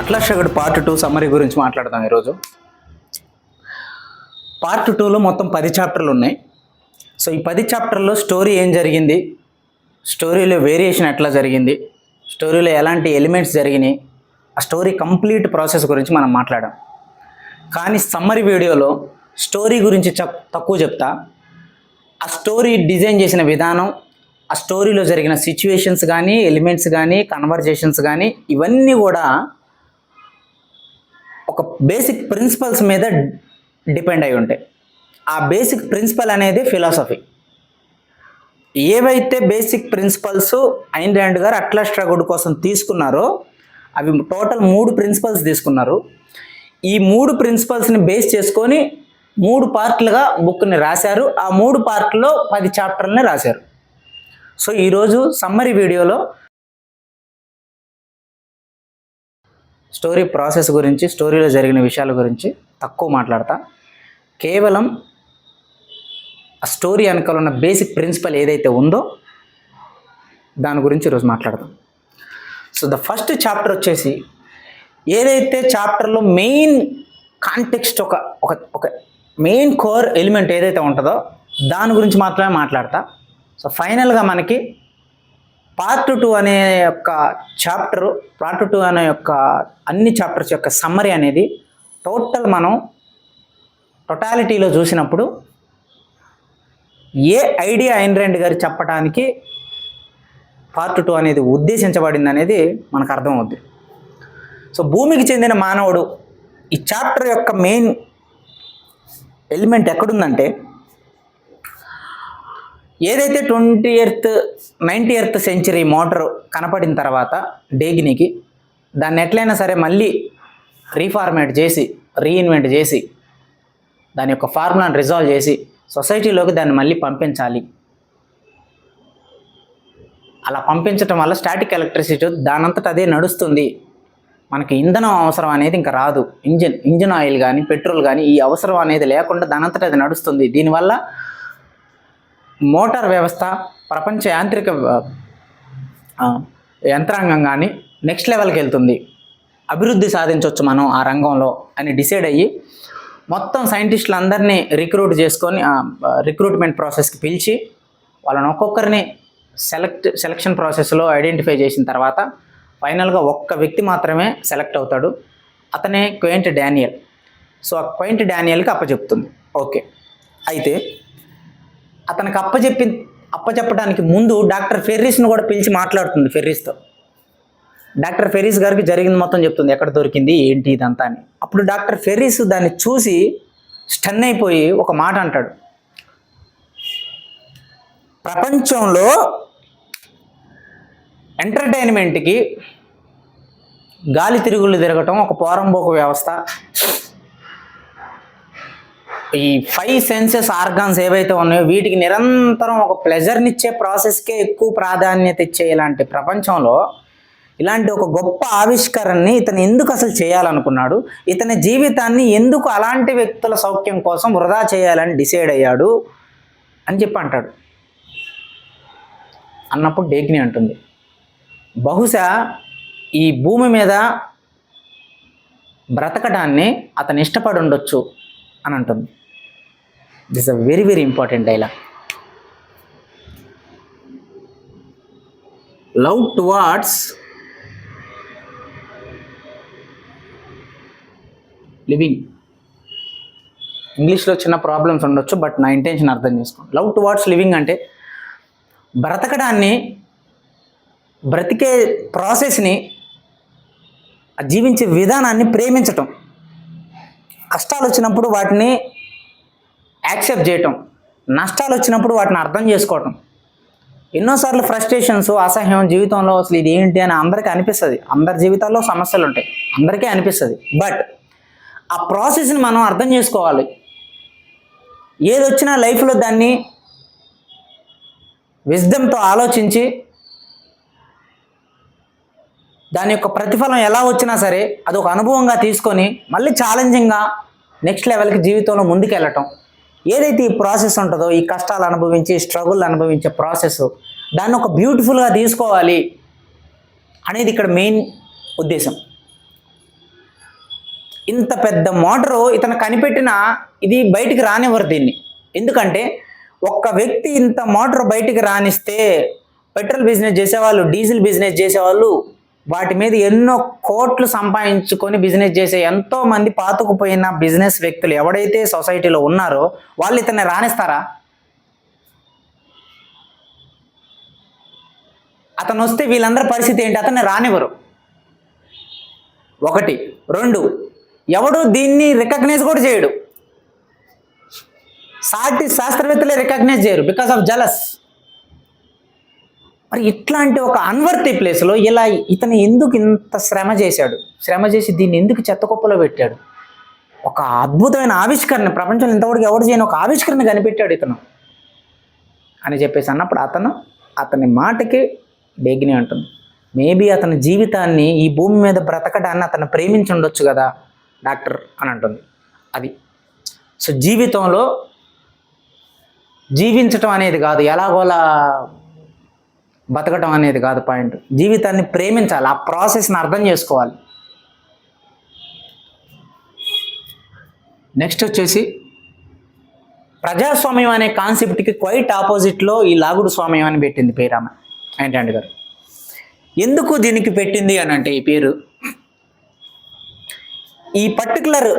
Atlas షుగర్డ్ part 2 summary గురించి మాట్లాడదాం ఈరోజు. పార్ట్ 2లో మొత్తం 10 చాప్టర్లు ఉన్నాయి. సో ఈ 10 చాప్టర్లో స్టోరీ ఏం జరిగింది, స్టోరీలో వేరియేషన్ ఎట్లా జరిగింది, స్టోరీలో ఎలాంటి ఎలిమెంట్స్ జరిగినాయి, ఆ స్టోరీ కంప్లీట్ ప్రాసెస్ గురించి మనం మాట్లాడాం. కానీ సమ్మరీ వీడియోలో స్టోరీ గురించి తక్కువ చెప్తా. ఆ స్టోరీ డిజైన్ చేసిన విధానం, ఆ స్టోరీలో జరిగిన సిచ్యువేషన్స్ కానీ, ఎలిమెంట్స్ కానీ, కన్వర్జేషన్స్ కానీ, ఇవన్నీ కూడా ఒక బేసిక్ ప్రిన్సిపల్స్ మీద డిపెండ్ అయి ఉంటాయి. ఆ బేసిక్ ప్రిన్సిపల్ అనేది ఫిలాసఫీ. ఏవైతే బేసిక్ ప్రిన్సిపల్స్ ఐన్ ర్యాండ్ గారు అట్లాస్ షుగర్డ్ కోసం తీసుకున్నారో అవి టోటల్ 3 ప్రిన్సిపల్స్ తీసుకున్నారు. ఈ 3 ప్రిన్సిపల్స్ని బేస్ చేసుకొని 3 పార్ట్లుగా బుక్ని రాశారు. ఆ 3 పార్ట్లో 10 చాప్టర్లని రాశారు. సో ఈరోజు సమ్మరీ వీడియోలో స్టోరీ ప్రాసెస్ గురించి, స్టోరీలో జరిగిన విషయాల గురించి తక్కువ మాట్లాడతా. కేవలం ఆ స్టోరీ వెనకాల ఉన్న బేసిక్ ప్రిన్సిపల్ ఏదైతే ఉందో దాని గురించి ఈరోజు మాట్లాడదాం. సో ద ఫస్ట్ చాప్టర్ వచ్చేసి, ఏదైతే చాప్టర్లో మెయిన్ కాంటెక్స్ట్ ఒక మెయిన్ కోర్ ఎలిమెంట్ ఏదైతే ఉంటుందో దాని గురించి మాత్రమే మాట్లాడతా. సో ఫైనల్గా మనకి పార్ట్ 2 అనే యొక్క చాప్టర్, పార్ట్ 2 అనే యొక్క అన్ని చాప్టర్స్ యొక్క సమ్మరీ అనేది మనం టోటాలిటీలో చూసినప్పుడు ఏ ఐడియా ఐన్ ర్యాండ్ గారు చెప్పడానికి పార్ట్ 2 అనేది ఉద్దేశించబడింది అనేది మనకు అర్థమవుద్ది. సో భూమికి చెందిన మానవుడు ఈ చాప్టర్ యొక్క మెయిన్ ఎలిమెంట్ ఎక్కడుందంటే, ఏదైతే 90th సెంచరీ మోటార్ కనపడిన తర్వాత డేగినికి, దాన్ని ఎట్లయినా సరే మళ్ళీ రీఫార్మేట్ చేసి, రీఇన్వెంట్ చేసి, దాని యొక్క ఫార్ములాను రిజాల్వ్ చేసి సొసైటీలోకి దాన్ని మళ్ళీ పంపించాలి. అలా పంపించటం వల్ల స్టాటిక్ ఎలక్ట్రిసిటీ దానంతట అదే నడుస్తుంది. మనకి ఇంధనం అవసరం అనేది ఇంకా రాదు. ఇంజిన్ ఆయిల్ కానీ, పెట్రోల్ కానీ ఈ అవసరం అనేది లేకుండా దానంతట అది నడుస్తుంది. దీనివల్ల మోటార్ వ్యవస్థ, ప్రపంచ యాంత్రిక యంత్రాంగం కానీ నెక్స్ట్ లెవెల్కి వెళ్తుంది, అభివృద్ధి సాధించవచ్చు మనం ఆ రంగంలో అని డిసైడ్ అయ్యి మొత్తం సైంటిస్టులు అందరినీ రిక్రూట్ చేసుకొని రిక్రూట్మెంట్ ప్రాసెస్కి పిలిచి వాళ్ళని ఒక్కొక్కరిని సెలక్షన్ ప్రాసెస్లో ఐడెంటిఫై చేసిన తర్వాత ఫైనల్గా ఒక్క వ్యక్తి మాత్రమే సెలెక్ట్ అవుతాడు. అతనే క్వెయింట్ డానియల్. సో ఆ క్వెయింట్ డానియల్కి అప్పచెప్తుంది. ఓకే, అయితే అతనికి అప్పచెప్పడానికి ముందు డాక్టర్ ఫెర్రిస్ను కూడా పిలిచి మాట్లాడుతుంది. ఫెర్రిస్తో డాక్టర్ ఫెర్రిస్ గారికి జరిగింది మొత్తం చెప్తుంది, ఎక్కడ దొరికింది ఏంటి ఇదంతా అని. అప్పుడు డాక్టర్ ఫెర్రిస్ దాన్ని చూసి స్టన్ అయిపోయి ఒక మాట అంటాడు, ప్రపంచంలో ఎంటర్టైన్మెంట్కి గాలి తిరుగుళ్ళు తిరగటం ఒక పోరంబోకు వ్యవస్థ, ఈ 5 సెన్సెస్ ఆర్గాన్స్ ఏవైతే ఉన్నాయో వీటికి నిరంతరం ఒక ప్లెజర్నిచ్చే ప్రాసెస్కే ఎక్కువ ప్రాధాన్యత ఇచ్చే ఇలాంటి ప్రపంచంలో ఇలాంటి ఒక గొప్ప ఆవిష్కరణని ఇతను ఎందుకు అసలు చేయాలనుకున్నాడు, ఇతని జీవితాన్ని ఎందుకు అలాంటి వ్యక్తుల సౌఖ్యం కోసం వృధా చేయాలని డిసైడ్ అయ్యాడు అని చెప్పి అంటాడు. అన్నప్పుడు డేగ్ని అంటుంది, బహుశా ఈ భూమి మీద బ్రతకడాన్ని అతను ఇష్టపడి ఉండొచ్చు అని అంటుంది. This a very very important dialogue. Love towards living. ఇంగ్లీష్లో చిన్న ప్రాబ్లమ్స్ ఉండొచ్చు, బట్ నా ఇంటెన్షన్ అర్థం చేసుకోండి. లవ్ టువార్డ్స్ లివింగ్ అంటే బ్రతకడాన్ని, బ్రతికే ప్రాసెస్ని, జీవించే విధానాన్ని ప్రేమించటం, కష్టాలు వచ్చినప్పుడు వాటిని యాక్సెప్ట్ చేయటం, నష్టాలు వచ్చినప్పుడు వాటిని అర్థం చేసుకోవటం. ఎన్నోసార్లు ఫ్రస్ట్రేషన్స్, అసహ్యం జీవితంలో అసలు ఇది ఏంటి అని అందరికీ అనిపిస్తుంది. అందరి జీవితాల్లో సమస్యలు ఉంటాయి, అందరికీ అనిపిస్తుంది. బట్ ఆ ప్రాసెస్ని మనం అర్థం చేసుకోవాలి. ఏది వచ్చినా లైఫ్లో దాన్ని విజ్డమ్తో ఆలోచించి దాని యొక్క ప్రతిఫలం ఎలా వచ్చినా సరే అదొక అనుభవంగా తీసుకొని మళ్ళీ ఛాలెంజింగ్గా నెక్స్ట్ లెవెల్కి జీవితంలో ముందుకెళ్ళటం. ఏదైతే ఈ ప్రాసెస్ ఉంటుందో, ఈ కష్టాలు అనుభవించి, స్ట్రగుల్ అనుభవించే ప్రాసెస్, దాన్ని ఒక బ్యూటిఫుల్గా తీసుకోవాలి అనేది ఇక్కడ మెయిన్ ఉద్దేశం. ఇంత పెద్ద మోటారు ఇతను కనిపెట్టిన ఇది బయటికి రానివ్వరు దీన్ని. ఎందుకంటే ఒక్క వ్యక్తి ఇంత మోటార్ బయటికి రానిస్తే పెట్రోల్ బిజినెస్ చేసేవాళ్ళు, డీజిల్ బిజినెస్ చేసేవాళ్ళు, వాటి మీద ఎన్నో కోట్లు సంపాదించుకొని బిజినెస్ చేసే ఎంతో మంది పాతుకుపోయిన బిజినెస్ వ్యక్తులు ఎవడైతే సొసైటీలో ఉన్నారో వాళ్ళు ఇతన్ని రాణిస్తారా? అతను వస్తే వీళ్ళందరి పరిస్థితి ఏంటి? అతన్ని రానివ్వరు. ఒకటి. రెండు, ఎవడు దీన్ని రికగ్నైజ్ కూడా చేయడు. సాటి శాస్త్రవేత్తలే రికగ్నైజ్ చేయరు బికాస్ ఆఫ్ జలస్. మరి ఇట్లాంటి ఒక అన్వర్తి ప్లేస్లో ఇలా ఇతను ఎందుకు ఇంత శ్రమ చేశాడు? శ్రమ చేసి దీన్ని ఎందుకు చెత్తకుప్పలో పెట్టాడు? ఒక అద్భుతమైన ఆవిష్కరణ, ప్రపంచంలో ఇంతవరకు ఎవరు చేయని ఒక ఆవిష్కరణ కనిపెట్టాడు ఇతను అని చెప్పేసి అన్నప్పుడు అతని మాటకి బేగిని అంటుంది. మేబీ అతని జీవితాన్ని, ఈ భూమి మీద బ్రతకడాన్ని అతను ప్రేమించి ఉండొచ్చు కదా డాక్టర్ అని అంటుంది. అది సో జీవితంలో జీవించటం అనేది కాదు, ఎలాగోలా బతకటం అనేది కాదు పాయింట్. జీవితాన్ని ప్రేమించాలి, ఆ ప్రాసెస్ని అర్థం చేసుకోవాలి. నెక్స్ట్ వచ్చేసి ప్రజాస్వామ్యం అనే కాన్సెప్ట్కి క్వైట్ ఆపోజిట్లో ఈ లాగుడు స్వామ్యం అని పెట్టింది పేరు ఆమె ఏంటంటే గారు. ఎందుకు దీనికి పెట్టింది అని అంటే ఈ పేరు, ఈ పర్టికులర్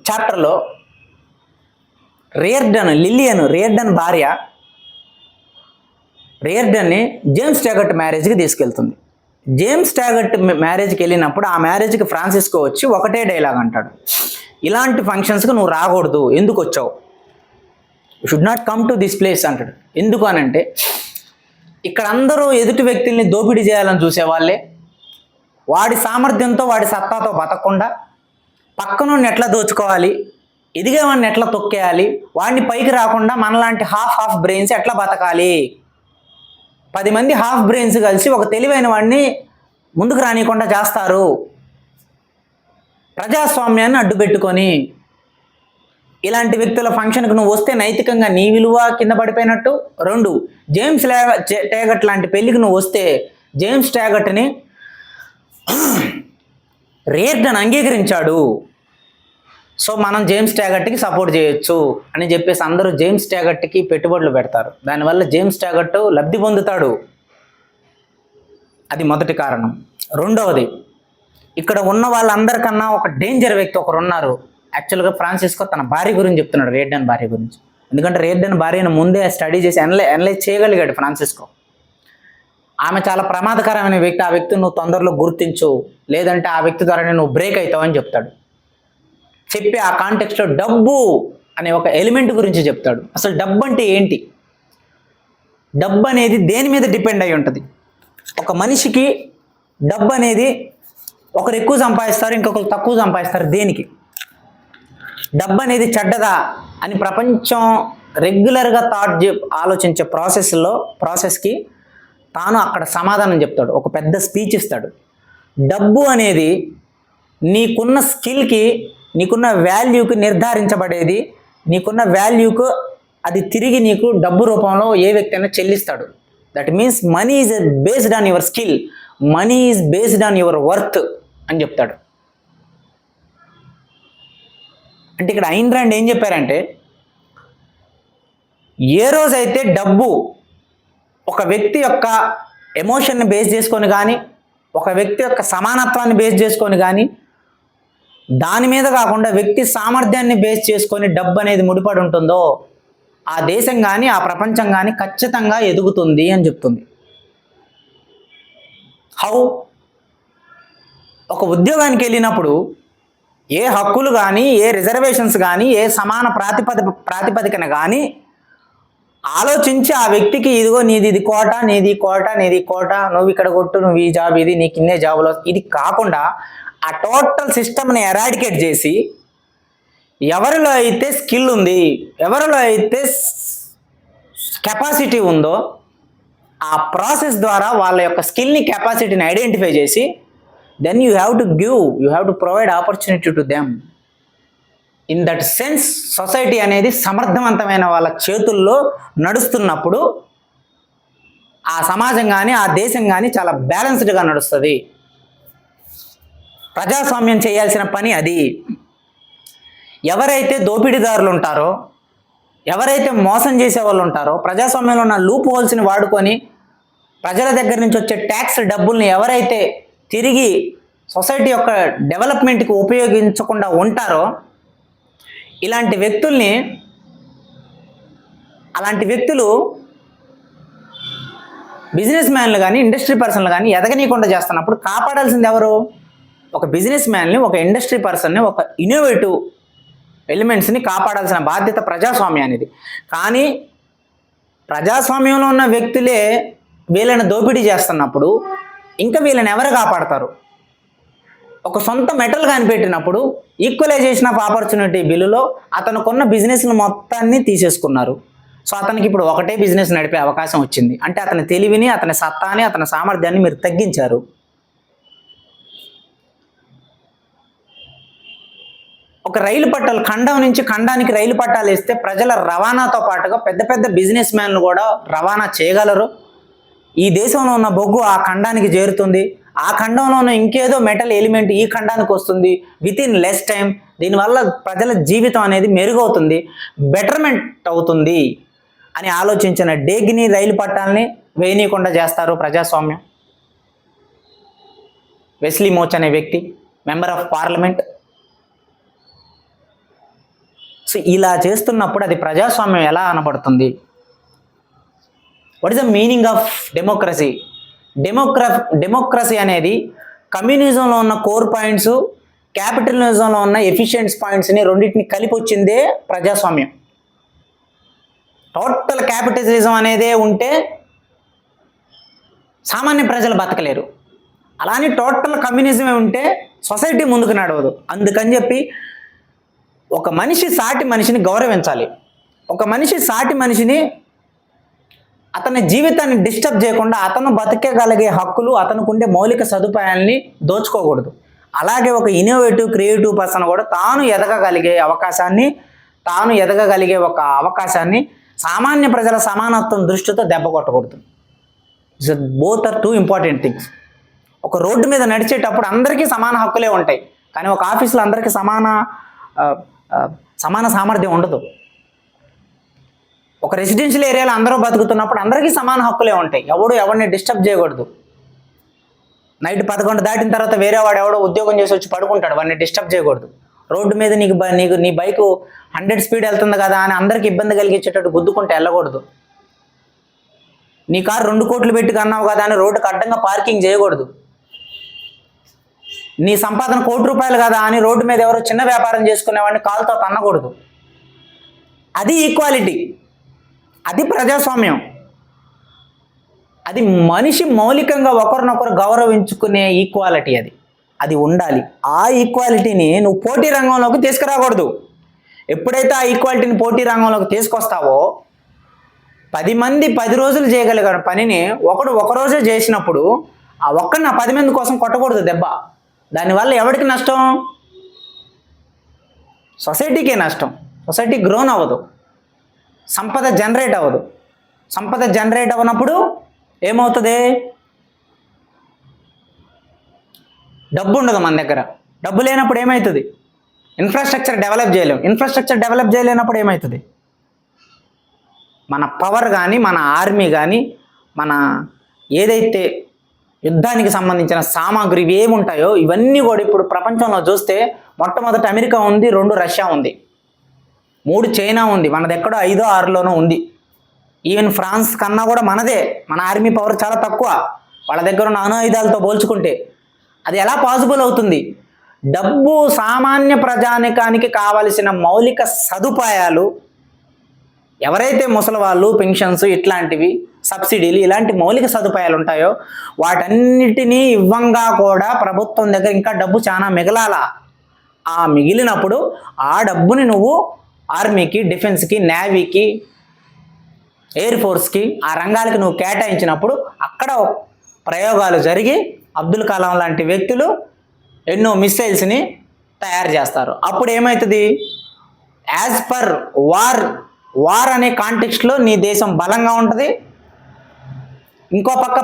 చాప్టర్లో రియార్డన్ భార్య రియార్డన్ని జేమ్స్ ట్యాగట్ మ్యారేజ్కి తీసుకెళ్తుంది. జేమ్స్ ట్యాగట్ మ్యారేజ్కి వెళ్ళినప్పుడు ఆ మ్యారేజ్కి ఫ్రాన్సిస్కో వచ్చి ఒకటే డైలాగ్ అంటాడు, ఇలాంటి ఫంక్షన్స్కి నువ్వు రాకూడదు, ఎందుకు వచ్చావు, you should not come to this place అంటాడు. ఎందుకు అనంటే ఇక్కడ అందరూ ఎదుటి వ్యక్తుల్ని దోపిడీ చేయాలని చూసేవాళ్ళే, వాడి సామర్థ్యంతో వాడి సత్తాతో బతకకుండా పక్కనున్న ఎట్లా దోచుకోవాలి, ఎదిగేవాడిని ఎట్లా తొక్కేయాలి, వాడిని పైకి రాకుండా మనలాంటి హాఫ్ బ్రెయిన్స్ ఎట్లా బతకాలి, 10 మంది హాఫ్ బ్రెయిన్స్ కలిసి ఒక తెలివైన వాడిని ముందుకు రానియకుండా చేస్తారు. ప్రజాస్వామ్యాన్ని అడ్డుపెట్టుకొని ఇలాంటి వ్యక్తుల ఫంక్షన్కి నువ్వు వస్తే నైతికంగా నీ విలువ కింద పడిపోయినట్టు. 2, జేమ్స్ ట్యాగట్ లాంటి పెళ్ళికి నువ్వు వస్తే జేమ్స్ ట్యాగట్ని రియార్డన్ అంగీకరించాడు, సో మనం జేమ్స్ ట్యాగట్కి సపోర్ట్ చేయొచ్చు అని చెప్పేసి అందరూ జేమ్స్ ట్యాగట్కి పెట్టుబడులు పెడతారు. దానివల్ల జేమ్స్ ట్యాగట్ లబ్ధి పొందుతాడు. అది మొదటి కారణం. రెండవది, ఇక్కడ ఉన్న వాళ్ళందరికన్నా ఒక డేంజర్ వ్యక్తి ఒకరు ఉన్నారు. యాక్చువల్గా ఫ్రాన్సిస్కో తన భార్య గురించి చెప్తున్నాడు, రియార్డన్ భార్య గురించి. ఎందుకంటే రియార్డన్ భార్యను ముందే స్టడీ చేసి అనలైజ్ చేయగలిగాడు ఫ్రాన్సిస్కో. ఆమె చాలా ప్రమాదకరమైన వ్యక్తి, ఆ వ్యక్తిని నువ్వు తొందరలో గుర్తించు, లేదంటే ఆ వ్యక్తి ద్వారానే నువ్వు బ్రేక్ అవుతావు అని చెప్తాడు. చెప్పి ఆ కాంటెక్స్ట్లో డబ్బు అనే ఒక ఎలిమెంట్ గురించి చెప్తాడు. అసలు డబ్బు అంటే ఏంటి, డబ్బు అనేది దేని మీద డిపెండ్ అయి ఉంటుంది. ఒక మనిషికి డబ్బు అనేది ఒకరు ఎక్కువ సంపాదిస్తారు, ఇంకొకరు తక్కువ సంపాదిస్తారు. దేనికి? డబ్బు అనేది చెడ్డదా అని ప్రపంచం రెగ్యులర్గా ఆలోచించే ప్రాసెస్కి తాను అక్కడ సమాధానం చెప్తాడు, ఒక పెద్ద స్పీచ్ ఇస్తాడు. డబ్బు అనేది నీకున్న స్కిల్కి, నీకున్న వాల్యూకి నిర్ధారించబడేది. నీకున్న వాల్యూకు అది తిరిగి నీకు డబ్బు రూపంలో ఏ వ్యక్తి అయినా చెల్లిస్తాడు. That means money is based on your skill, money is based on your worth అని చెప్తాడు. అంటే ఇక్కడ ఐన్ రాండ్ ఏం చెప్పారంటే, ఏ రోజైతే డబ్బు ఒక వ్యక్తి యొక్క ఎమోషన్ని బేస్ చేసుకొని కానీ, ఒక వ్యక్తి యొక్క సమానత్వాన్ని బేస్ చేసుకొని కానీ, దాని మీద కాకుండా వ్యక్తి సామర్థ్యాన్ని బేస్ చేసుకొని డబ్బు అనేది ముడిపడి ఉంటుందో ఆ దేశం కానీ ఆ ప్రపంచం కానీ ఖచ్చితంగా ఎదుగుతుంది అని చెప్తుంది. హౌ? ఒక ఉద్యోగానికి వెళ్ళినప్పుడు ఏ హక్కులు కానీ, ఏ రిజర్వేషన్స్ కానీ, ఏ సమాన ప్రాతిపదికన కానీ ఆలోచించి ఆ వ్యక్తికి ఇదిగో నీది ఇది కోట, నీది కోట, నీది కోట, నువ్వు ఇక్కడ కొట్టు, నువ్వు ఈ జాబ్ ఇది, నీకు ఇన్నే జాబులు, ఇది కాకుండా ఆ టోటల్ సిస్టమ్ని ఎరాడికేట్ చేసి ఎవరిలో అయితే స్కిల్ ఉంది, ఎవరిలో అయితే కెపాసిటీ ఉందో ఆ ప్రాసెస్ ద్వారా వాళ్ళ యొక్క స్కిల్ని, కెపాసిటీని ఐడెంటిఫై చేసి then you have to provide opportunity to them. In that sense, society అనేది సమర్థవంతమైన వాళ్ళ చేతుల్లో నడుస్తున్నప్పుడు ఆ సమాజం కానీ ఆ దేశం కానీ చాలా బ్యాలెన్స్డ్గా నడుస్తుంది. ప్రజాస్వామ్యం చేయాల్సిన పని అది. ఎవరైతే దోపిడీదారులు ఉంటారో, ఎవరైతే మోసం చేసే వాళ్ళు ఉంటారో, ప్రజాస్వామ్యంలో ఉన్న లూప్ హోల్స్ని వాడుకొని ప్రజల దగ్గర నుంచి వచ్చే ట్యాక్స్ డబ్బుల్ని ఎవరైతే తిరిగి సొసైటీ యొక్క డెవలప్మెంట్కి ఉపయోగించకుండా ఉంటారో, అలాంటి వ్యక్తులు బిజినెస్ మ్యాన్లు కానీ ఇండస్ట్రీ పర్సన్లు కానీ ఎదగనీయకుండా చేస్తున్నప్పుడు కాపాడాల్సింది ఎవరు? ఒక బిజినెస్ మ్యాన్ని, ఒక ఇండస్ట్రీ పర్సన్ని, ఒక ఇన్నోవేటివ్ ఎలిమెంట్స్ని కాపాడాల్సిన బాధ్యత ప్రజాస్వామ్యానిది. కానీ ప్రజాస్వామ్యంలో ఉన్న వ్యక్తులే వీళ్ళని దోపిడీ చేస్తున్నప్పుడు ఇంకా వీళ్ళని ఎవరు కాపాడతారు? ఒక సొంత మెటల్ కనిపెట్టినప్పుడు ఈక్వలైజేషన్ ఆఫ్ ఆపర్చునిటీ బిల్లులో అతనుకున్న బిజినెస్ను మొత్తాన్ని తీసేసుకున్నారు. సో అతనికి ఇప్పుడు ఒకటే బిజినెస్ నడిపే అవకాశం వచ్చింది. అంటే అతని తెలివిని, అతని సత్తాని, అతని సామర్థ్యాన్ని మీరు తగ్గించారు. ఒక రైలు పట్టాలు ఖండం నుంచి ఖండానికి రైలు పట్టాలు వేస్తే ప్రజల రవాణాతో పాటుగా పెద్ద పెద్ద బిజినెస్ మ్యాన్లు కూడా రవాణా చేయగలరు. ఈ దేశంలో ఉన్న బొగ్గు ఆ ఖండానికి చేరుతుంది, ఆ ఖండంలో ఉన్న ఇంకేదో మెటల్ ఎలిమెంట్ ఈ ఖండానికి వస్తుంది విత్ ఇన్ లెస్ టైం. దీనివల్ల ప్రజల జీవితం అనేది మెరుగవుతుంది, బెటర్మెంట్ అవుతుంది అని ఆలోచించిన డేగిని రైలు పట్టాలని వేయనీయకుండా చేస్తారు ప్రజాస్వామ్యం. వెస్లీ మోచ్ అనే వ్యక్తి, మెంబర్ ఆఫ్ పార్లమెంట్. సో ఇలా చేస్తున్నప్పుడు అది ప్రజాస్వామ్యం ఎలా అనబడుతుంది? What is the meaning of democracy? Democracy అనేది కమ్యూనిజంలో ఉన్న కోర్ పాయింట్స్, క్యాపిటలిజంలో ఉన్న ఎఫిషియెంట్స్ పాయింట్స్ని రెండింటిని కలిపి వచ్చిందే ప్రజాస్వామ్యం. టోటల్ క్యాపిటలిజం అనేదే ఉంటే సామాన్య ప్రజలు బతకలేరు. అలానే టోటల్ కమ్యూనిజమే ఉంటే సొసైటీ ముందుకు నడవదు. అందుకని చెప్పి ఒక మనిషి సాటి మనిషిని గౌరవించాలి. ఒక మనిషి సాటి మనిషిని అతని జీవితాన్ని డిస్టర్బ్ చేయకుండా అతను బతకగలిగే హక్కులు, అతనికి ఉండే మౌలిక సదుపాయాల్ని దోచుకోకూడదు. అలాగే ఒక ఇన్నోవేటివ్ క్రియేటివ్ పర్సన్ కూడా తాను ఎదగగలిగే అవకాశాన్ని సామాన్య ప్రజల సమానత్వం దృష్టితో దెబ్బ కొట్టకూడదు. Both are too important things. ఒక రోడ్డు మీద నడిచేటప్పుడు అందరికీ సమాన హక్కులే ఉంటాయి, కానీ ఒక ఆఫీసులో అందరికీ సమాన సామర్థ్యం ఉండదు. ఒక రెసిడెన్షియల్ ఏరియాలో అందరూ బతుకుతున్నప్పుడు అందరికీ సమాన హక్కులే ఉంటాయి. ఎవరిని డిస్టర్బ్ చేయకూడదు. నైట్ 11 దాటిన తర్వాత వేరే వాడు ఎవడో ఉద్యోగం చేసి వచ్చి పడుకుంటాడు, వాడిని డిస్టర్బ్ చేయకూడదు. రోడ్డు మీద నీ బైకు 100 స్పీడ్ వెళ్తుంది కదా అని అందరికీ ఇబ్బంది కలిగించేటట్టు గుద్దుకుంటే వెళ్ళకూడదు. నీ కారు 2 కోట్లు పెట్టి కన్నావు కదా అని రోడ్డుకు అడ్డంగా పార్కింగ్ చేయకూడదు. నీ సంపాదన 1 కోటి రూపాయలు కదా అని రోడ్డు మీద ఎవరో చిన్న వ్యాపారం చేసుకునేవాడిని కాలుతో తన్నకూడదు. అది ఈక్వాలిటీ, అది ప్రజాస్వామ్యం. అది మనిషి మౌలికంగా ఒకరినొకరు గౌరవించుకునే ఈక్వాలిటీ. అది ఉండాలి. ఆ ఈక్వాలిటీని నువ్వు పోటీ రంగంలోకి తీసుకురాకూడదు. ఎప్పుడైతే ఆ ఈక్వాలిటీని పోటీ రంగంలోకి తీసుకొస్తావో 10 మంది 10 రోజులు చేయగలిగిన పనిని ఒకడు ఒక రోజే చేసినప్పుడు ఆ ఒక్కడిని 10 మంది కోసం కొట్టకూడదు దెబ్బ. దానివల్ల ఎవరికి నష్టం? సొసైటీకే నష్టం. సొసైటీ గ్రోన్ అవ్వదు, సంపద జనరేట్ అవ్వదు. సంపద జనరేట్ అవ్వనప్పుడు ఏమవుతుంది? డబ్బు ఉండదు మన దగ్గర. డబ్బు లేనప్పుడు ఏమవుతుంది? ఇన్ఫ్రాస్ట్రక్చర్ డెవలప్ చేయలేము. ఇన్ఫ్రాస్ట్రక్చర్ డెవలప్ చేయలేనప్పుడు ఏమవుతుంది? మన పవర్ కానీ, మన ఆర్మీ కానీ, మన ఏదైతే యుద్ధానికి సంబంధించిన సామాగ్రి ఏముంటాయో ఇవన్నీ కూడా ఇప్పుడు ప్రపంచంలో చూస్తే మొట్టమొదటి అమెరికా ఉంది, 2 రష్యా ఉంది, 3 చైనా ఉంది, మనది ఎక్కడో 5, 6లోనో ఉంది. ఈవెన్ ఫ్రాన్స్ కన్నా కూడా మనదే, మన ఆర్మీ పవర్ చాలా తక్కువ వాళ్ళ దగ్గర ఉన్న అణు ఆయుధాలతో పోల్చుకుంటే. అది ఎలా పాసిబుల్ అవుతుంది? డబ్బు సామాన్య ప్రజానికానికి కావలసిన మౌలిక సదుపాయాలు, ఎవరైతే ముసలివాళ్ళు, పెన్షన్స్, ఇట్లాంటివి, సబ్సిడీలు, ఇలాంటి మౌలిక సదుపాయాలు ఉంటాయో వాటన్నిటినీ ఇవ్వంగా కూడా ప్రభుత్వం దగ్గర ఇంకా డబ్బు చాలా మిగలాలా. ఆ మిగిలినప్పుడు ఆ డబ్బుని నువ్వు ఆర్మీకి, డిఫెన్స్కి, నేవీకి, ఎయిర్ ఫోర్స్కి, ఆ రంగాలకి నువ్వు కేటాయించినప్పుడు అక్కడ ప్రయోగాలు జరిగి అబ్దుల్ కలాం లాంటి వ్యక్తులు ఎన్నో మిసైల్స్ని తయారు చేస్తారు. అప్పుడు ఏమవుతుంది? యాజ్ పర్ వార్ అనే కాంటెక్స్ట్లో నీ దేశం బలంగా ఉంటుంది. ఇంకో పక్క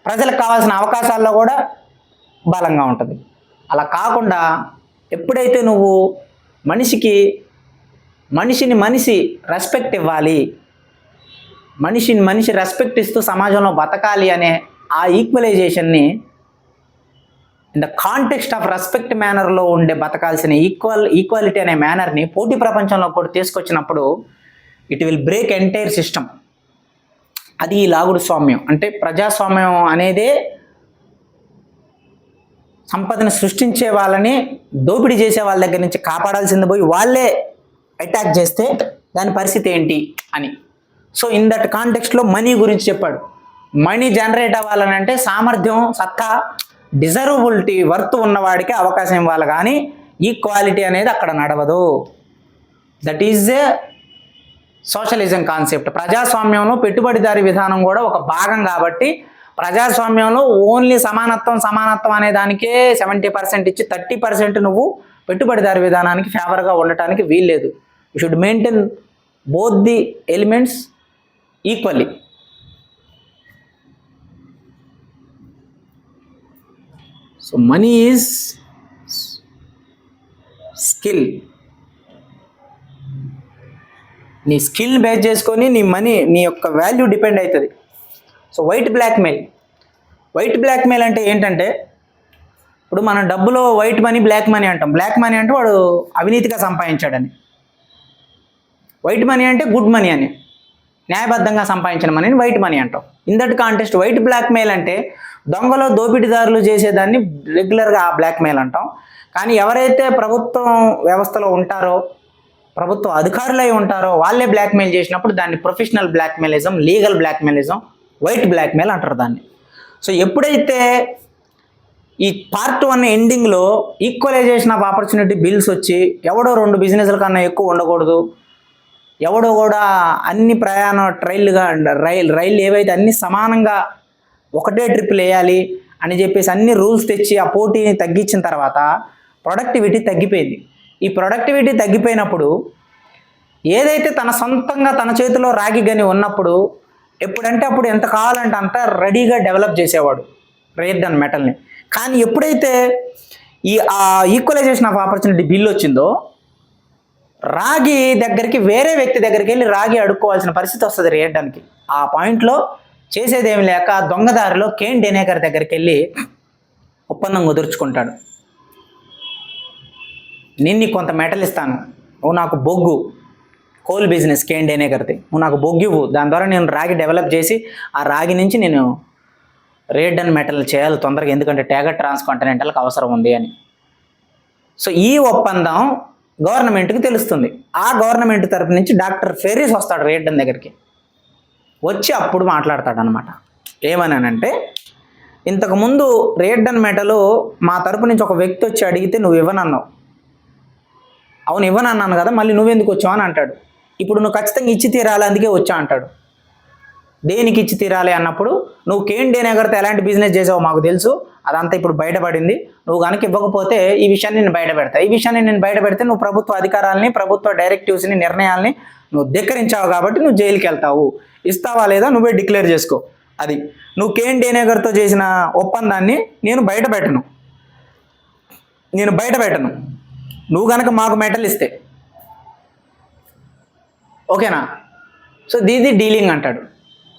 ప్రజలకు కావాల్సిన అవకాశాల్లో కూడా బలంగా ఉంటుంది. అలా కాకుండా ఎప్పుడైతే నువ్వు మనిషిని మనిషి రెస్పెక్ట్ ఇవ్వాలి, మనిషి రెస్పెక్ట్ ఇస్తూ సమాజంలో బతకాలి అనే ఆ ఈక్వలైజేషన్ని in the context of respect మేనర్లో ఉండే బతకాల్సిన ఈక్వాలిటీ అనే మేనర్ని పోటీ ప్రపంచంలో కూడా తీసుకొచ్చినప్పుడు it will break entire system. అది ఈ లాగుడు స్వామ్యం. అంటే ప్రజాస్వామ్యం అనేదే సంపదను సృష్టించే వాళ్ళని దోపిడీ చేసే వాళ్ళ దగ్గర నుంచి కాపాడాల్సింది పోయి వాళ్ళే అటాక్ చేస్తే దాని పరిస్థితి ఏంటి అని. సో ఇన్ దట్ కాంటెక్స్ట్లో మనీ గురించి చెప్పాడు. మనీ జనరేట్ అవ్వాలని అంటే సామర్థ్యం, సత్తా, డిజర్వబిలిటీ, వర్త్ ఉన్నవాడికి అవకాశం ఇవ్వాలి, కానీ ఈక్వాలిటీ అనేది అక్కడ నడవదు. That is a socialism concept. ప్రజాస్వామ్యంలో పెట్టుబడిదారీ విధానం కూడా ఒక భాగం కాబట్టి ప్రజాస్వామ్యంలో ఓన్లీ సమానత్వం అనే దానికే 70% ఇచ్చి 30% నువ్వు పెట్టుబడిదారీ విధానానికి ఫేవర్గా ఉండటానికి వీల్లేదు. You should maintain both the elements equally. So money is skill. నీ స్కిల్ బేస్ చేసుకొని నీ యొక్క వాల్యూ డిపెండ్ అవుతుంది. సో వైట్ బ్లాక్మెయిల్ అంటే ఏంటంటే, ఇప్పుడు మనం డబ్బులో వైట్ మనీ, బ్లాక్ మనీ అంటాం. బ్లాక్ మనీ అంటే వాడు అవినీతిగా సంపాదించాడని, వైట్ మనీ అంటే గుడ్ మనీ అని, న్యాయబద్ధంగా సంపాదించిన మనీని వైట్ మనీ అంటాం. In that contest white blackmail అంటే దొంగలో దోపిడీదారులు చేసేదాన్ని రెగ్యులర్గా ఆ బ్లాక్మెయిల్ అంటాం. కానీ ఎవరైతే ప్రభుత్వం వ్యవస్థలో ఉంటారో, ప్రభుత్వ అధికారులై ఉంటారో వాళ్ళే బ్లాక్మెయిల్ చేసినప్పుడు దాన్ని ప్రొఫెషనల్ బ్లాక్మెయిలిజం, లీగల్ బ్లాక్మెయిలిజం, వైట్ బ్లాక్మెయిల్ అంటారు దాన్ని. సో ఎప్పుడైతే ఈ పార్ట్ 1 ఎండింగ్లో ఈక్వలైజేషన్ ఆఫ్ ఆపర్చునిటీ బిల్స్ వచ్చి ఎవడో 2 బిజినెస్ల కన్నా ఎక్కువ ఉండకూడదు, ఎవడో కూడా అన్ని ప్రయాణ రైళ్ళు ఏవైతే అన్ని సమానంగా ఒకటే ట్రిప్పులు వేయాలి అని చెప్పేసి అన్ని రూల్స్ తెచ్చి ఆ పోటీని తగ్గించిన తర్వాత ప్రొడక్టివిటీ తగ్గిపోయింది. ఈ ప్రొడక్టివిటీ తగ్గిపోయినప్పుడు ఏదైతే తన సొంతంగా తన చేతిలో రాగి గని ఉన్నప్పుడు ఎప్పుడంటే అప్పుడు ఎంత కావాలంటే అంత రెడీగా డెవలప్ చేసేవాడు రేర్ డన్ మెటల్ని. కానీ ఎప్పుడైతే ఆ ఈక్వలైజేషన్ ఆఫ్ ఆపర్చునిటీ బిల్ వచ్చిందో రాగి దగ్గరికి వేరే వ్యక్తి దగ్గరికి వెళ్ళి రాగి అడుక్కోవాల్సిన పరిస్థితి వస్తుంది రేర్ డన్కి. ఆ పాయింట్లో చేసేదేమి లేక దొంగదారిలో కేన్ డెనేకర్ దగ్గరికి వెళ్ళి ఒప్పందం కుదుర్చుకుంటాడు. నేను నీకు కొంత మెటల్ ఇస్తాను, నువ్వు నాకు బొగ్గు, కోల్ బిజినెస్ కేన్ డెనేకర్ది, నువ్వు నాకు బొగ్గు ఇవ్వు, దాని ద్వారా నేను రాగి డెవలప్ చేసి ఆ రాగి నుంచి నేను రేర్ డన్ మెటల్ చేయాలి తొందరగా, ఎందుకంటే ట్యాగర్ ట్రాన్స్కాంటినెంటల్కి అవసరం ఉంది అని. సో ఈ ఒప్పందం గవర్నమెంట్కి తెలుస్తుంది. ఆ గవర్నమెంట్ తరపు నుంచి డాక్టర్ ఫెర్రీస్ వస్తాడు రేర్ డన్ దగ్గరికి. వచ్చి అప్పుడు మాట్లాడతాడు అనమాట. ఏమనంటే, ఇంతకుముందు రేర్ డన్ మెటలు మా తరపు నుంచి ఒక వ్యక్తి వచ్చి అడిగితే నువ్వు ఇవ్వనన్నావు. అవును ఇవ్వనన్నాను కదా, మళ్ళీ నువ్వెందుకు వచ్చావు అని అంటాడు. ఇప్పుడు నువ్వు ఖచ్చితంగా ఇచ్చి తీరాలి, అందుకే వచ్చా అంటాడు. దేనికి ఇచ్చి తీరాలి అన్నప్పుడు, నువ్వు కేన్ డెనేకర్తో ఎలాంటి బిజినెస్ చేసావో మాకు తెలుసు, అదంతా ఇప్పుడు బయటపడింది, నువ్వు కనుక ఇవ్వకపోతే ఈ విషయాన్ని నేను బయటపెడతా. ఈ విషయాన్ని నేను బయటపెడితే నువ్వు ప్రభుత్వ అధికారాలని, ప్రభుత్వ డైరెక్టివ్స్ని, నిర్ణయాల్ని నువ్వు ధిక్కరించావు కాబట్టి నువ్వు జైలుకి వెళ్తావు. ఇస్తావా లేదా నువ్వే డిక్లేర్ చేసుకో. అది నువ్వు కేన్ డెనేకర్తో చేసిన ఒప్పందాన్ని నేను బయటపెట్టను. నువ్వు కనుక మాకు మెటల్ ఇస్తే ఓకేనా. సో దీది డీలింగ్ అంటాడు.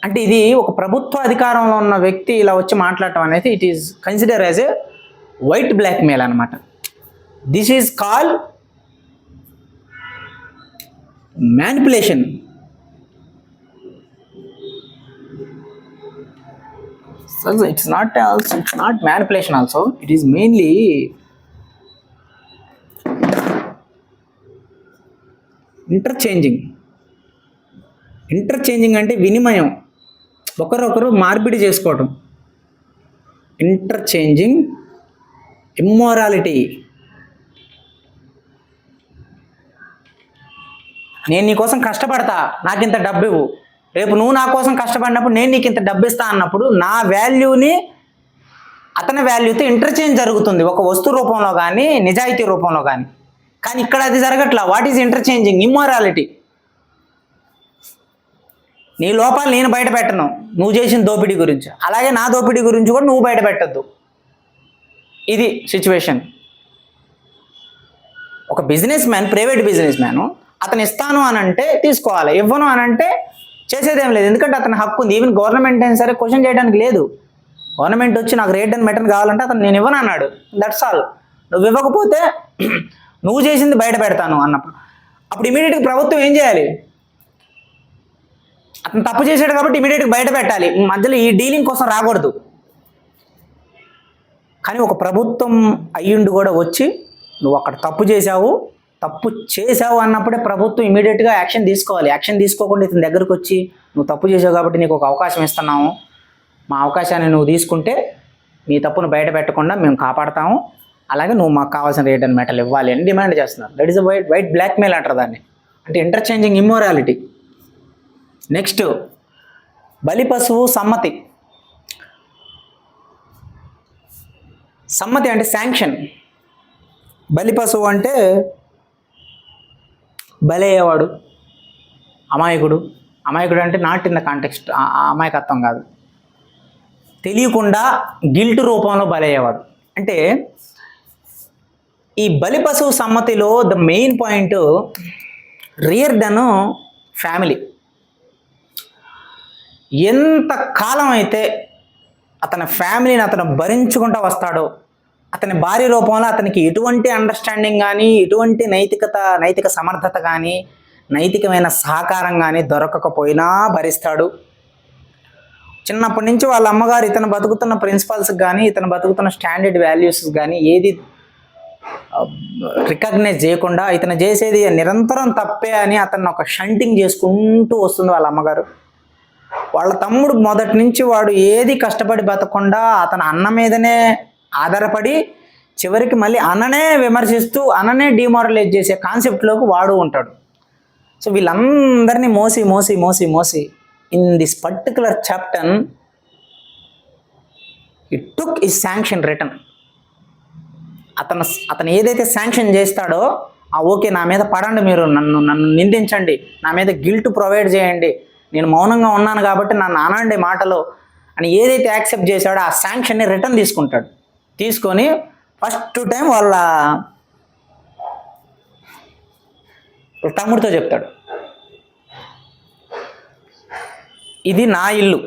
అంటే ఇది ఒక ప్రభుత్వ అధికారంలో ఉన్న వ్యక్తి ఇలా వచ్చి మాట్లాడటం అనేది it is consider as a white blackmail అనమాట. This is call manipulation. So it's not manipulation also, it is mainly interchanging అంటే వినిమయం, ఒకరొకరు మార్పిడి చేసుకోవటం. Interchanging, immorality. నేను నీకోసం కష్టపడతా, నాకు ఇంత డబ్బు ఇవ్వు, రేపు నువ్వు నా కోసం కష్టపడినప్పుడు నేను నీకు ఇంత డబ్బు ఇస్తా అన్నప్పుడు నా వాల్యూని అతని వాల్యూతో ఇంటర్చేంజ్ జరుగుతుంది, ఒక వస్తు రూపంలో కానీ నిజాయితీ రూపంలో కానీ. కానీ ఇక్కడ అది జరగట్లా. What is interchanging? ఇమ్మోరాలిటీ. నీ లోపాలు నేను బయట పెట్టను నువ్వు చేసిన దోపిడీ గురించి, అలాగే నా దోపిడీ గురించి కూడా నువ్వు బయట పెట్టద్దు. ఇది సిచ్యువేషన్. ఒక business man, private business man, అతను ఇస్తాను అని అంటే తీసుకోవాలి, ఇవ్వను అని అంటే చేసేదేం లేదు. ఎందుకంటే అతని హక్కు ఉంది. ఈవెన్ గవర్నమెంట్ అయినా సరే క్వశ్చన్ చేయడానికి లేదు. గవర్నమెంట్ వచ్చి నాకు రేట్ అండ్ మెటర్న్ కావాలంటే అతను నేను ఇవ్వను అన్నాడు, దట్స్ ఆల్. నువ్వు ఇవ్వకపోతే నువ్వు చేసింది బయట పెడతాను అన్నప్పుడు అప్పుడు ఇమీడియట్గా ప్రభుత్వం ఏం చేయాలి? అతను తప్పు చేశాడు కాబట్టి ఇమీడియట్గా బయట పెట్టాలి, మధ్యలో ఈ డీలింగ్ కోసం రాకూడదు. కానీ ఒక ప్రభుత్వం అయ్యుండి కూడా వచ్చి నువ్వు అక్కడ తప్పు చేశావు అన్నప్పుడే ప్రభుత్వం ఇమీడియట్గా యాక్షన్ తీసుకోవాలి. యాక్షన్ తీసుకోకుండా ఇతని దగ్గరకు వచ్చి నువ్వు తప్పు చేసావు కాబట్టి నీకు ఒక అవకాశం ఇస్తున్నాము, మా అవకాశాన్ని నువ్వు తీసుకుంటే నీ తప్పును బయట పెట్టకుండా మేము కాపాడతాము, అలాగే నువ్వు మాకు కావాల్సిన రేట్ అండ్ మెటల్ ఇవ్వాలి అని డిమాండ్ చేస్తున్నారు. దట్ ఈస్ వైట్ బ్లాక్మెయిల్ అంటారు దాన్ని, అంటే ఇంటర్చేంజింగ్ ఇమ్మోరాలిటీ. నెక్స్ట్, బలి పశువు సమ్మతి. సమ్మతి అంటే శాంక్షన్. బలి పశువు అంటే బలయ్యేవాడు, అమాయకుడు. అమాయకుడు అంటే నాట్ ఇన్ ద కాంటెక్స్ట్, అమాయకత్వం కాదు, తెలియకుండా గిల్ట్ రూపంలో బలయ్యేవాడు. అంటే ఈ బలి పశువు సమ్మతిలో the main point Rearden family. ఎంత కాలం అయితే అతని ఫ్యామిలీని అతను భరించుకుంటూ వస్తాడో, అతని భార్య రూపంలో అతనికి ఎటువంటి అండర్స్టాండింగ్ కానీ, ఎటువంటి నైతిక సమర్థత కానీ, నైతికమైన సహకారం కానీ దొరకకపోయినా భరిస్తాడు. చిన్నప్పటి నుంచి వాళ్ళ అమ్మగారు ఇతను బతుకుతున్న ప్రిన్సిపల్స్ కానీ, ఇతను బతుకుతున్న స్టాండర్డ్ వాల్యూస్ కానీ ఏది రికగ్నైజ్ చేయకుండా ఇతను చేసేది నిరంతరం తప్పే అని అతను ఒక షంటింగ్ చేసుకుంటూ వస్తుంది వాళ్ళ అమ్మగారు. వాళ్ళ తమ్ముడు మొదటి నుంచి వాడు ఏది కష్టపడి బతకుండా అతను అన్న మీదనే ఆధారపడి చివరికి మళ్ళీ అన్ననే విమర్శిస్తూ అన్ననే డిమారలైజ్ చేసే కాన్సెప్ట్లోకి వాడు ఉంటాడు. సో వీళ్ళందరినీ మోసి మోసి మోసి మోసి in this particular chapter it took ఈ శాంక్షన్ రిటర్న్. అతను ఏదైతే శాంక్షన్ చేస్తాడో, ఓకే నా మీద పడండి, మీరు నన్ను నిందించండి, నా మీద గిల్ట్ ప్రొవైడ్ చేయండి, నేను మౌనంగా ఉన్నాను కాబట్టి నన్ను అనండి మాటలో అని ఏదైతే యాక్సెప్ట్ చేశాడో ఆ శాంక్షన్ని రిటర్న్ తీసుకుంటాడు. తీసుకొని ఫస్ట్ టైం వాళ్ళ తమ్ముడితో చెప్తాడు, ఇది నా ఇల్లు,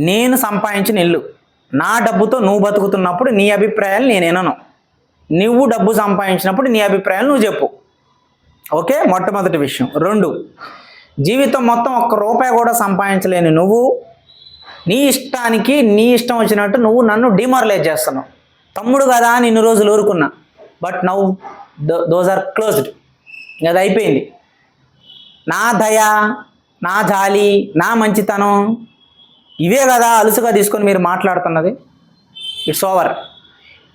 నేను సంపాదించిన ఇల్లు, నా డబ్బుతో నువ్వు బతుకుతున్నప్పుడు నీ అభిప్రాయాలు నేను వినను, నువ్వు డబ్బు సంపాదించినప్పుడు నీ అభిప్రాయాలు నువ్వు చెప్పు. ఓకే, మొట్టమొదటి విషయం. 2, జీవితం మొత్తం ₹1 కూడా సంపాదించలేని నువ్వు నీ ఇష్టానికి నీ ఇష్టం వచ్చినట్టు నువ్వు నన్ను డిమారలైజ్ చేస్తున్నావు. తమ్ముడు కదా అని ఇన్ని రోజులు ఊరుకున్నా, but now those are closed. ఇంకా అది అయిపోయింది. నా దయ, నా జాలి, నా మంచితనం ఇవే కదా అలుసుగా తీసుకొని మీరు మాట్లాడుతున్నది. It's over.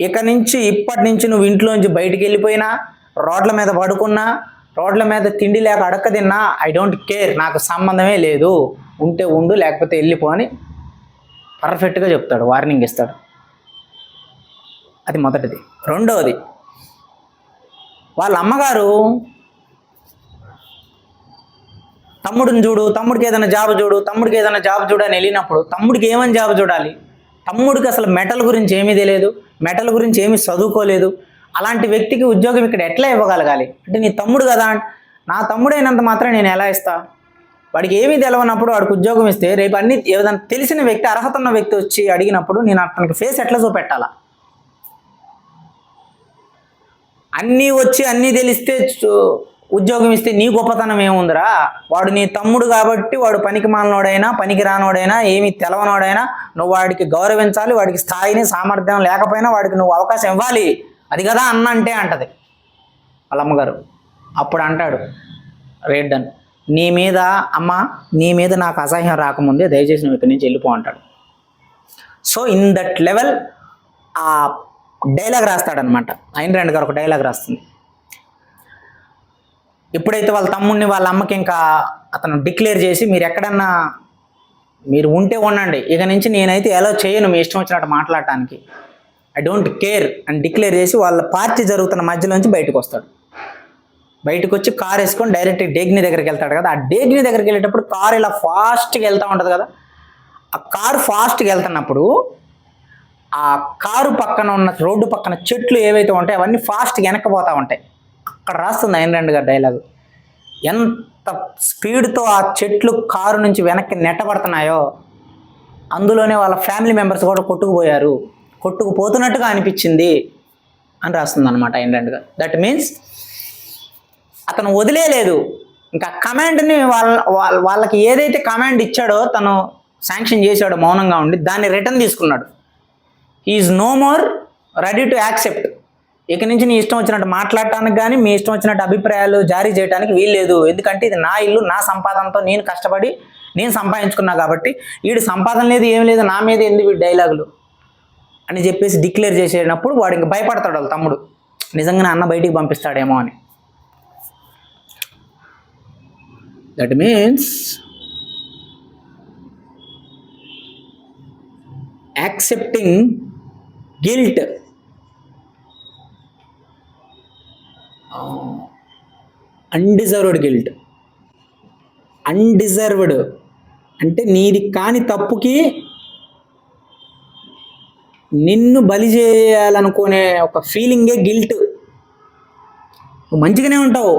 ఇప్పటి నుంచి నువ్వు ఇంట్లోంచి బయటికి వెళ్ళిపోయినా, రోడ్ల మీద పడుకున్నా, రోడ్ల మీద తిండి లేక అడక్క తిన్నా, ఐ డోంట్ కేర్, నాకు సంబంధమే లేదు, ఉంటే ఉండు లేకపోతే వెళ్ళిపో అని పర్ఫెక్ట్గా చెప్తాడు, వార్నింగ్ ఇస్తాడు. అది మొదటిది. రెండవది, వాళ్ళ అమ్మగారు తమ్ముడిని చూడు, తమ్ముడికి ఏదైనా జాబ్ చూడు అని వెళ్ళినప్పుడు తమ్ముడికి ఏమని జాబ్ చూడాలి? తమ్ముడికి అసలు మెటల్ గురించి ఏమీ తెలియదు, మెటల్ గురించి ఏమీ చదువుకోలేదు. అలాంటి వ్యక్తికి ఉద్యోగం ఇక్కడ ఎట్లా ఇవ్వగలగాలి? అంటే నీ తమ్ముడు కదా, నా తమ్ముడైనంత మాత్రం నేను ఎలా ఇస్తా? వాడికి ఏమీ తెలవనప్పుడు వాడికి ఉద్యోగం ఇస్తే రేపు అన్ని ఏదైనా తెలిసిన వ్యక్తి, అర్హత ఉన్న వ్యక్తి వచ్చి అడిగినప్పుడు నేను అతనికి ఫేస్ ఎట్లా చూపెట్టాలా? అన్నీ వచ్చి అన్నీ తెలిస్తే ఉద్యోగం ఇస్తే నీ గొప్పతనం ఏముందిరా? వాడు నీ తమ్ముడు కాబట్టి వాడు పనికి మాలినోడైనా పనికి రానోడైనా ఏమీ తెలవనోడైనా నువ్వు వాడికి గౌరవించాలి, వాడికి స్థాయిని సామర్థ్యం లేకపోయినా వాడికి నువ్వు అవకాశం ఇవ్వాలి. అది కదా అన్న అంటే అంటది వాళ్ళ అమ్మగారు. అప్పుడు అంటాడు రేడ్డన్, నీ మీద నాకు అసహ్యం రాకముందే దయచేసి నువ్వు ఇక్కడి నుంచి వెళ్ళిపో అంటాడు. సో ఇన్ దట్ లెవెల్ ఆ డైలాగ్ రాస్తాడనమాట. ఐన్ ర్యాండ్ గారు ఒక డైలాగ్ రాస్తుంది. ఎప్పుడైతే వాళ్ళ తమ్ముడిని వాళ్ళ అమ్మకి ఇంకా అతను డిక్లేర్ చేసి మీరు ఉంటే ఉండండి, ఇక నుంచి నేనైతే ఎలా చేయను మీ ఇష్టం వచ్చినట్టు మాట్లాడటానికి, ఐ డోంట్ కేర్ అని డిక్లేర్ చేసి వాళ్ళ పార్టీ జరుగుతున్న మధ్యలోంచి బయటకు వస్తాడు. బయటకు వచ్చి కార్ వేసుకొని డైరెక్ట్ డేగ్ని దగ్గరికి వెళ్తాడు కదా. ఆ డేగ్ని దగ్గరికి వెళ్ళేటప్పుడు కారు ఇలా ఫాస్ట్గా వెళ్తూ ఉంటుంది కదా. ఆ కారు ఫాస్ట్గా వెళ్తున్నప్పుడు ఆ కారు పక్కన ఉన్న రోడ్డు పక్కన చెట్లు ఏవైతే ఉంటాయో అవన్నీ ఫాస్ట్గా వెనక్కిపోతూ ఉంటాయి. అక్కడ రాస్తుంది అయిన్ రండ్ గారి డైలాగు. ఎంత స్పీడ్తో ఆ చెట్లు కారు నుంచి వెనక్కి నెట్టబడుతున్నాయో అందులోనే వాళ్ళ ఫ్యామిలీ మెంబర్స్ కూడా కొట్టుకుపోతున్నట్టుగా అనిపించింది అని రాస్తుంది అనమాట అయిన్ రండ్ గారు. దట్ మీన్స్ అతను వదిలేదు, ఇంకా కమాండ్ని వాళ్ళకి ఏదైతే కమాండ్ ఇచ్చాడో తను శాంక్షన్ చేశాడో మౌనంగా ఉండి దాన్ని రిటర్న్ తీసుకున్నాడు. Is no more ready to accept. ఇక నుంచి నీ ఇష్టం వచ్చినట్టు మాట్లాడటానికి కానీ మీ ఇష్టం వచ్చినట్టు అభిప్రాయాలు జారీ చేయడానికి వీల్లేదు. ఎందుకంటే ఇది నా ఇల్లు, నా సంపాదనతో నేను కష్టపడి నేను సంపాదించుకున్నా కాబట్టి వీడి సంపాదన లేదు ఏం లేదు, నా మీద ఎందుకు వీడి డైలాగులు అని చెప్పేసి డిక్లేర్ చేసేటప్పుడు వాడు ఇంక భయపడతాడు వాళ్ళ తమ్ముడు, నిజంగానే అన్న బయటికి పంపిస్తాడేమో అని. That means accepting guilt, undeserved guilt. Undeserved అంటే నీది కాని తప్పుకి నిన్ను బలి చేయాలనుకునే ఒక ఫీలింగే గిల్ట్. నువ్వు మంచిగానే ఉంటావు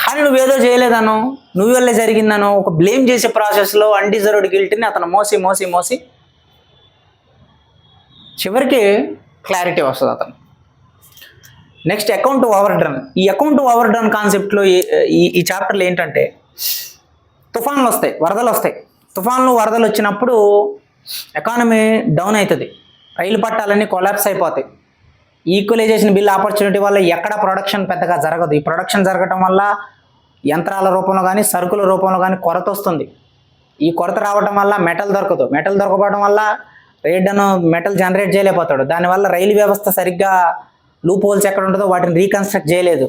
కానీ నువ్వేదో చేయలేదనో, నువ్వు వల్లే జరిగిందనో ఒక బ్లేమ్ చేసే ప్రాసెస్లో అన్డిజర్వ్డ్ గిల్ట్ని అతను మోసి చివరికి క్లారిటీ వస్తుంది అతను. Next account overdrawn. ఈ అకౌంట్ ఓవర్ డ్రన్ కాన్సెప్ట్లో ఈ చాప్టర్లో ఏంటంటే తుఫాన్లు వస్తాయి, వరదలు వస్తాయి. తుఫాన్లు వరదలు వచ్చినప్పుడు ఎకానమీ డౌన్ అవుతుంది, రైలు పట్టాలన్నీ కొలాప్స్ అయిపోతాయి. ఈక్వలైజేషన్ బిల్ ఆపర్చునిటీ వల్ల ఎక్కడ ప్రొడక్షన్ పెద్దగా జరగదు. ఈ ప్రొడక్షన్ జరగటం వల్ల యంత్రాల రూపంలో కానీ సరుకుల రూపంలో కానీ కొరత వస్తుంది. ఈ కొరత రావడం వల్ల మెటల్ దొరకదు. మెటల్ దొరకపోవడం వల్ల రేడ్డను మెటల్ జనరేట్ చేయలేకపోతాడు. దానివల్ల రైలు వ్యవస్థ సరిగ్గా లూప్ హోల్స్ ఎక్కడ ఉంటుందో వాటిని రీకన్స్ట్రక్ట్ చేయలేదు.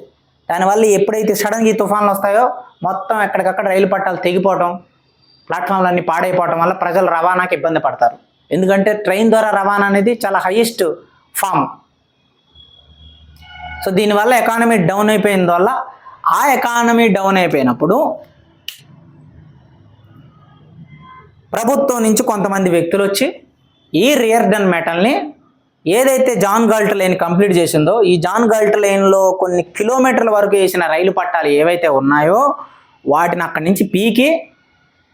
దానివల్ల ఎప్పుడైతే సడన్గా ఈ తుఫాన్లు వస్తాయో మొత్తం ఎక్కడికక్కడ రైలు పట్టాలు తెగిపోవటం, ప్లాట్ఫామ్లన్నీ పాడైపోవటం వల్ల ప్రజలు రవాణాకి ఇబ్బంది పడతారు. ఎందుకంటే ట్రైన్ ద్వారా రవాణా అనేది చాలా హైయెస్ట్ ఫామ్. సో దీనివల్ల ఎకానమీ డౌన్ అయిపోయిన ఆ ఎకానమీ డౌన్ అయిపోయినప్పుడు ప్రభుత్వం నుంచి కొంతమంది వ్యక్తులు వచ్చి ఈ రియార్డన్ మెటల్ని ఏదైతే జాన్ గాల్ట్ లైన్ కంప్లీట్ చేసిందో ఈ జాన్ గాల్ట్ లైన్లో కొన్ని కిలోమీటర్ల వరకు వేసిన రైలు పట్టాలు ఏవైతే ఉన్నాయో వాటిని అక్కడి నుంచి పీకి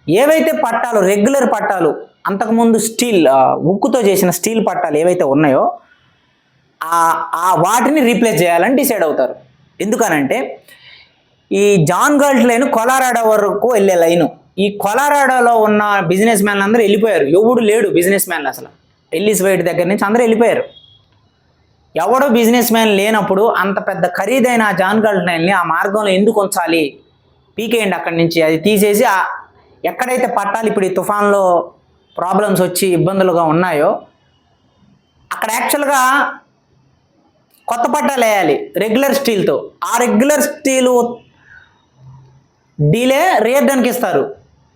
ఏవైతే పట్టాలు రెగ్యులర్ పట్టాలు అంతకుముందు ఉక్కుతో చేసిన స్టీల్ పట్టాలు ఏవైతే ఉన్నాయో వాటిని రీప్లేస్ చేయాలని డిసైడ్ అవుతారు. ఎందుకనంటే ఈ జాన్ గాల్ట్ లైన్ కొలారాడో వరకు వెళ్ళే లైను. ఈ కొలారాడోలో ఉన్న బిజినెస్ మ్యాన్లు అందరూ వెళ్ళిపోయారు. ఎవడు లేడు బిజినెస్ మ్యాన్లు, అసలు ఎల్లిస్ వైట్ దగ్గర నుంచి అందరూ వెళ్ళిపోయారు. ఎవడో బిజినెస్ మ్యాన్ లేనప్పుడు అంత పెద్ద ఖరీదైన జాన్ గాల్ట్ లైన్ని ఆ మార్గంలో ఎందుకు ఉంచాలి, పీకేయండి అక్కడి నుంచి. అది తీసేసి ఎక్కడైతే పట్టాలు ఇప్పుడు ఈ తుఫాన్లో ప్రాబ్లమ్స్ వచ్చి ఇబ్బందులుగా ఉన్నాయో అక్కడ యాక్చువల్గా కొత్త పట్టాలు వేయాలి రెగ్యులర్ స్టీల్తో. ఆ రెగ్యులర్ స్టీలు డీలే రియార్డన్కి ఇస్తారు,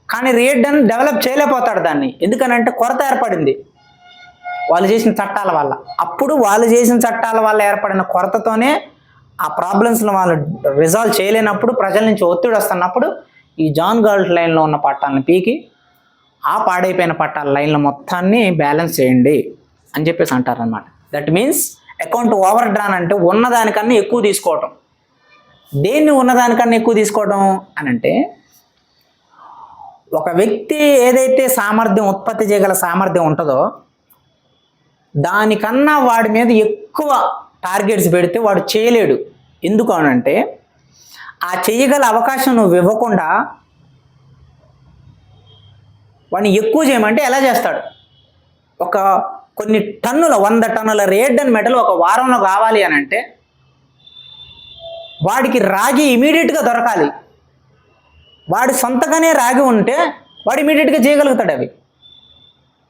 కానీ రియార్డన్ డెవలప్ చేయలేకపోతాడు దాన్ని. ఎందుకనంటే కొరత ఏర్పడింది వాళ్ళు చేసిన చట్టాల వల్ల. అప్పుడు వాళ్ళు చేసిన చట్టాల వల్ల ఏర్పడిన కొరతతోనే ఆ ప్రాబ్లమ్స్ను వాళ్ళు రిజాల్వ్ చేయలేనప్పుడు, ప్రజల నుంచి ఒత్తిడి వస్తున్నప్పుడు ఈ జాన్ గాల్ట్ లైన్లో ఉన్న పట్టాలను పీకి ఆ పాడైపోయిన పట్టాల లైన్ల మొత్తాన్ని బ్యాలెన్స్ చేయండి అని చెప్పేసి అంటారనమాట. That means account over drawn అంటే ఉన్నదానికన్నా ఎక్కువ తీసుకోవటం. దేన్ని ఉన్నదానికన్నా ఎక్కువ తీసుకోవడం అని అంటే ఒక వ్యక్తి ఏదైతే ఉత్పత్తి చేయగల సామర్థ్యం ఉంటుందో దానికన్నా వాడి మీద ఎక్కువ టార్గెట్స్ పెడితే వాడు చేయలేడు. ఎందుకు అనంటే ఆ చేయగల అవకాశం నువ్వు ఇవ్వకుండా వాడిని ఎక్కువ చేయమంటే ఎలా చేస్తాడు? కొన్ని టన్నుల 100 టన్నుల రియార్డన్ మెటల్ ఒక వారంలో కావాలి అని అంటే వాడికి రాగి ఇమీడియట్గా దొరకాలి. వాడి సొంతగానే రాగి ఉంటే వాడు ఇమీడియట్గా చేయగలుగుతాడు. అవి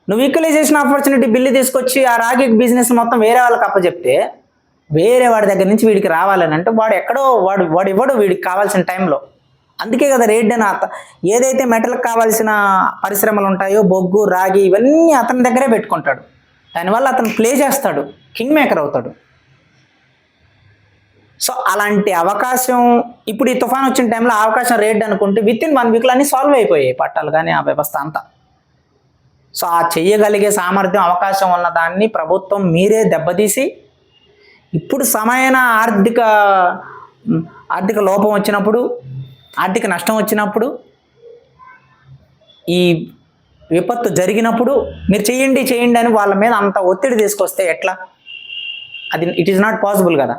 నువ్వు ఈక్వలైజేషన్ ఆపర్చునిటీ బిల్లు తీసుకొచ్చి ఆ రాగి బిజినెస్ మొత్తం వేరే వాళ్ళకి అప్పచెప్తే వేరే వాడి దగ్గర నుంచి వీడికి రావాలని అంటే వాడు ఎక్కడో వాడు ఇవ్వడు వీడికి కావాల్సిన టైంలో. అందుకే కదా రియార్డన్ ఏదైతే మెటల్కి కావాల్సిన పరిశ్రమలు ఉంటాయో బొగ్గు రాగి ఇవన్నీ అతని దగ్గరే పెట్టుకుంటాడు. దానివల్ల అతను ప్లే చేస్తాడు, కింగ్ మేకర్ అవుతాడు. సో అలాంటి అవకాశం ఇప్పుడు ఈ తుఫాన్ వచ్చిన టైంలో అవకాశం రేట్ అనుకుంటే విత్ ఇన్ 1 వీక్లో అన్నీ సాల్వ్ అయిపోయాయి పట్టాలు కానీ ఆ వ్యవస్థ అంతా. సో ఆ చెయ్యగలిగే సామర్థ్యం అవకాశం ఉన్న దాన్ని ప్రభుత్వం మీరే దెబ్బతీసి ఇప్పుడు సమైన ఆర్థిక లోపం వచ్చినప్పుడు, ఆర్థిక నష్టం వచ్చినప్పుడు, ఈ విపత్తు జరిగినప్పుడు మీరు చేయండి చేయండి అని వాళ్ళ మీద అంత ఒత్తిడి తీసుకొస్తే ఎట్లా? అది ఇట్ ఈస్ నాట్ పాసిబుల్ కదా.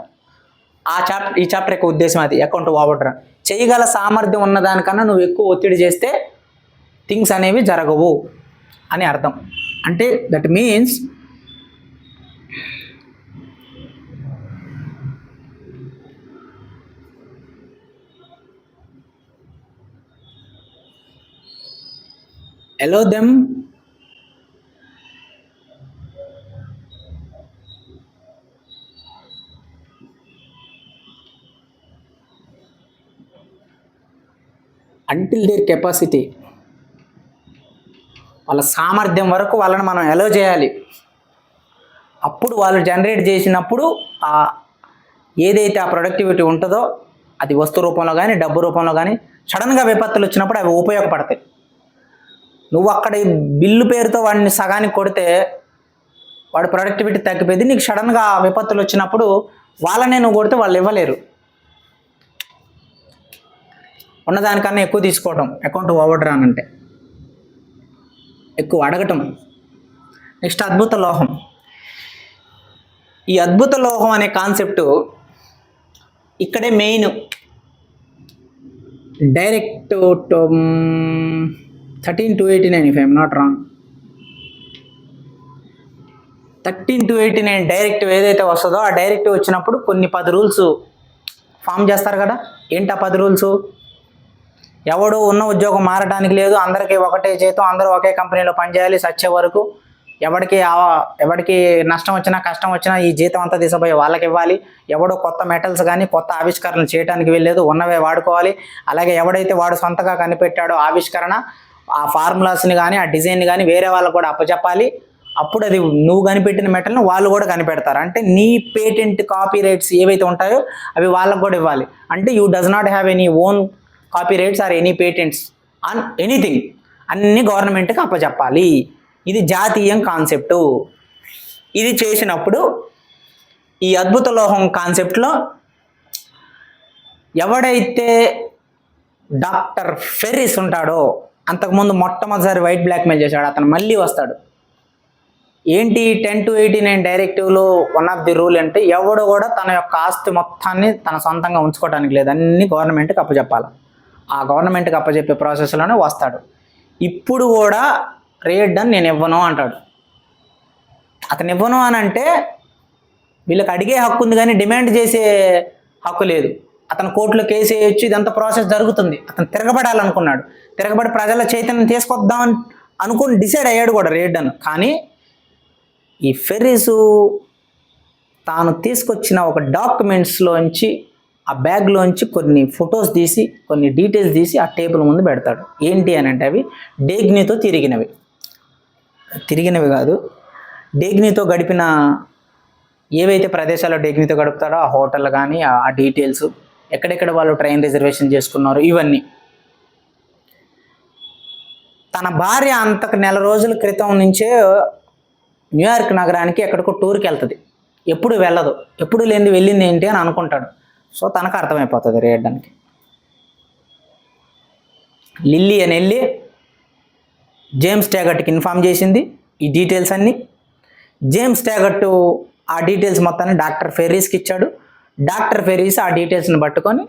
ఈ చాప్టర్ యొక్క ఉద్దేశం అది. అకౌంట్ ఓవర్డ్రా చేయగల సామర్థ్యం ఉన్నదానికన్నా నువ్వు ఎక్కువ ఒత్తిడి చేస్తే థింగ్స్ అనేవి జరగవు అని అర్థం. అంటే that means allow them until their capacity, వాళ్ళ సామర్థ్యం వరకు వాళ్ళని మనం అలో చేయాలి. అప్పుడు వాళ్ళు జనరేట్ చేసినప్పుడు ఏదైతే ఆ ప్రొడక్టివిటీ ఉంటుందో అది వస్తు రూపంలో కానీ డబ్బు రూపంలో కానీ సడన్గా విపత్తులు వచ్చినప్పుడు అవి ఉపయోగపడతాయి. నువ్వు అక్కడ బిల్లు పేరుతో వాడిని సగానికి కొడితే వాడి ప్రొడక్టివిటీ తగ్గిపోయింది. నీకు సడన్గా విపత్తులు వచ్చినప్పుడు వాళ్ళనే నువ్వు కొడితే వాళ్ళు ఇవ్వలేరు. ఉన్నదానికన్నా ఎక్కువ తీసుకోవటం అకౌంట్ ఓవర్డ్రాన్ అంటే, ఎక్కువ అడగటం. నెక్స్ట్ అద్భుత లోహం. ఈ అద్భుత లోహం అనే కాన్సెప్టు ఇక్కడే main. Direct 13/289 if I am not wrong. 13/289 directive ఏదైతే వస్తుందో ఆ డైరెక్టివ్ వచ్చినప్పుడు కొన్ని 10 రూల్స్ ఫామ్ చేస్తారు కదా. ఏంటి ఆ 10 రూల్స్? ఎవడు ఉన్న ఉద్యోగం మారడానికి లేదు, అందరికీ ఒకటే జీతం, అందరూ ఒకే కంపెనీలో పనిచేయాలి సచ్చే వరకు, ఎవరికి నష్టం వచ్చినా కష్టం వచ్చినా ఈ జీతం అంతా తీసుకుపోయి వాళ్ళకి ఇవ్వాలి, ఎవడో కొత్త మెటల్స్ కానీ కొత్త ఆవిష్కరణలు చేయడానికి వెళ్ళలేదు, ఉన్నవే వాడుకోవాలి. అలాగే ఎవడైతే వాడు సొంతగా కనిపెట్టాడో ఆవిష్కరణ, ఆ ఫార్ములాస్ని కానీ ఆ డిజైన్ కానీ వేరే వాళ్ళకు కూడా అప్పచెప్పాలి. అప్పుడు అది నువ్వు కనిపెట్టిన మెటల్ని వాళ్ళు కూడా కనిపెడతారు. అంటే నీ పేటెంట్ కాపీ రైట్స్ ఏవైతే ఉంటాయో అవి వాళ్ళకు కూడా ఇవ్వాలి. అంటే you does not have any own copy rights or any patents on anything, అన్ని గవర్నమెంట్కి అప్పచెప్పాలి. ఇది జాతీయం కాన్సెప్టు. ఇది చేసినప్పుడు ఈ అద్భుత లోహం కాన్సెప్ట్లో ఎవడైతే డాక్టర్ ఫెర్రిస్ ఉంటాడో, అంతకుముందు మొట్టమొదటిసారి వైట్ బ్లాక్మెయిల్ చేశాడు, అతను మళ్ళీ వస్తాడు. ఏంటి 10/289 డైరెక్టివ్లో వన్ ఆఫ్ ది రూల్ అంటే ఎవడు కూడా తన యొక్క ఆస్తి మొత్తాన్ని తన సొంతంగా ఉంచుకోవడానికి లేదు, అన్ని గవర్నమెంట్కి అప్పచెప్పాలి. ఆ గవర్నమెంట్కి అప్పచెప్పే ప్రాసెస్లోనే వస్తాడు. ఇప్పుడు కూడా రేట్ డన్ నేను ఇవ్వను అంటాడు. అతను ఇవ్వను అని అంటే వీళ్ళకి అడిగే హక్కు ఉంది కానీ డిమాండ్ చేసే హక్కు లేదు. అతను కోర్టులో కేసు వేయొచ్చు, ఇదంతా ప్రాసెస్ జరుగుతుంది. అతను తిరగబడాలనుకున్నాడు, తిరగబడి ప్రజల చైతన్యం తీసుకొద్దామని అనుకుని డిసైడ్ అయ్యాడు కూడా రేట్ డన్. కానీ ఈ ఫెర్రిసు తాను తీసుకొచ్చిన ఒక డాక్యుమెంట్స్లోంచి, ఆ బ్యాగ్లోంచి కొన్ని ఫొటోస్ తీసి కొన్ని డీటెయిల్స్ తీసి ఆ టేబుల్ ముందు పెడతాడు. ఏంటి అని అంటే అవి డేగ్నీతో తిరిగినవి కాదు, డేగ్నీతో గడిపిన ఏవైతే ప్రదేశాల్లో డేగ్నీతో గడుపుతాడో ఆ హోటల్ కానీ ఆ డీటెయిల్స్, ఎక్కడెక్కడ వాళ్ళు ట్రైన్ రిజర్వేషన్ చేసుకున్నారు, ఇవన్నీ. తన భార్య అంతకు నెల రోజుల క్రితం నుంచే న్యూయార్క్ నగరానికి ఎక్కడికో టూర్కి వెళ్తుంది. ఎప్పుడు వెళ్ళదు, ఎప్పుడు లేనిది వెళ్ళింది ఏంటి అని అనుకుంటాడు. సో తనకు అర్థమైపోతుంది రేయడానికి. లిల్లీ అని వెళ్ళి జేమ్స్ ట్యాగర్ట్కి ఇన్ఫామ్ చేసింది ఈ డీటెయిల్స్ అన్నీ. జేమ్స్ ట్యాగర్ట్ ఆ డీటెయిల్స్ మొత్తాన్ని డాక్టర్ ఫెర్రీస్కి ఇచ్చాడు. డాక్టర్ ఫెర్రీస్ ఆ డీటెయిల్స్ని పట్టుకొని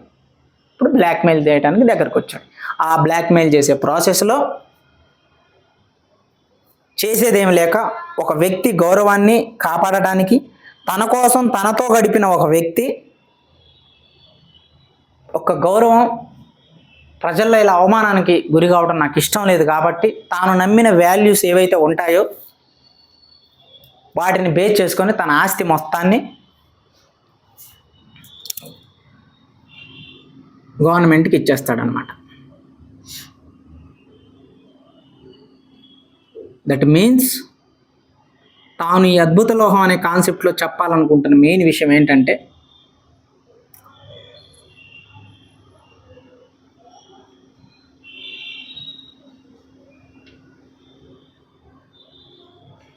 ఇప్పుడు బ్లాక్మెయిల్ చేయడానికి దగ్గరకు వచ్చాడు. ఆ బ్లాక్మెయిల్ చేసే ప్రాసెస్లో చేసేదేమి లేక ఒక వ్యక్తి గౌరవాన్ని కాపాడడానికి, తన కోసం తనతో గడిపిన ఒక వ్యక్తి ఒక గౌరవం, ప్రజల్లో ఇలా అవమానానికి గురి కావడం నాకు ఇష్టం లేదు కాబట్టి తాను నమ్మిన వాల్యూస్ ఏవైతే ఉంటాయో వాటిని బేస్ చేసుకొని తన ఆస్తి మొత్తాన్ని గవర్నమెంట్కి ఇచ్చేస్తాడనమాట. దట్ మీన్స్ తాను ఈ అద్భుత లోహం అనే కాన్సెప్ట్లో చెప్పాలనుకుంటున్న మెయిన్ విషయం ఏంటంటే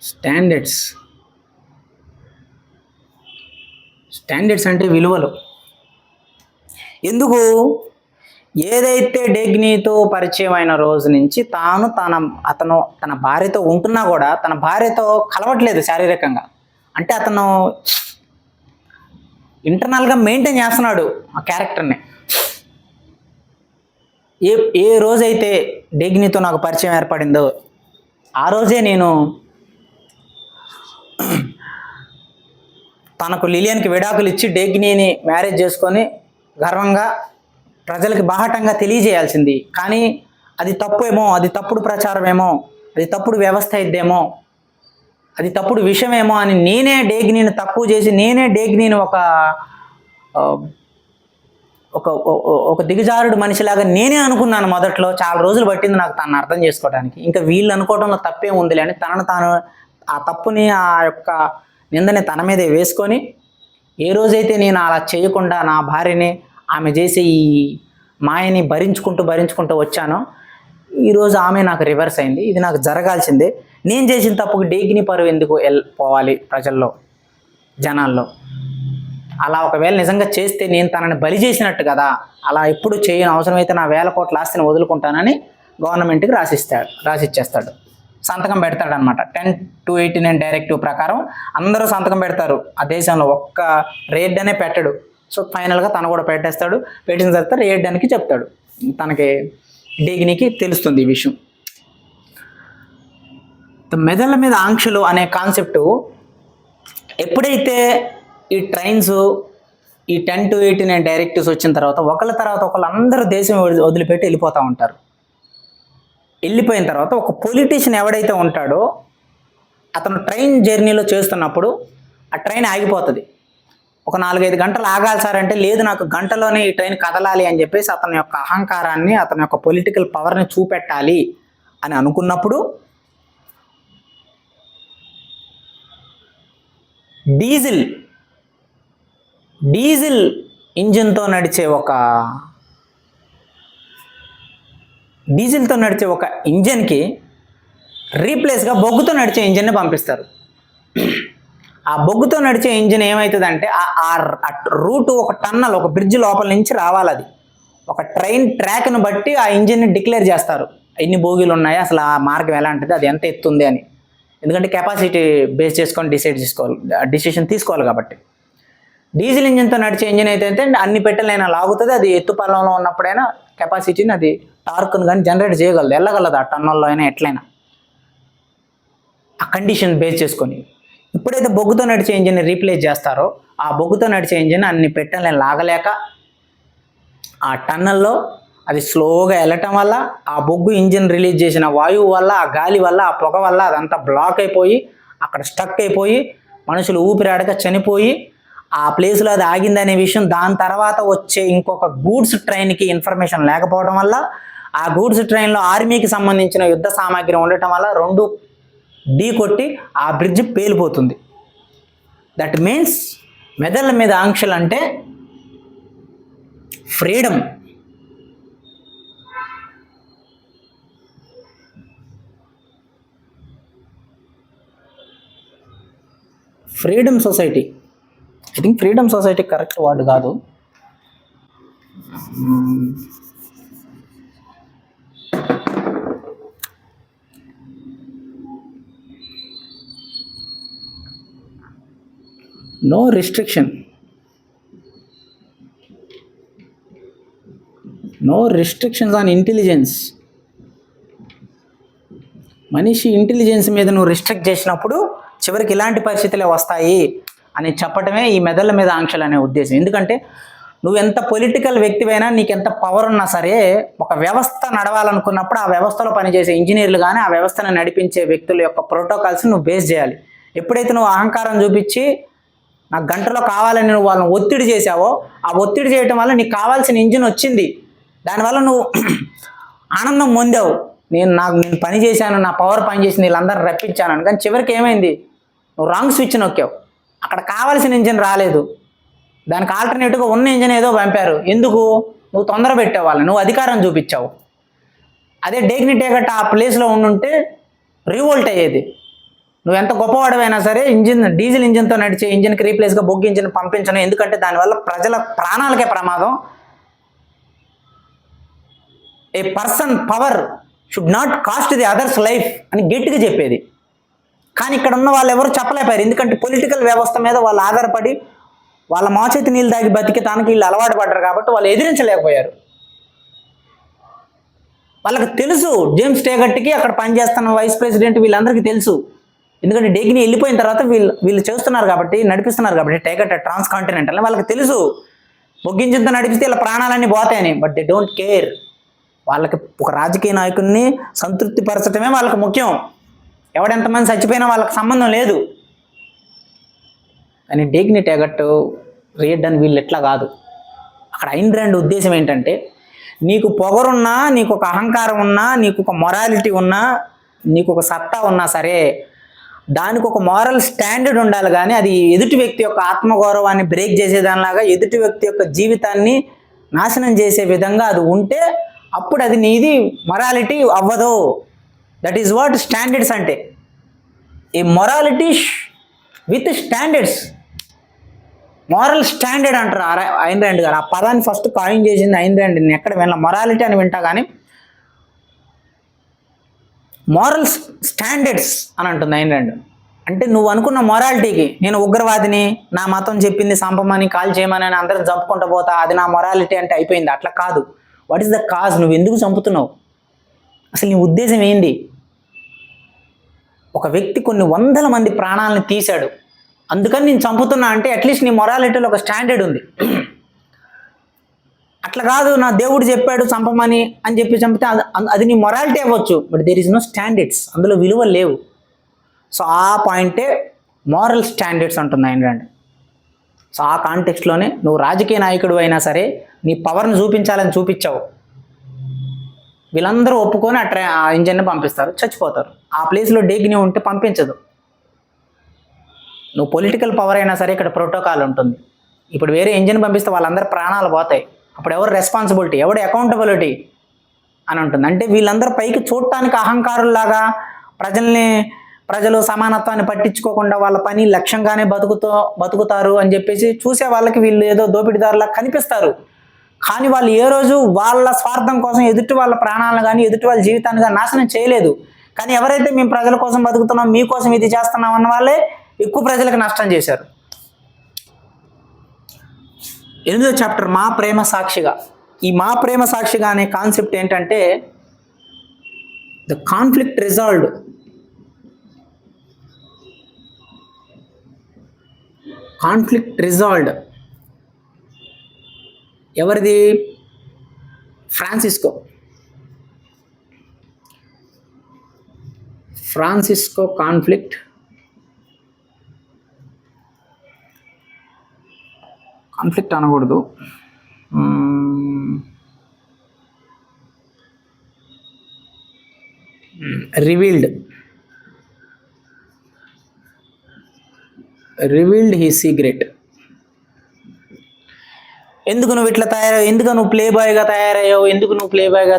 స్టాండర్డ్స్ అంటే విలువలు. ఎందుకు? ఏదైతే డెగ్నీతో పరిచయం అయిన రోజు నుంచి అతను తన భార్యతో ఉంటున్నా కూడా తన భార్యతో కలవట్లేదు శారీరకంగా. అంటే అతను ఇంటర్నల్గా మెయింటైన్ చేస్తున్నాడు ఆ క్యారెక్టర్ని. ఏ రోజైతే డెగ్నీతో నాకు పరిచయం ఏర్పడిందో ఆ రోజే నేను తనకు లిలియన్కి విడాకులు ఇచ్చి డెగ్నీని మ్యారేజ్ చేసుకొని గర్వంగా ప్రజలకి బాహటంగా తెలియజేయాల్సింది. కానీ అది తప్పేమో, అది తప్పుడు ప్రచారమేమో, అది తప్పుడు వ్యవస్థ ఇద్దేమో, అది తప్పుడు విషయమేమో అని నేనే డెగ్నీని తక్కువ చేసి నేనే డెగ్నీని ఒక దిగజారుడు మనిషిలాగా నేనే అనుకున్నాను మొదట్లో. చాలా రోజులు పట్టింది నాకు తనను అర్థం చేసుకోవడానికి. ఇంకా వీళ్ళు అనుకోవడంలో తప్పే ఉందిలే అని తాను ఆ తప్పుని, ఆ యొక్క నిందని తన మీదే వేసుకొని, ఏ రోజైతే నేను అలా చేయకుండా నా భార్యని ఆమె చేసే ఈ మాయని భరించుకుంటూ వచ్చానో ఈరోజు ఆమె నాకు రివర్స్ అయింది. ఇది నాకు జరగాల్సిందే. నేను చేసిన తప్పుకు డెగ్నీ పరువు ఎందుకు పోవాలి ప్రజల్లో, జనాల్లో? అలా ఒకవేళ నిజంగా చేస్తే నేను తనని బలి చేసినట్టు కదా. అలా ఎప్పుడు చేయను. అవసరమైతే నా 1000 కోట్ల ఆస్తిని వదులుకుంటానని గవర్నమెంట్కి రాసిచ్చేస్తాడు. సంతకం పెడతాడనమాట. 10/289 డైరెక్టివ్ ప్రకారం అందరూ సంతకం పెడతారు. ఆ దేశంలో ఒక్క రేడ్ అనే పెట్టడు. సో ఫైనల్గా తను కూడా పెట్టేస్తాడు. పెట్టిన తర్వాత రేడ్ అనికి చెప్తాడు. తనకి డెగ్నీకి తెలుస్తుంది ఈ విషయం. మెదళ్ళ మీద ఆంక్షలు అనే కాన్సెప్టు ఎప్పుడైతే ఈ ట్రైన్స్, ఈ 10/289 డైరెక్టివ్స్ వచ్చిన తర్వాత ఒకళ్ళ తర్వాత ఒకళ్ళు అందరూ దేశం వదిలిపెట్టి వెళ్ళిపోతూ ఉంటారు. వెళ్ళిపోయిన తర్వాత ఒక పొలిటీషియన్ ఎవడైతే ఉంటాడో అతను ట్రైన్ జర్నీలో చేస్తున్నప్పుడు ఆ ట్రైన్ ఆగిపోతుంది. ఒక 4-5 గంటలు ఆగాలి సార్ అంటే, లేదు నాకు గంటలోనే ఈ ట్రైన్ కదలాలి అని చెప్పేసి అతని యొక్క అహంకారాన్ని, అతని యొక్క పొలిటికల్ పవర్ని చూపెట్టాలి అని అనుకున్నప్పుడు డీజిల్ ఇంజిన్తో నడిచే ఒక ఇంజిన్కి రీప్లేస్గా బొగ్గుతో నడిచే ఇంజిన్ని పంపిస్తారు. ఆ బొగ్గుతో నడిచే ఇంజిన్ ఏమవుతుందంటే ఆ రూటు ఒక టన్నల్, ఒక బ్రిడ్జ్ లోపల నుంచి రావాలి. అది ఒక ట్రైన్ ట్రాక్ను బట్టి ఆ ఇంజిన్ని డిక్లేర్ చేస్తారు. ఎన్ని బోగీలు ఉన్నాయి, అసలు ఆ మార్గం ఎలాంటిది, అది ఎంత ఎత్తుంది అని. ఎందుకంటే కెపాసిటీ బేస్ చేసుకొని డిసిషన్ తీసుకోవాలి కాబట్టి. డీజిల్ ఇంజిన్తో నడిచే ఇంజిన్ అయితే అన్ని పెట్టెలైనా లాగుతుంది. అది ఎత్తు పల్లంలో ఉన్నప్పుడైనా కెపాసిటీని, అది టార్క్ను కానీ జనరేట్ చేయగలదు, వెళ్ళగలదు ఆ టన్నల్లో అయినా ఎట్లయినా, ఆ కండిషన్ బేస్ చేసుకొని. ఎప్పుడైతే బొగ్గుతో నడిచే ఇంజిన్ని రీప్లేస్ చేస్తారో ఆ బొగ్గుతో నడిచే ఇంజిన్ అన్ని పెట్టెలను లాగలేక ఆ టన్నల్లో అది స్లోగా వెళ్ళటం వల్ల ఆ బొగ్గు ఇంజిన్ రిలీజ్ చేసిన వాయువు వల్ల, ఆ గాలి వల్ల, ఆ పొగ వల్ల అదంతా బ్లాక్ అయిపోయి అక్కడ స్టక్ అయిపోయి మనుషులు ఊపిరాడక చనిపోయి ఆ ప్లేస్లో అది ఆగిందనే విషయం దాని తర్వాత వచ్చే ఇంకొక గూడ్స్ ట్రైన్కి ఇన్ఫర్మేషన్ లేకపోవడం వల్ల, ఆ గూడ్స్ ట్రైన్లో ఆర్మీకి సంబంధించిన యుద్ధ సామాగ్రి ఉండటం వల్ల రెండు ఢీ కొట్టి ఆ బ్రిడ్జ్ పేలిపోతుంది. దట్ మీన్స్ మెదళ్ళ మీద ఆంక్షలు అంటే freedom. Freedom society, I think freedom society correct word కాదు. No restrictions on intelligence. మనిషి ఇంటెలిజెన్స్ మీద నువ్వు రిస్ట్రిక్ట్ చేసినప్పుడు చివరికి ఇలాంటి పరిస్థితులే వస్తాయి అని చెప్పటమే ఈ మెదళ్ళ మీద ఆంక్షలు అనే ఉద్దేశం. ఎందుకంటే నువ్వు ఎంత పొలిటికల్ వ్యక్తివైనా, నీకు ఎంత పవర్ ఉన్నా సరే, ఒక వ్యవస్థ నడవాలనుకున్నప్పుడు ఆ వ్యవస్థలో పనిచేసే ఇంజనీర్లు కానీ ఆ వ్యవస్థను నడిపించే వ్యక్తుల యొక్క ప్రోటోకాల్స్ని నువ్వు బేస్ చేయాలి. ఎప్పుడైతే నువ్వు అహంకారం చూపించి నాకు గంటలో కావాలని నువ్వు వాళ్ళని ఒత్తిడి చేసావో, ఆ ఒత్తిడి చేయటం వల్ల నీకు కావాల్సిన ఇంజిన్ వచ్చింది, దానివల్ల నువ్వు ఆనందం పొందావు, నేను పని చేశాను, నా పవర్ పని చేసింది, వీళ్ళందరూ రప్పించాను. కానీ చివరికి ఏమైంది, నువ్వు రాంగ్ స్విచ్ నొక్కావు, అక్కడ కావాల్సిన ఇంజిన్ రాలేదు, దానికి ఆల్టర్నేటివ్గా ఉన్న ఇంజిన్ ఏదో పంపారు. ఎందుకు? నువ్వు తొందర పెట్టావు వాళ్ళని, నువ్వు అధికారం చూపించావు. అదే డెగ్నిటీ గట్ట ఆ ప్లేస్లో ఉండుంటే రివోల్ట్ అయ్యేది. నువ్వు ఎంత గొప్పవాడవైనా సరే డీజిల్ ఇంజిన్తో నడిచే ఇంజిన్కి రీప్లేస్గా బొగ్గు ఇంజిన్ పంపించను, ఎందుకంటే దానివల్ల ప్రజల ప్రాణాలకే ప్రమాదం. A person power should not cost the others life అని గట్టిగా చెప్పేది. కానీ ఇక్కడ ఉన్న వాళ్ళు ఎవరు చెప్పలేపారు, ఎందుకంటే పొలిటికల్ వ్యవస్థ మీద వాళ్ళు ఆధారపడి వాళ్ళ మోచేతి నీళ్ళు దాగి బతికేతానికి వీళ్ళు అలవాటు పడ్డారు కాబట్టి వాళ్ళు ఎదిరించలేకపోయారు. వాళ్ళకి తెలుసు జేమ్స్ టేగట్కి అక్కడ పనిచేస్తున్న వైస్ ప్రెసిడెంట్ వీళ్ళందరికీ తెలుసు, ఎందుకంటే డేగిని వెళ్ళిపోయిన తర్వాత వీళ్ళు చేస్తున్నారు కాబట్టి, నడిపిస్తున్నారు కాబట్టి టేగట్ ట్రాన్స్ కాంటినెంటల్ వాళ్ళకి తెలుసు బొగ్గింజంతో నడిపిస్తే ఇలా ప్రాణాలన్నీ పోతాయని. But they don't care. వాళ్ళకి ఒక రాజకీయ నాయకుడిని సంతృప్తి పరచడమే వాళ్ళకి ముఖ్యం, ఎవడెంతమంది చచ్చిపోయినా వాళ్ళకి సంబంధం లేదు. కానీ డేగిని టేగట్ రియడ్డన్ వీళ్ళు ఎట్లా కాదు. అక్కడ ఐన్ ర్యాండ్ ఉద్దేశం ఏంటంటే, నీకు పొగరున్నా, నీకు ఒక అహంకారం ఉన్నా, నీకు ఒక మొరాలిటీ ఉన్నా, నీకు ఒక సత్తా ఉన్నా సరే దానికి ఒక మోరల్ స్టాండర్డ్ ఉండాలి. కానీ అది ఎదుటి వ్యక్తి యొక్క ఆత్మగౌరవాన్ని బ్రేక్ చేసేదానిలాగా, ఎదుటి వ్యక్తి యొక్క జీవితాన్ని నాశనం చేసే విధంగా అది ఉంటే అప్పుడు అది నీది మొరాలిటీ అవ్వదు. దట్ ఈజ్ వాట్ స్టాండర్డ్స్ అంటే. A morality with standards, moral standard అంటారు ఐన్ ర్యాండ్ గారు. ఆ పదాన్ని ఫస్ట్ కాయిన్ చేసింది ఐన్ ర్యాండ్. నేను ఎక్కడ విన్నా మొరాలిటీ అని వింటా కానీ మోరల్ స్టాండర్డ్స్ అని అంటుంది ఐన్ ర్యాండ్. అంటే నువ్వు అనుకున్న మొరాలిటీకి, నేను ఉగ్రవాదిని, నా మతం చెప్పింది సంపమని కాల్ చేయమని అందరం చంపుకుంటూ పోతా, అది నా మొరాలిటీ అంటే అయిపోయింది. అట్లా కాదు. What is the cause? నువ్వు ఎందుకు చంపుతున్నావు? అసలు నీ ఉద్దేశం ఏంటి? ఒక వ్యక్తి కొన్ని వందల మంది ప్రాణాలను తీశాడు, అందుకని నేను చంపుతున్నా అంటే అట్లీస్ట్ నీ మొరాలిటీలో ఒక స్టాండర్డ్ ఉంది. అట్లా కాదు, నా దేవుడు చెప్పాడు చంపమని అని చెప్పి చంపితే అది నీ మొరాలిటీ అవ్వచ్చు, but there is no standards, అందులో విలువలు లేవు. సో ఆ పాయింటే మోరల్ స్టాండర్డ్స్ అంటుంది ఐన్ ర్యాండ్. సో ఆ కాంటెక్స్ట్లోనే నువ్వు రాజకీయ నాయకుడు అయినా సరే నీ పవర్ని చూపించాలని చూపించావు, వీళ్ళందరూ ఒప్పుకొని ఆ ఇంజన్ని పంపిస్తారు, చచ్చిపోతారు. ఆ ప్లేస్లో డేగిని ఉంటే పంపించదు. నువ్వు పొలిటికల్ పవర్ అయినా సరే ఇక్కడ ప్రోటోకాల్ ఉంటుంది. ఇప్పుడు వేరే ఇంజిన్ పంపిస్తే వాళ్ళందరూ ప్రాణాలు పోతాయి, అప్పుడు ఎవరు రెస్పాన్సిబిలిటీ, ఎవడు అకౌంటబిలిటీ అని ఉంటుంది. అంటే వీళ్ళందరూ పైకి చూడటానికి అహంకారుల్లాగా ప్రజలు సమానత్వాన్ని పట్టించుకోకుండా వాళ్ళ పని లక్ష్యంగానే బతుకుతారు అని చెప్పేసి చూసే వాళ్ళకి వీళ్ళు ఏదో దోపిడీదారులా కనిపిస్తారు. కానీ వాళ్ళు ఏ రోజు వాళ్ళ స్వార్థం కోసం ఎదుటి వాళ్ళ ప్రాణాలను కానీ ఎదుటి వాళ్ళ జీవితాన్ని కానీ నాశనం చేయలేదు. కానీ ఎవరైతే మేము ప్రజల కోసం బతుకుతున్నాం, మీకోసం ఇది చేస్తున్నాం అన్న వాళ్ళే ఎక్కువ ప్రజలకు నష్టం చేశారు. 8వ చాప్టర్ మా ప్రేమ సాక్షిగా. ఈ మా ప్రేమ సాక్షిగా అనే కాన్సెప్ట్ ఏంటంటే the conflict resolved. Conflict resolved ఎవరిది? ఫ్రాన్సిస్కో కాన్ఫ్లిక్ట్ అనకూడదు, రివీల్డ్ హీ సీక్రెట్. ఎందుకు నువ్వు ఇట్లా తయారయ్యావు, ఎందుకు నువ్వు ప్లే బాయ్గా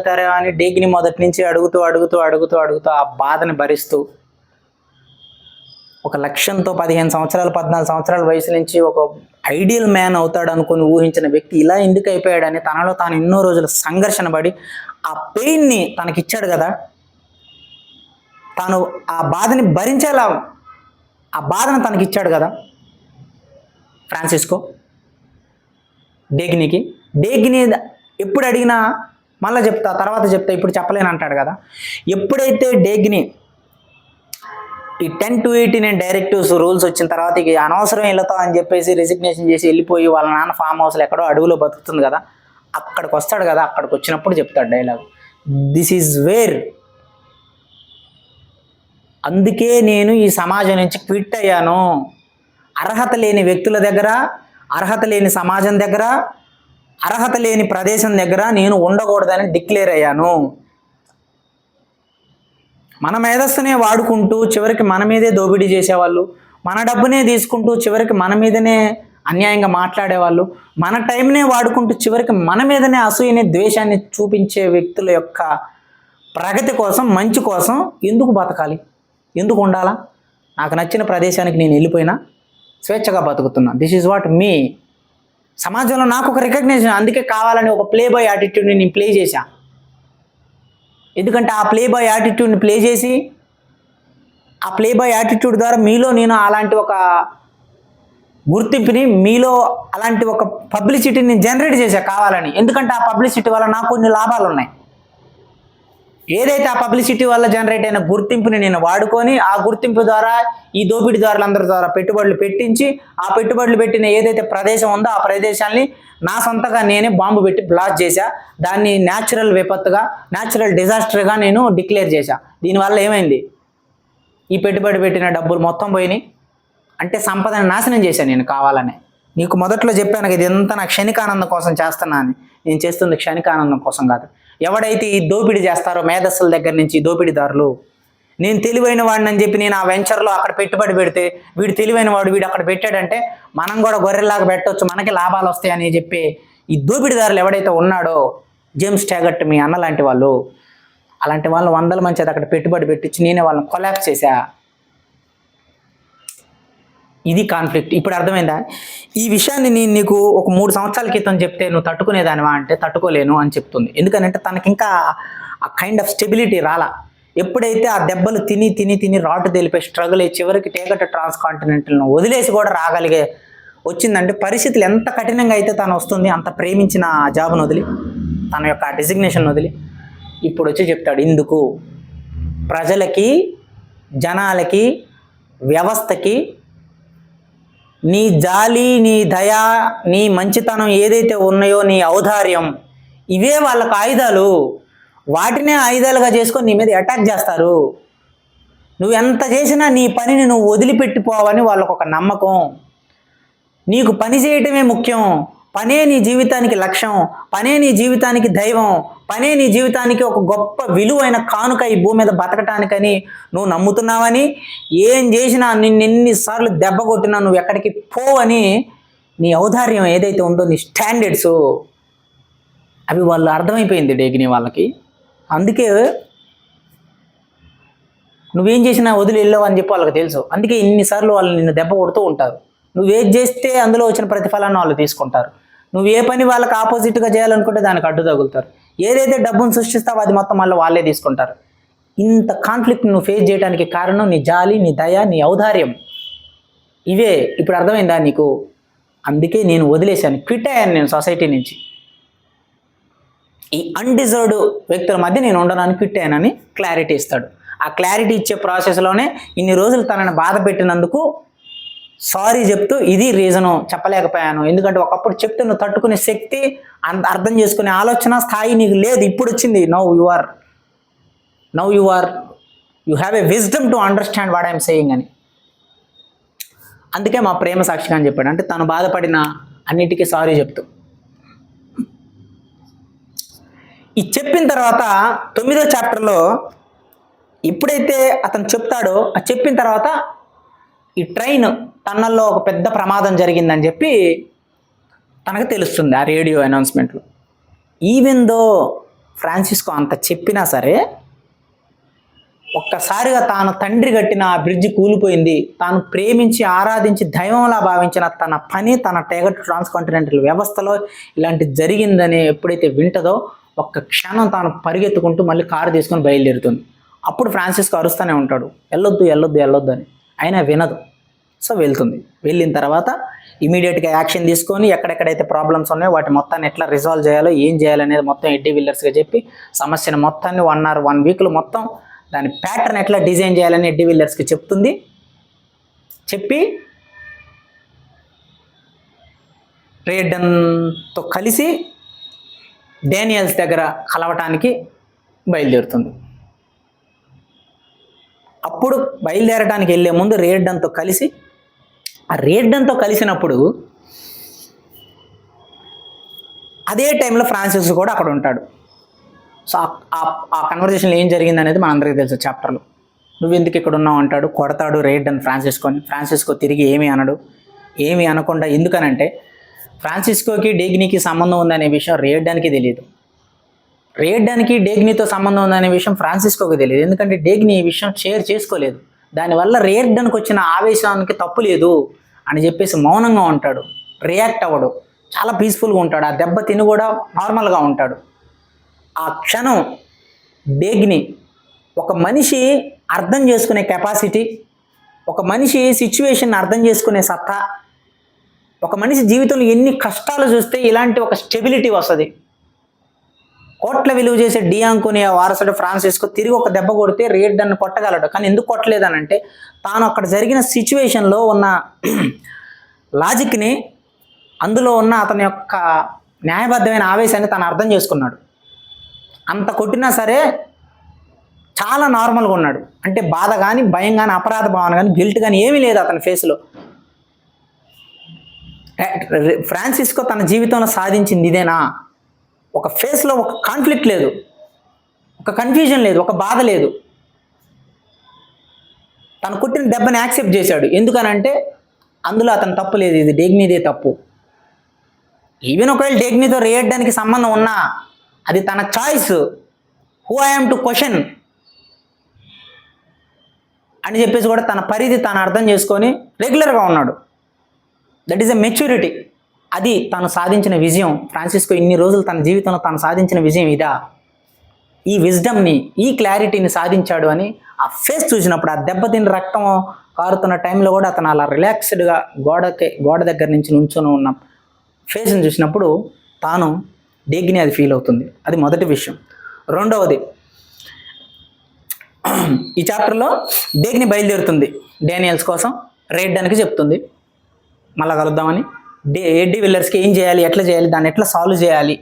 తయారయ్యావు అని డేగిని మొదటి నుంచి అడుగుతూ ఆ బాధని భరిస్తూ ఒక లక్ష్యంతో 15 సంవత్సరాలు 14 సంవత్సరాల వయసు నుంచి ఒక ఐడియల్ మ్యాన్ అవుతాడు అనుకుని ఊహించిన వ్యక్తి ఇలా ఎందుకు అయిపోయాడని తనలో తాను ఎన్నో రోజులు సంఘర్షణ పడి ఆ పెయిన్ని తనకిచ్చాడు కదా, తాను ఆ బాధని భరించేలా ఆ బాధను తనకిచ్చాడు కదా ఫ్రాన్సిస్కో డేగిని ఎప్పుడు అడిగినా మళ్ళీ తర్వాత చెప్తా ఇప్పుడు చెప్పలేను అంటాడు కదా. ఎప్పుడైతే డేగిని ఈ 10 to 89 డైరెక్టివ్స్ రూల్స్ వచ్చిన తర్వాత ఇక అనవసరం వెళ్తాం అని చెప్పేసి రిజిగ్నేషన్ చేసి వెళ్ళిపోయి వాళ్ళ నాన్న ఫామ్ హౌస్లో ఎక్కడో అడవిలో బతుకుతుంది కదా, అక్కడికి వస్తాడు కదా, అక్కడికి వచ్చినప్పుడు చెప్తాడు డైలాగ్, దిస్ ఈజ్ వేర్. అందుకే నేను ఈ సమాజం నుంచి క్విట్ అయ్యాను. అర్హత లేని వ్యక్తుల దగ్గర, అర్హత లేని సమాజం దగ్గర, అర్హత లేని ప్రదేశం దగ్గర నేను ఉండకూడదని డిక్లేర్ అయ్యాను. మన మేధస్సునే వాడుకుంటూ చివరికి మన మీదే దోపిడీ చేసేవాళ్ళు, మన డబ్బునే తీసుకుంటూ చివరికి మన మీదనే అన్యాయంగా మాట్లాడేవాళ్ళు, మన టైంనే వాడుకుంటూ చివరికి మన మీదనే అసూయని ద్వేషాన్ని చూపించే వ్యక్తుల యొక్క ప్రగతి కోసం, మంచి కోసం ఎందుకు బతకాలి, ఎందుకు ఉండాలా? నాకు నచ్చిన ప్రదేశానికి నేను వెళ్ళిపోయినా స్వేచ్ఛగా బతుకుతున్నా. దిస్ ఈజ్ వాట్ మీ. సమాజంలో నాకు ఒక రికగ్నిషన్, అందుకే కావాలని ఒక ప్లే బాయ్ యాటిట్యూడ్ని నేను ప్లే చేశా. ఎందుకంటే ఆ ప్లే బాయ్ యాటిట్యూడ్ని ప్లే చేసి ఆ ప్లే బాయ్ యాటిట్యూడ్ ద్వారా మీలో నేను అలాంటి ఒక గుర్తింపుని, మీలో అలాంటి ఒక పబ్లిసిటీని జనరేట్ చేశా కావాలని. ఎందుకంటే ఆ పబ్లిసిటీ వల్ల నాకు కొన్ని లాభాలు ఉన్నాయి. ఏదైతే ఆ పబ్లిసిటీ వల్ల జనరేట్ అయిన గుర్తింపుని నేను వాడుకొని ఆ గుర్తింపు ద్వారా ఈ దోపిడీదారులందరి ద్వారా పెట్టుబడులు పెట్టించి ఆ పెట్టుబడులు పెట్టిన ఏదైతే ప్రదేశం ఉందో ఆ ప్రదేశాన్ని నా సొంతగా నేనే బాంబు పెట్టి బ్లాస్ట్ చేశా. దాన్ని న్యాచురల్ విపత్తుగా, న్యాచురల్ డిజాస్టర్గా నేను డిక్లేర్ చేశా. దీనివల్ల ఏమైంది? ఈ పెట్టుబడి పెట్టిన డబ్బులు మొత్తం పోయినాయి. అంటే సంపదను నాశనం చేశాను నేను కావాలని. నీకు మొదట్లో చెప్పాను ఇది ఎంత నా క్షణికానందం కోసం చేస్తున్నా అని. నేను చేస్తుంది క్షణికానందం కోసం కాదు. ఎవడైతే ఈ దోపిడీ చేస్తారో మేధస్సుల దగ్గర నుంచి దోపిడీదారులు, నేను తెలివైన వాడిని అని చెప్పి నేను ఆ వెంచర్లో అక్కడ పెట్టుబడి పెడితే వీడు తెలివైన వాడు, వీడు అక్కడ పెట్టాడంటే మనం కూడా గొర్రెల్లాగా పెట్టవచ్చు, మనకి లాభాలు వస్తాయని చెప్పి ఈ దోపిడీదారులు ఎవడైతే ఉన్నాడో, జేమ్స్ ట్యాగర్ట్ మీ అన్న లాంటి వాళ్ళు, అలాంటి వాళ్ళు 100 మంది అది అక్కడ పెట్టుబడి పెట్టించి నేనే వాళ్ళని కొలాప్స్ చేశా. ఇది కాన్ఫ్లిక్ట్. ఇప్పుడు అర్థమైందా? ఈ విషయాన్ని నేను నీకు ఒక 3 సంవత్సరాల క్రితం చెప్తే నువ్వు తట్టుకునేదానివా అంటే తట్టుకోలేను అని చెప్తుంది. ఎందుకంటే తనకి ఇంకా ఆ కైండ్ ఆఫ్ స్టెబిలిటీ రాలా. ఎప్పుడైతే ఆ దెబ్బలు తిని తిని తిని రాటు తెలిపే స్ట్రగుల్ అయ్యి చివరికి టేకట్ ట్రాన్స్ కాంటినెంటల్ను వదిలేసి కూడా రాగలిగే వచ్చిందంటే పరిస్థితులు ఎంత కఠినంగా అయితే తను వస్తుంది, అంత ప్రేమించిన ఆ జాబ్ను వదిలి, తన యొక్క డెసిగ్నేషన్ వదిలి ఇప్పుడు వచ్చి చెప్తాడు ఇందుకు ప్రజలకి, జనాలకి, వ్యవస్థకి నీ జాలి, నీ దయ, నీ మంచితనం ఏదైతే ఉన్నాయో, నీ ఔదార్యం, ఇవే వాళ్ళకు ఆయుధాలు. వాటినే ఆయుధాలుగా చేసుకొని నీ మీద అటాక్ చేస్తారు. నువ్వు ఎంత చేసినా నీ పనిని నువ్వు వదిలిపెట్టిపోవని వాళ్ళకు ఒక నమ్మకం. నీకు పని చేయటమే ముఖ్యం, పనే నీ జీవితానికి లక్ష్యం, పనే నీ జీవితానికి దైవం, పనే నీ జీవితానికి ఒక గొప్ప విలువైన కానుక ఈ భూమి మీద బతకటానికని నువ్వు నమ్ముతున్నావని, ఏం చేసినా నిన్నెన్నిసార్లు దెబ్బ కొట్టినా నువ్వు ఎక్కడికి పోవని నీ ఔదార్యం ఏదైతే ఉందో, నీ స్టాండర్డ్స్, అవి వాళ్ళు అర్థమైపోయింది డేగిని వాళ్ళకి. అందుకే నువ్వేం చేసినా వదిలి వెళ్ళావు అని చెప్పి వాళ్ళకి తెలుసు. అందుకే ఇన్నిసార్లు వాళ్ళు నిన్ను దెబ్బ కొడుతూ ఉంటారు. నువ్వేం చేస్తే అందులో వచ్చిన ప్రతిఫలాన్ని వాళ్ళు తీసుకుంటారు. నువ్వు ఏ పని వాళ్ళకి ఆపోజిట్గా చేయాలనుకుంటే దానికి అడ్డు తగులుతారు. ఏదైతే డబ్బును సృష్టిస్తావో అది మొత్తం మళ్ళీ వాళ్ళే తీసుకుంటారు. ఇంత కాన్ఫ్లిక్ట్ నువ్వు ఫేస్ చేయడానికి కారణం నీ జాలి, నీ దయ, నీ ఔదార్యం. ఇవే. ఇప్పుడు అర్థమైందా నీకు? అందుకే నేను వదిలేశాను, క్విట్ అయ్యాను నేను సొసైటీ నుంచి. ఈ అన్డిజర్వ్డ్ వ్యక్తుల మధ్య నేను ఉండడానికి క్విట్ అయ్యానని క్లారిటీ ఇస్తాడు. ఆ క్లారిటీ ఇచ్చే ప్రాసెస్లోనే ఇన్ని రోజులు తనని బాధ పెట్టినందుకు సారీ చెప్తూ ఇది రీజను చెప్పలేకపోయాను, ఎందుకంటే ఒకప్పుడు చెప్తే నువ్వు తట్టుకునే శక్తి, అర్థం చేసుకునే ఆలోచన స్థాయి నీకు లేదు, ఇప్పుడు వచ్చింది. Now you have a wisdom to understand what I'm saying అని. అందుకే మా ప్రేమ సాక్షిగా అని చెప్పాడు. అంటే తను బాధపడిన అన్నిటికీ సారీ చెప్తూ. ఈ చెప్పిన తర్వాత 9వ చాప్టర్లో ఎప్పుడైతే అతను చెప్తాడో, ఆ చెప్పిన తర్వాత ఈ ట్రైన్ టన్నల్లో ఒక పెద్ద ప్రమాదం జరిగిందని చెప్పి తనకు తెలుస్తుంది ఆ రేడియో అనౌన్స్మెంట్లో. ఈవెన్ దో ఫ్రాన్సిస్కో అంత చెప్పినా సరే, ఒక్కసారిగా తాను తండ్రి కట్టిన ఆ బ్రిడ్జి కూలిపోయింది, తాను ప్రేమించి ఆరాధించి దైవంలా భావించిన తన పని, తన టేగట్ ట్రాన్స్కాంటినెంటల్ వ్యవస్థలో ఇలాంటి జరిగిందని ఎప్పుడైతే వింటదో ఒక్క క్షణం తాను పరిగెత్తుకుంటూ మళ్ళీ కారు తీసుకొని బయలుదేరుతుంది. అప్పుడు ఫ్రాన్సిస్కో అరుస్తూనే ఉంటాడు, వెళ్ళొద్దు అని. అయినా వినదు. సో వెళ్తుంది. వెళ్ళిన తర్వాత ఇమీడియట్గా యాక్షన్ తీసుకొని ఎక్కడెక్కడైతే ప్రాబ్లమ్స్ ఉన్నాయో వాటి మొత్తాన్ని ఎట్లా రిజాల్వ్ చేయాలో, ఏం చేయాలనేది మొత్తం ఎడ్డీ విల్లర్స్గా చెప్పి సమస్యను మొత్తాన్ని 1 వీక్లో మొత్తం దాని ప్యాటర్న్ ఎట్లా డిజైన్ చేయాలని ఎడ్డీ విల్లర్స్కి చెప్తుంది. చెప్పి రేడన్తో కలిసి డానియల్స్ దగ్గర కలవటానికి బయలుదేరుతుంది. అప్పుడు బయలుదేరడానికి వెళ్ళే ముందు రేడన్తో కలిసినప్పుడు అదే టైంలో ఫ్రాన్సిస్ కూడా అక్కడ ఉంటాడు. సో ఆ కన్వర్జేషన్లో ఏం జరిగింది అనేది మనందరికీ తెలుసు చాప్టర్లో. నువ్వు ఎందుకు ఇక్కడ ఉన్నావు అంటాడు, కొడతాడు రేడన్ ఫ్రాన్సిస్కోని. ఫ్రాన్సిస్కో తిరిగి ఏమీ అనడు. ఏమీ అనకుండా, ఎందుకనంటే ఫ్రాన్సిస్కోకి డేగ్నీకి సంబంధం ఉందనే విషయం రేడన్కి తెలియదు. రేడన్కి డేగ్నీతో సంబంధం ఉందనే విషయం ఫ్రాన్సిస్కోకి తెలియదు. ఎందుకంటే డేగ్నీ ఈ విషయం షేర్ చేసుకోలేదు. దానివల్ల రేర్డన్కి వచ్చిన ఆవేశానికి తప్పు లేదు అని చెప్పేసి మౌనంగా ఉంటాడు, రియాక్ట్ అవ్వడు, చాలా పీస్ఫుల్గా ఉంటాడు. ఆ దెబ్బ తిని కూడా నార్మల్గా ఉంటాడు. ఆ క్షణం డేగ్ని ఒక మనిషి అర్థం చేసుకునే కెపాసిటీ, ఒక మనిషి సిచ్యువేషన్ అర్థం చేసుకునే సత్తా, ఒక మనిషి జీవితంలో ఎన్ని కష్టాలు చూస్తే ఇలాంటి ఒక స్టెబిలిటీ వస్తుంది. కోట్ల విలువ చేసే డియాంకోనియా వారసుడు ఫ్రాన్సిస్కో తిరిగి ఒక దెబ్బ కొడితే రేర్డన్ కొట్టగలడు. కానీ ఎందుకు కొట్టలేదనంటే తాను అక్కడ జరిగిన సిచ్యువేషన్లో ఉన్న లాజిక్ని, అందులో ఉన్న అతని యొక్క న్యాయబద్ధమైన ఆవేశాన్ని తను అర్థం చేసుకున్నాడు. అంత కొట్టినా సరే చాలా నార్మల్గా ఉన్నాడు. అంటే బాధ కానీ, భయం కానీ, అపరాధ భావన కానీ, గిల్ట్ కానీ ఏమీ లేదు అతని ఫేస్లో. ఫ్రాన్సిస్కో తన జీవితంలో సాధించింది ఇదేనా? ఒక ఫేస్లో ఒక కాన్ఫ్లిక్ట్ లేదు, ఒక కన్ఫ్యూజన్ లేదు, ఒక బాధ లేదు. తను కొట్టిన దెబ్బని యాక్సెప్ట్ చేశాడు. ఎందుకనంటే అందులో అతను తప్పు లేదు, ఇది డేగ్నీదే తప్పు. ఈవెన్ ఒకవేళ డేగ్నీతో రేయడానికి సంబంధం ఉన్నా అది తన choice. Who I'm to question అని చెప్పేసి కూడా తన పరిధి తాను అర్థం చేసుకొని రెగ్యులర్గా ఉన్నాడు. That is a maturity. అది తను సాధించిన విజయం. ఫ్రాన్సిస్కో ఇన్ని రోజులు తన జీవితంలో తను సాధించిన విజయం ఇదా? ఈ విజ్డమ్ని, ఈ క్లారిటీని సాధించాడు అని ఆ ఫేస్ చూసినప్పుడు, ఆ దెబ్బతిని రక్తం కారుతున్న టైంలో కూడా అతను అలా రిలాక్స్డ్గా గోడ దగ్గర నుంచి నుంచొని ఉన్న ఫేస్ని చూసినప్పుడు తాను డేగ్ని అది ఫీల్ అవుతుంది. అది మొదటి విషయం. రెండవది, ఈ చాప్టర్లో డేగ్ని బయలుదేరుతుంది డానియల్స్ కోసం, రేయడానికి చెప్తుంది మళ్ళా కలుద్దామని. ఎడ్డీ విల్లర్స్కి ఏం చేయాలి, ఎట్లా చేయాలి, దాన్ని ఎట్లా సాల్వ్ చేయాలి,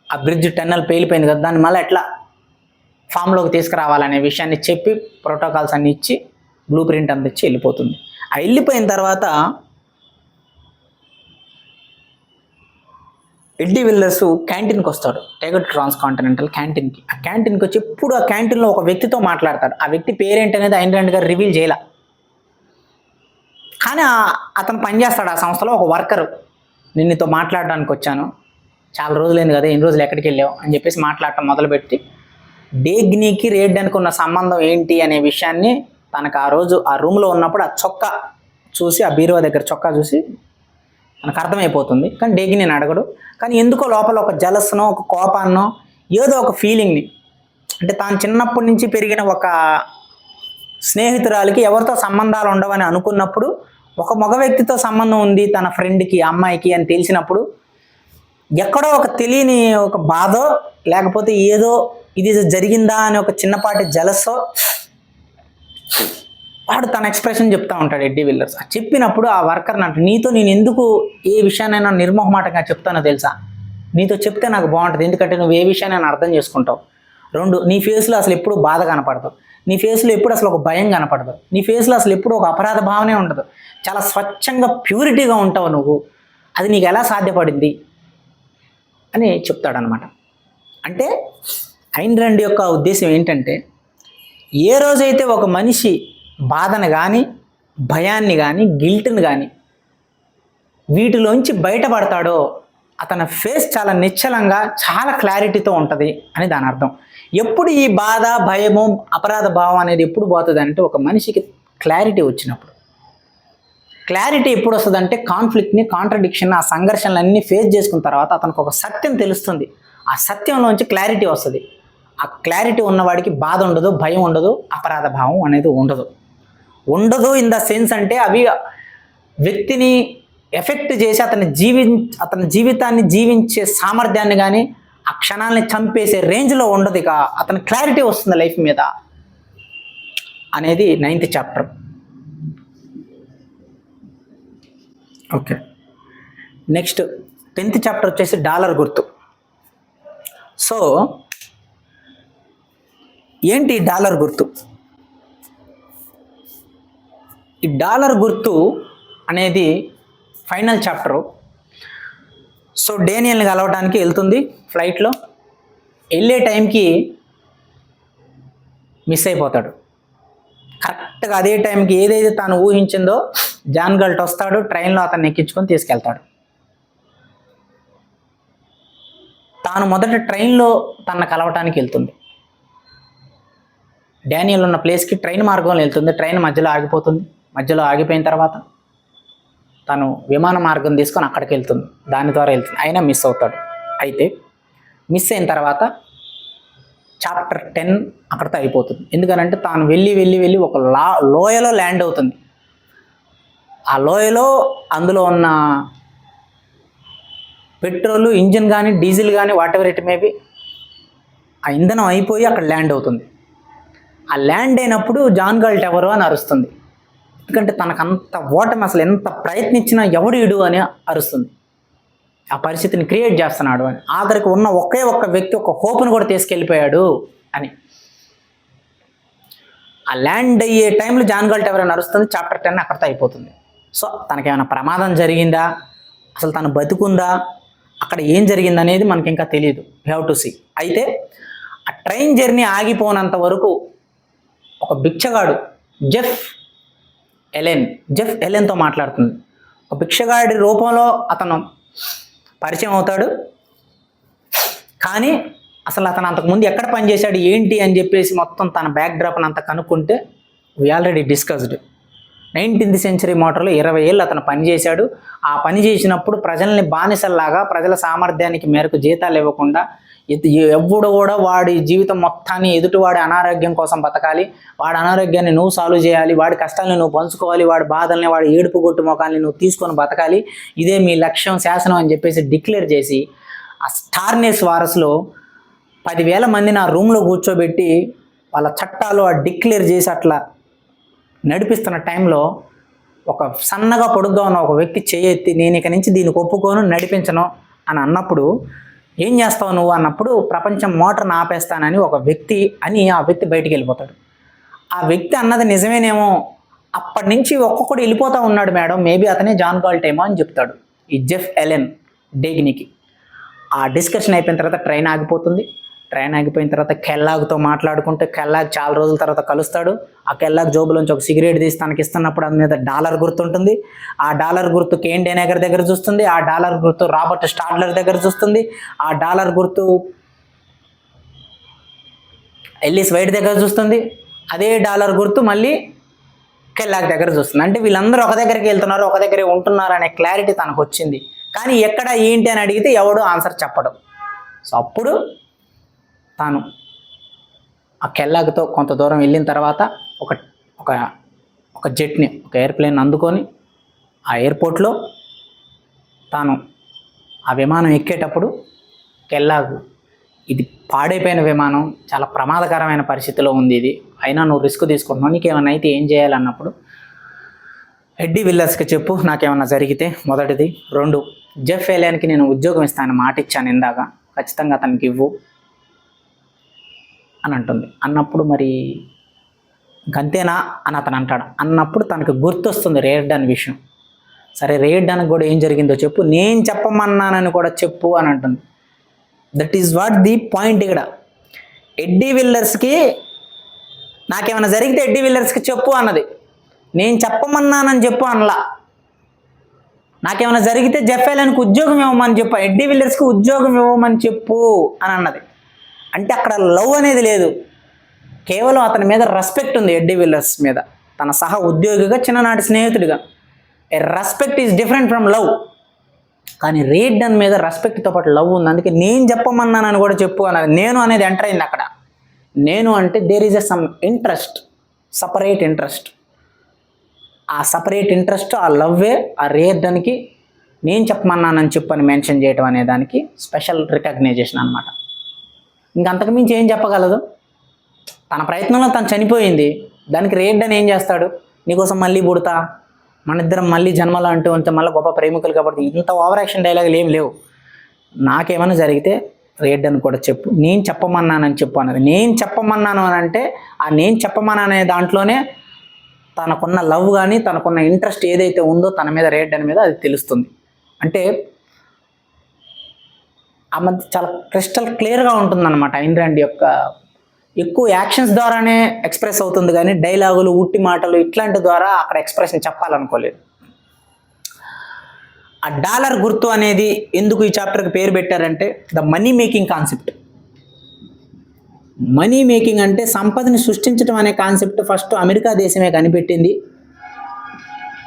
ఆ బ్రిడ్జ్ టన్నల్ పేలిపోయింది కదా, దాన్ని మళ్ళీ ఎట్లా ఫామ్లోకి తీసుకురావాలనే విషయాన్ని చెప్పి ప్రోటోకాల్స్ అన్ని ఇచ్చి బ్లూ ప్రింట్ అంత ఇచ్చి వెళ్ళిపోతుంది. ఆ వెళ్ళిపోయిన తర్వాత ఎడ్డీ విల్లర్స్ క్యాంటీన్కి వస్తాడు, టైగర్ ట్రాన్స్ కాంటినెంటల్ క్యాంటీన్కి. ఆ క్యాంటీన్కి వచ్చి ఎప్పుడు ఆ క్యాంటీన్లో ఒక వ్యక్తితో మాట్లాడతాడు. ఆ వ్యక్తి పేరేంటి అనేది ఐన్ ర్యాండ్ గారు రివీల్ చేయాల. కానీ అతను పనిచేస్తాడు ఆ సంస్థలో, ఒక వర్కరు. నేను నీతో మాట్లాడడానికి వచ్చాను, చాలా రోజులైంది కదా, ఎన్ని రోజులు ఎక్కడికి వెళ్ళావు అని చెప్పేసి మాట్లాడటం మొదలుపెట్టి డేగ్నీకి రేయడానికి ఉన్న సంబంధం ఏంటి అనే విషయాన్ని తనకు ఆ రోజు ఆ రూమ్లో ఉన్నప్పుడు ఆ చొక్కా చూసి, ఆ బీరువా దగ్గర చొక్కా చూసి తనకు అర్థమైపోతుంది. కానీ డేగ్ని నేను అడగడు. కానీ ఎందుకో లోపల ఒక జలస్నో, ఒక కోపాన్నో, ఏదో ఒక ఫీలింగ్ని, అంటే తాను చిన్నప్పటి నుంచి పెరిగిన ఒక స్నేహితురాలికి ఎవరితో సంబంధాలు ఉండవని అనుకున్నప్పుడు ఒక మగ వ్యక్తితో సంబంధం ఉంది తన ఫ్రెండ్కి, అమ్మాయికి అని తెలిసినప్పుడు ఎక్కడో ఒక తెలియని ఒక బాధో, లేకపోతే ఏదో ఇది జరిగిందా అని ఒక చిన్నపాటి జలసో వాడు తన ఎక్స్ప్రెషన్ చెప్తా ఉంటాడు ఎడ్డీ విల్లర్స్. చెప్పినప్పుడు ఆ వర్కర్ని అంటే, నీతో నేను ఎందుకు ఏ విషయాన్నైనా నిర్మోహమాటంగా చెప్తానో తెలుసా, నీతో చెప్తే నాకు బాగుంటుంది, ఎందుకంటే నువ్వు ఏ విషయాన్ని అర్థం చేసుకుంటావు. రెండు, నీ ఫేస్లో అసలు ఎప్పుడు బాధ కనపడదు, నీ ఫేస్లో ఎప్పుడు అసలు ఒక భయం కనపడదు, నీ ఫేస్లో అసలు ఎప్పుడు ఒక అపరాధ భావనే ఉండదు, చాలా స్వచ్ఛంగా ప్యూరిటీగా ఉంటావు నువ్వు, అది నీకు ఎలా సాధ్యపడింది అని చెప్తాడనమాట. అంటే ఐన్ ర్యాండ్ యొక్క ఉద్దేశం ఏంటంటే, ఏ రోజైతే ఒక మనిషి బాధను కానీ, భయాన్ని కానీ, గిల్ట్ని కానీ వీటిలోంచి బయటపడతాడో అతని ఫేస్ చాలా నిశ్చలంగా, చాలా క్లారిటీతో ఉంటుంది అని దాని అర్థం. ఎప్పుడు ఈ బాధ, భయము, అపరాధ భావం అనేది ఎప్పుడు పోతుంది అంటే ఒక మనిషికి క్లారిటీ వచ్చినప్పుడు. క్లారిటీ ఎప్పుడు వస్తుంది అంటే కాన్ఫ్లిక్ట్ని, కాంట్రడిక్షన్, ఆ సంఘర్షణలన్నీ ఫేస్ చేసుకున్న తర్వాత అతనికి ఒక సత్యం తెలుస్తుంది. ఆ సత్యంలోంచి క్లారిటీ వస్తుంది. ఆ క్లారిటీ ఉన్నవాడికి బాధ ఉండదు, భయం ఉండదు, అపరాధ భావం అనేది ఉండదు. ఇన్ ద సెన్స్ అంటే అవి వ్యక్తిని ఎఫెక్ట్ చేసి అతని జీవితాన్ని జీవించే సామర్థ్యాన్ని కానీ, ఆ క్షణాలని చంపేసే రేంజ్లో ఉండదు. ఇక అతని క్లారిటీ వస్తుంది లైఫ్ మీద అనేది 9th chapter. Okay, next 10th chapter వచ్చేసి డాలర్ గుర్తు. సో ఏంటి డాలర్ గుర్తు? ఈ డాలర్ గుర్తు అనేది ఫైనల్ చాప్టరు. సో డేనియల్ని కలవడానికి వెళ్తుంది ఫ్లైట్లో. వెళ్ళే టైంకి మిస్ అయిపోతాడు. కరెక్ట్గా అదే టైంకి ఏదైతే తాను ఊహించిందో జాన్ గల్ట్ వస్తాడు, ట్రైన్లో అతన్ని ఎక్కించుకొని తీసుకెళ్తాడు. తాను మొదట ట్రైన్లో తన కలవటానికి వెళ్తుంది. డానియల్ ఉన్న ప్లేస్కి ట్రైన్ మార్గంలో వెళ్తుంది. ట్రైన్ మధ్యలో ఆగిపోతుంది. మధ్యలో ఆగిపోయిన తర్వాత తను విమాన మార్గం తీసుకొని అక్కడికి వెళ్తుంది. దాని ద్వారా వెళ్తుంది. అయినా మిస్ అవుతాడు. అయితే మిస్ అయిన తర్వాత చాప్టర్ 10 అక్కడితో అయిపోతుంది. ఎందుకనంటే తాను వెళ్ళి ఒక లోయలో ల్యాండ్ అవుతుంది. ఆ లోయలో అందులో ఉన్న పెట్రోలు, ఇంజిన్ కానీ, డీజిల్ కానీ, వాట్ ఎవర్ ఇట్ మేబీ, ఆ ఇంధనం అయిపోయి అక్కడ ల్యాండ్ అవుతుంది. ఆ ల్యాండ్ అయినప్పుడు జాన్ గాల్ట్ ఎవరు అని అరుస్తుంది. ఎందుకంటే తనకంత ఓటమి, అసలు ఎంత ప్రయత్నించినా ఎవడు అని అరుస్తుంది. ఆ పరిస్థితిని క్రియేట్ చేస్తున్నాడు అని. ఆఖరికి ఉన్న ఒకే ఒక్క వ్యక్తి ఒక హోప్ను కూడా తీసుకెళ్ళిపోయాడు అని. ఆ ల్యాండ్ అయ్యే టైంలో జాన్ గాల్ట్ ఎవరైనా అరుస్తుంది. చాప్టర్ 10 అక్కడితో అయిపోతుంది. సో తనకేమైనా ప్రమాదం జరిగిందా, అసలు తను బతుకుందా, అక్కడ ఏం జరిగింది అనేది మనకి ఇంకా తెలియదు. We have to see. అయితే ఆ ట్రైన్ జర్నీ ఆగిపోనంత వరకు ఒక బిచ్చగాడు జెఫ్ ఎలెన్తో మాట్లాడుతుంది. ఒక బిచ్చగాడి రూపంలో అతను పరిచయం అవుతాడు. కానీ అసలు అతను అంతకుముందు ఎక్కడ పనిచేశాడు ఏంటి అని చెప్పేసి మొత్తం తన బ్యాక్ డ్రాప్ అంతా కనుక్కుంటే we already discussed. 19th century మోటార్లో 20 ఏళ్ళు అతను పనిచేశాడు. ఆ పని చేసినప్పుడు ప్రజల్ని బానిసల్లాగా, ప్రజల సామర్థ్యానికి మేరకు జీతాలు ఇవ్వకుండా, ఎవడు కూడా వాడి జీవితం మొత్తాన్ని ఎదుటివాడి అనారోగ్యం కోసం బతకాలి, వాడి అనారోగ్యాన్ని నువ్వు సాల్వ్ చేయాలి, వాడి కష్టాలను నువ్వు పంచుకోవాలి, వాడి బాధల్ని, వాడి ఏడుపు గొట్టు మొఖాలని నువ్వు తీసుకొని బతకాలి, ఇదే మీ లక్ష్యం, శాసనం అని చెప్పేసి డిక్లేర్ చేసి ఆ స్టార్నెస్ వారసులో 10,000 మందిని ఆ రూమ్లో కూర్చోబెట్టి వాళ్ళ చట్టాలు డిక్లేర్ చేసి అట్లా నడిపిస్తున్న టైంలో ఒక సన్నగా పొడుగ్గా ఉన్న ఒక వ్యక్తి చేయెత్తి, నేను ఇక నుంచి దీనికి ఒప్పుకోను, నడిపించను అని అన్నప్పుడు, ఏం చేస్తావు నువ్వు అన్నప్పుడు, ప్రపంచం మోటార్ని ఆపేస్తానని ఒక వ్యక్తి అని ఆ వ్యక్తి బయటికి వెళ్ళిపోతాడు. ఆ వ్యక్తి అన్నది నిజమేనేమో, అప్పటి నుంచి ఒక్కొక్కడు వెళ్ళిపోతూ ఉన్నాడు మేడం, మేబీ అతనే జాన్ గాల్ట్ ఏమో అని చెప్తాడు ఈ జెఫ్ ఎలెన్ డేగ్నీకి. ఆ డిస్కషన్ అయిపోయిన తర్వాత ట్రైన్ ఆగిపోతుంది. ట్రైన్ ఆగిపోయిన తర్వాత కెల్లాగ్తో మాట్లాడుకుంటే, కెల్లాగ్ చాలా రోజుల తర్వాత కలుస్తాడు. ఆ కెల్లాగ్ జోబులోంచి ఒక సిగరెట్ తీసి తనకి ఇస్తున్నప్పుడు అది మీద డాలర్ గుర్తు ఉంటుంది. ఆ డాలర్ గుర్తు కేన్ డెనేగర్ దగ్గర చూస్తుంది. ఆ డాలర్ గుర్తు రాబర్ట్ స్టాడ్లర్ దగ్గర చూస్తుంది. ఆ డాలర్ గుర్తు ఎల్లిస్ వైట్ దగ్గర చూస్తుంది. అదే డాలర్ గుర్తు మళ్ళీ కెల్లాగ్ దగ్గర చూస్తుంది. అంటే వీళ్ళందరూ ఒక దగ్గరికి వెళ్తున్నారు, ఒక దగ్గరే ఉంటున్నారు అనే క్లారిటీ తనకు వచ్చింది. కానీ ఎక్కడ ఏంటి అని అడిగితే ఎవడు ఆన్సర్ చెప్పడం. సో అప్పుడు తాను ఆ కెల్లాగ్తో కొంత దూరం వెళ్ళిన తర్వాత ఒక జెట్ని, ఒక ఎయిర్ప్లేన్ అందుకొని ఆ ఎయిర్పోర్ట్లో తాను ఆ విమానం ఎక్కేటప్పుడు కెల్లాగ్, ఇది పాడైపోయిన విమానం, చాలా ప్రమాదకరమైన పరిస్థితిలో ఉంది ఇది, అయినా నువ్వు రిస్క్ తీసుకుంటున్నావు, నీకేమైనా అయితే ఏం చేయాలన్నప్పుడు, ఎడ్డీ విల్లర్స్కి చెప్పు నాకేమన్నా జరిగితే, మొదటిది. 2, జెఫ్ ఎలెన్కి నేను ఉద్యోగం ఇస్తాను మాట ఇచ్చాను ఇందాక, ఖచ్చితంగా అతనికి ఇవ్వు అని అంటుంది. అన్నప్పుడు మరి ఇంకంతేనా అని అతను అంటాడు. అన్నప్పుడు తనకు గుర్తొస్తుంది రేర్డన్ విషయం. సరే రేర్డన్కి కూడా ఏం జరిగిందో చెప్పు, నేను చెప్పమన్నానని కూడా చెప్పు అని అంటుంది. That is what the point ఇక్కడ. ఎడ్డీ విల్లర్స్కి నాకేమైనా జరిగితే ఎడ్డీ విల్లర్స్కి చెప్పు అన్నది, నేను చెప్పమన్నానని చెప్పు అనలా. నాకేమైనా జరిగితే జెఫ్ ఎలెన్కి ఉద్యోగం ఇవ్వమని చెప్పు, ఎడ్డీ విల్లర్స్కి ఉద్యోగం ఇవ్వమని చెప్పు అని అన్నది. అంటే అక్కడ లవ్ అనేది లేదు, కేవలం అతని మీద రెస్పెక్ట్ ఉంది. ఎడ్డీ విల్లర్స్ మీద, తన సహ ఉద్యోగిగా, చిన్ననాటి స్నేహితుడిగా. A respect is different from love. కానీ రేర్డన్ మీద రెస్పెక్ట్తో పాటు లవ్ ఉంది. అందుకే నేను చెప్పమన్నానని కూడా చెప్పు అన్నది. నేను అనేది ఎంటర్ అయింది అక్కడ. నేను అంటే there is a some interest, separate interest. ఆ సపరేట్ ఇంట్రెస్ట్, ఆ లవ్వే ఆ రేర్డన్కి నేను చెప్పమన్నానని చెప్పని మెన్షన్ చేయడం అనే దానికి స్పెషల్ రికగ్నైజేషన్ అనమాట. ఇంకంతకు మించి ఏం చెప్పగలదు? తన ప్రయత్నంలో తను చనిపోయింది, దానికి రేర్డన్ ఏం చేస్తాడు? నీకోసం మళ్ళీ పుడతా, మన ఇద్దరం మళ్ళీ జన్మలో అంటూ ఉంటే మళ్ళీ గొప్ప ప్రేమికులు కాబట్టి ఇంత ఓవర్ యాక్షన్ డైలాగులు ఏం లేవు. నాకేమైనా జరిగితే రేర్డన్ కూడా చెప్పు, నేను చెప్పమన్నానని చెప్పు అన్నది. నేను చెప్పమన్నాను అని అంటే ఆ నేను చెప్పమన్నానే దాంట్లోనే తనకున్న లవ్ కానీ, తనకున్న ఇంట్రెస్ట్ ఏదైతే ఉందో తన మీద, రేర్డన్ మీద, అది తెలుస్తుంది. అంటే ఆ మధ్య చాలా క్రిస్టల్ క్లియర్గా ఉంటుందన్నమాట. ఐన్ ర్యాండ్ యొక్క ఎక్కువ యాక్షన్స్ ద్వారానే ఎక్స్ప్రెస్ అవుతుంది, కానీ డైలాగులు, ఉట్టి మాటలు ఇట్లాంటి ద్వారా అక్కడ ఎక్స్ప్రెషన్ చెప్పాలనుకోలేదు. ఆ డాలర్ గుర్తు అనేది ఎందుకు ఈ చాప్టర్కి పేరు పెట్టారంటే the money making concept. Money making అంటే సంపదని సృష్టించడం అనే కాన్సెప్ట్ ఫస్ట్ అమెరికా దేశమే కనిపెట్టింది.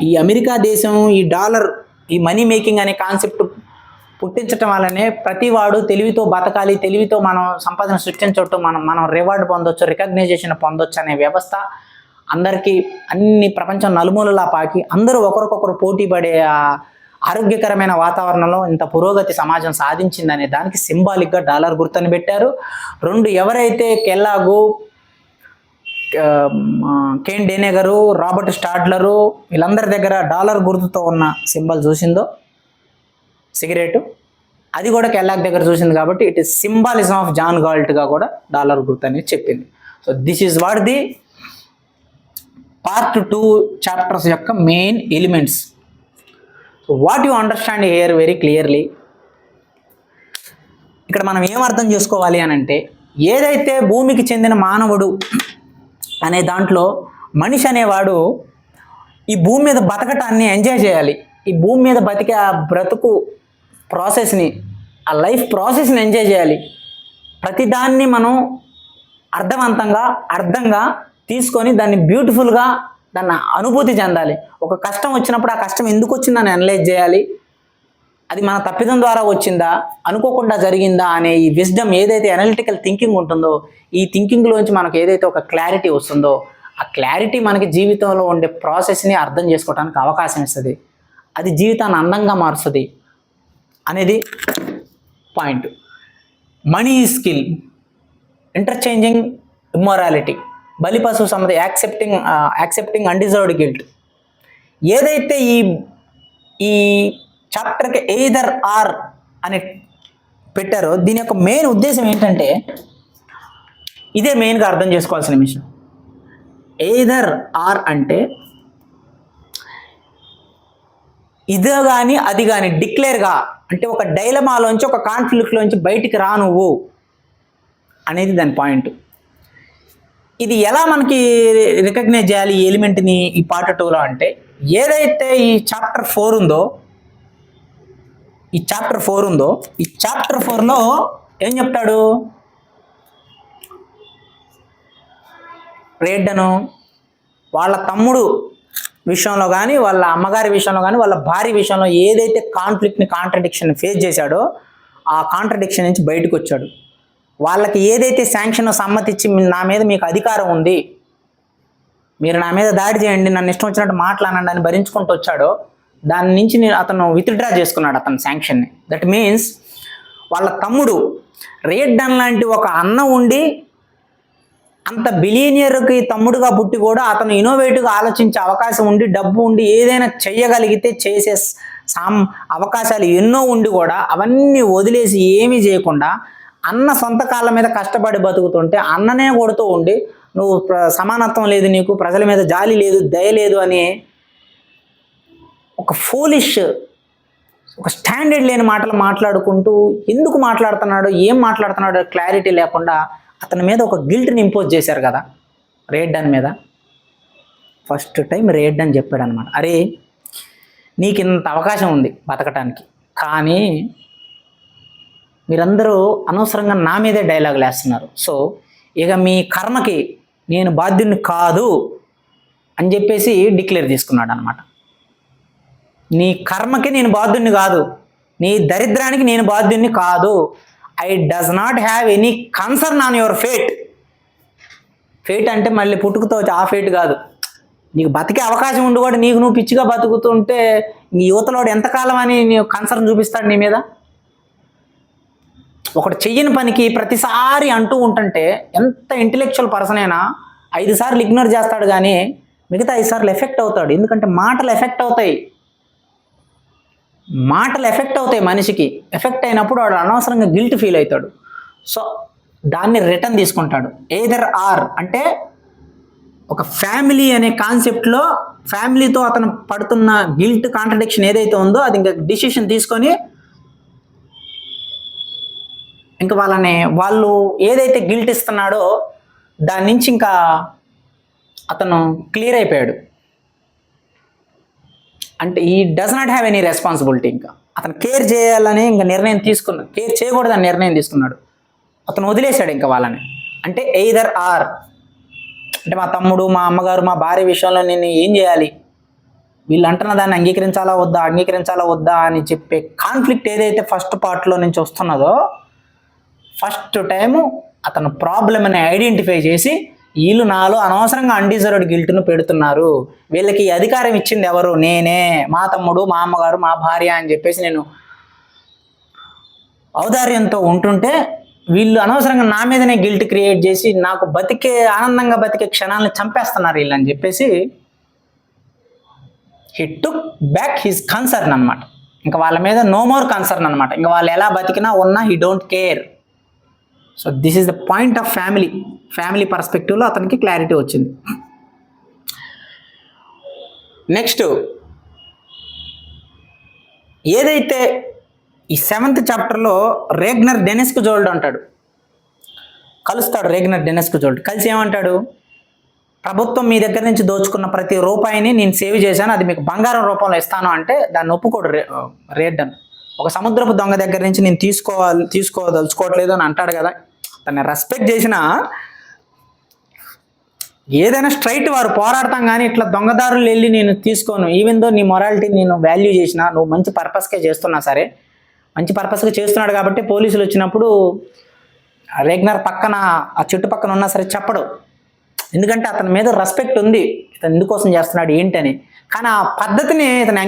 ఈ అమెరికా దేశం ఈ డాలర్, ఈ మనీ మేకింగ్ అనే కాన్సెప్ట్ పుట్టించటం వల్లనే ప్రతి వాడు తెలివితో బతకాలి, తెలివితో మనం సంపదన సృష్టించవచ్చు, మనం రివార్డ్ పొందొచ్చు, రికగ్నైజేషన్ పొందొచ్చు అనే వ్యవస్థ అందరికీ అన్ని ప్రపంచం నలుమూలలా పాకి అందరూ ఒకరికొకరు పోటీ పడే ఆరోగ్యకరమైన వాతావరణంలో ఇంత పురోగతి సమాజం సాధించిందనే దానికి సింబాలిక్గా డాలర్ గుర్తుని పెట్టారు. 2, ఎవరైతే కెల్లాగు, కేన్ డేనేగరు, రాబర్ట్ స్టాడ్లరు వీళ్ళందరి దగ్గర డాలర్ గుర్తుతో ఉన్న సింబల్ చూసిందో సిగరెట్, అది కూడా కెల్లాగ్ దగ్గర చూసింది కాబట్టి it is symbolism of John గాల్ట్గా కూడా డాలర్ గుర్తు అనేది చెప్పింది. So this is what the part 2 chapters యొక్క main elements. So what you understand here very clearly, ఇక్కడ మనం ఏం అర్థం చేసుకోవాలి అని అంటే, ఏదైతే భూమికి చెందిన మానవుడు అనే దాంట్లో మనిషి అనేవాడు ఈ భూమి మీద బతకటాన్ని ఎంజాయ్ చేయాలి. ఈ భూమి మీద బతికే ఆ బ్రతుకు ప్రాసెస్ని, ఆ లైఫ్ ప్రాసెస్ని ఎంజాయ్ చేయాలి. ప్రతిదాన్ని మనం అర్థంగా తీసుకొని దాన్ని బ్యూటిఫుల్గా దాన్ని అనుభూతి చెందాలి. ఒక కష్టం వచ్చినప్పుడు ఆ కష్టం ఎందుకు వచ్చిందని అనలైజ్ చేయాలి. అది మన తప్పిదం ద్వారా వచ్చిందా, అనుకోకుండా జరిగిందా అనే ఈ విజ్డమ్ ఏదైతే అనలిటికల్ థింకింగ్ ఉంటుందో, ఈ థింకింగ్లోంచి మనకు ఏదైతే ఒక క్లారిటీ వస్తుందో, ఆ క్లారిటీ మనకి జీవితంలో ఉండే ప్రాసెస్ని అర్థం చేసుకోవడానికి అవకాశం ఇస్తుంది. అది జీవితాన్ని అందంగా మారుస్తుంది అనేది point. Money is skill, interchanging immorality, బలిపశు సమ్మతి, యాక్సెప్టింగ్ అన్డిజర్వ్డ్ గిల్ట్. ఏదైతే ఈ చాప్టర్కి ఎయిదర్ ఆర్ అని పెట్టారో దీని యొక్క మెయిన్ ఉద్దేశం ఏంటంటే, ఇదే మెయిన్గా అర్థం చేసుకోవాల్సిన విషయం. ఎయిదర్ ఆర్ అంటే ఇదే కానీ అది కానీ డిక్లేర్గా, అంటే ఒక డైలమాలోంచి, ఒక కాన్ఫ్లిక్ట్లోంచి బయటికి రా నువ్వు అనేది దాని పాయింట్. ఇది ఎలా మనకి రికగ్నైజ్ చేయాలి ఈ ఎలిమెంట్ని ఈ పార్ట్ 2లో అంటే, ఏదైతే ఈ చాప్టర్ 4 ఉందో, ఈ చాప్టర్ 4లో ఏం చెప్తాడు, రేడ్డను వాళ్ళ తమ్ముడు విషయంలో కానీ, వాళ్ళ అమ్మగారి విషయంలో కానీ, వాళ్ళ భార్య విషయంలో ఏదైతే కాంట్రడిక్షన్ ఫేస్ చేశాడో ఆ కాంట్రడిక్షన్ నుంచి బయటకు వచ్చాడు. వాళ్ళకి ఏదైతే శాంక్షన్ సమ్మతిచ్చి నా మీద మీకు అధికారం ఉంది, మీరు నా మీద దాడి చేయండి, నన్ను ఇష్టం వచ్చినట్టు మాట్లాడండి అని భరించుకుంటూ వచ్చాడో దాని నుంచి అతను విత్డ్రా చేసుకున్నాడు అతని శాంక్షన్ని. దట్ మీన్స్ వాళ్ళ తమ్ముడు రేడ్డన్ లాంటి ఒక అన్న ఉండి, అంత బిలియనియర్కి తమ్ముడుగా పుట్టి కూడా అతను ఇన్నోవేటివ్గా ఆలోచించే అవకాశం ఉండి, డబ్బు ఉండి, ఏదైనా చెయ్యగలిగితే చేసే అవకాశాలు ఎన్నో ఉండి కూడా అవన్నీ వదిలేసి ఏమీ చేయకుండా అన్న సొంత కాళ్ళ మీద కష్టపడి బతుకుతుంటే అన్ననే కొడుతూ ఉండి, నువ్వు సమానత్వం లేదు, నీకు ప్రజల మీద జాలి లేదు, దయ లేదు అని ఒక ఫూలిష్, ఒక స్టాండర్డ్ లేని మాటలు మాట్లాడుకుంటూ ఎందుకు మాట్లాడుతున్నాడో, ఏం మాట్లాడుతున్నాడో క్లారిటీ లేకుండా అతని మీద ఒక గిల్ట్ని ఇంపోజ్ చేశారు కదా రేడ్డన్ మీద. ఫస్ట్ టైం రేడ్డన్ చెప్పాడు అనమాట, అరే నీకు ఇంత అవకాశం ఉంది బతకటానికి, కానీ మీరందరూ అనవసరంగా నా మీదే డైలాగులు వేస్తున్నారు. సో ఇక మీ కర్మకి నేను బాధ్యుని కాదు అని చెప్పేసి డిక్లేర్ చేసుకున్నాడు అనమాట. నీ కర్మకి నేను బాధ్యుని కాదు, నీ దరిద్రానికి నేను బాధ్యుని కాదు. I does not have any concern on your fate. Fate అంటే మళ్ళీ పుట్టుకతో ఆ ఫేట్ కాదు, నీకు బతికే అవకాశం ఉండి కూడా నీకు నువ్వు పిచ్చిగా బతుకుతుంటే నీ యువతలోడు ఎంతకాలం అని నీవు కన్సర్న్ చూపిస్తాడు నీ మీద. ఒకటి చెయ్యని పనికి ప్రతిసారి అంటూ ఉంటుంటే ఎంత ఇంటెలెక్చువల్ పర్సన్ అయినా 5 సార్లు ఇగ్నోర్ చేస్తాడు, కానీ మిగతా 5 సార్లు ఎఫెక్ట్ అవుతాడు. ఎందుకంటే మాటలు ఎఫెక్ట్ అవుతాయి, మనిషికి ఎఫెక్ట్ అయినప్పుడు వాడు అనవసరంగా గిల్ట్ ఫీల్ అవుతాడు. సో దాన్ని రిటర్న్ తీసుకుంటాడు. ఎయిదర్ ఆర్ అంటే ఒక ఫ్యామిలీ అనే కాన్సెప్ట్లో ఫ్యామిలీతో అతను పడుతున్న గిల్ట్ కాంట్రడిక్షన్ ఏదైతే ఉందో అది ఇంకా డిసిషన్ తీసుకొని ఇంకా వాళ్ళు ఏదైతే గిల్ట్ ఇస్తున్నాడో దాని నుంచి ఇంకా అతను క్లియర్ అయిపోయాడు. అంటే ఈ does not have any responsibility. ఇంకా అతను కేర్ చేయాలని ఇంకా నిర్ణయం తీసుకున్నాడు, కేర్ చేయకూడదని నిర్ణయం తీసుకున్నాడు. అతను వదిలేశాడు ఇంకా వాళ్ళని. అంటే ఎయిదర్ ఆర్. అంటే మా తమ్ముడు, మా అమ్మగారు, మా భార్య విషయంలో నేను ఏం చేయాలి, వీళ్ళు అంటున్న దాన్ని అంగీకరించాలా వద్దా అని చెప్పే కాన్ఫ్లిక్ట్ ఏదైతే ఫస్ట్ పార్ట్లో నుంచి వస్తున్నదో, ఫస్ట్ టైము అతను ప్రాబ్లమ్ని ఐడెంటిఫై చేసి వీళ్ళు నాలో అనవసరంగా అన్డిజర్వ్డ్ గిల్ట్ను పెడుతున్నారు, వీళ్ళకి ఈ అధికారం ఇచ్చింది ఎవరు, నేనే, మా తమ్ముడు, మా అమ్మగారు, మా భార్య అని చెప్పేసి నేను ఔదార్యంతో ఉంటుంటే వీళ్ళు అనవసరంగా నా మీదనే గిల్ట్ క్రియేట్ చేసి నాకు ఆనందంగా బతికే క్షణాలను చంపేస్తున్నారు వీళ్ళు అని చెప్పేసి he took back his concern అనమాట. ఇంకా వాళ్ళ మీద నో మోర్ కన్సర్న్ అనమాట. ఇంకా వాళ్ళు ఎలా బతికినా ఉన్నా he don't care. So this is the point of family పర్స్పెక్టివ్లో అతనికి క్లారిటీ వచ్చింది. నెక్స్ట్ ఏదైతే ఈ 7th చాప్టర్లో రేగ్నర్ డెనిస్క్ జోల్డ్ కలుస్తాడు. రేగ్నర్ డెనిస్క్ జోల్డ్ కలిసి ఏమంటాడు, ప్రభుత్వం మీ దగ్గర నుంచి దోచుకున్న ప్రతి రూపాయిని నేను సేవ్ చేశాను, అది మీకు బంగారం రూపంలో ఇస్తాను అంటే దాన్ని ఒప్పుకోడు రేడ్డన్. ఒక సముద్రపు దొంగ దగ్గర నుంచి నేను తీసుకోదలుచుకోవట్లేదు అని అంటాడు కదా. తను రెస్పెక్ట్ చేసిన ఏదైనా స్ట్రైట్ వారు పోరాడతాం, కానీ ఇట్లా దొంగదారులు వెళ్ళి నేను తీసుకోను. ఈవెన్ దో నీ మొరాలిటీ నేను వాల్యూ చేసిన, నువ్వు మంచి పర్పస్కే చేస్తున్నా సరే, మంచి పర్పస్గా చేస్తున్నాడు కాబట్టి పోలీసులు వచ్చినప్పుడు రేగ్నర్ పక్కన ఆ చుట్టుపక్కన ఉన్నా సరే చెప్పడు. ఎందుకంటే అతని మీద రెస్పెక్ట్ ఉంది, ఇతను ఎందుకోసం చేస్తున్నాడు ఏంటని. కానీ ఆ పద్ధతిని ఇతను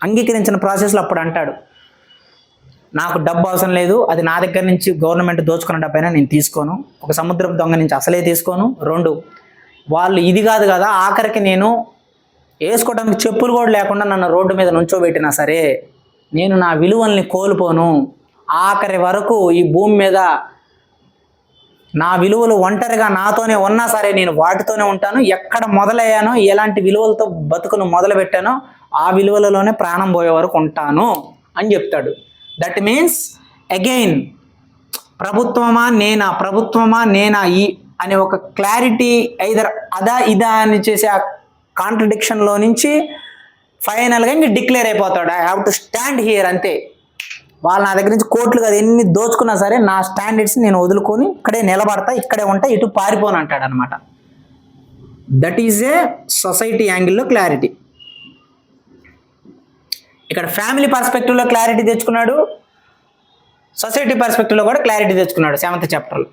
అంగీకరించిన ప్రాసెస్లో అప్పుడు అంటాడు, నాకు డబ్బు అవసరం లేదు, అది నా దగ్గర నుంచి గవర్నమెంట్ దోచుకున్న డబ్బైనా నేను తీసుకోను, ఒక సముద్రపు దొంగ నుంచి అసలే తీసుకోను. 2 వాళ్ళు ఇది కాదు కదా, ఆఖరికి నేను వేసుకోవడానికి చెప్పులు కూడా లేకుండా నన్ను రోడ్డు మీద నుంచోబెట్టినా సరే నేను నా విలువల్ని కోల్పోను, ఆఖరి వరకు ఈ భూమి మీద నా విలువలు ఒంటరిగా నాతోనే ఉన్నా సరే నేను వాటితోనే ఉంటాను, ఎక్కడ మొదలయ్యానో ఎలాంటి విలువలతో బతుకును మొదలుపెట్టానో ఆ విలువలలోనే ప్రాణం పోయే వరకు ఉంటాను అని చెప్తాడు. దట్ మీన్స్ అగైన్ ప్రభుత్వమా నేనా ఈ అనే ఒక క్లారిటీ, ఐదర్ అదా ఇదా అని చేసే ఆ కాంట్రడిక్షన్లో నుంచి ఫైనల్గా ఇంక డిక్లేర్ అయిపోతాడు, I have to stand here. అంతే, వాళ్ళు నా దగ్గర నుంచి కోట్లు కదా ఎన్ని దోచుకున్నా సరే నా స్టాండర్డ్స్ నేను వదులుకొని ఇక్కడే నిలబడతా, ఇక్కడే ఉంటా, ఇటు పారిపోను అంటాడు అనమాట. దట్ ఈజ్ ఏ సొసైటీ యాంగిల్లో క్లారిటీ. ఇక్కడ ఫ్యామిలీ పర్స్పెక్టివ్లో క్లారిటీ తెచ్చుకున్నాడు, సొసైటీ పర్స్పెక్టివ్లో కూడా క్లారిటీ తెచ్చుకున్నాడు 7th చాప్టర్లో.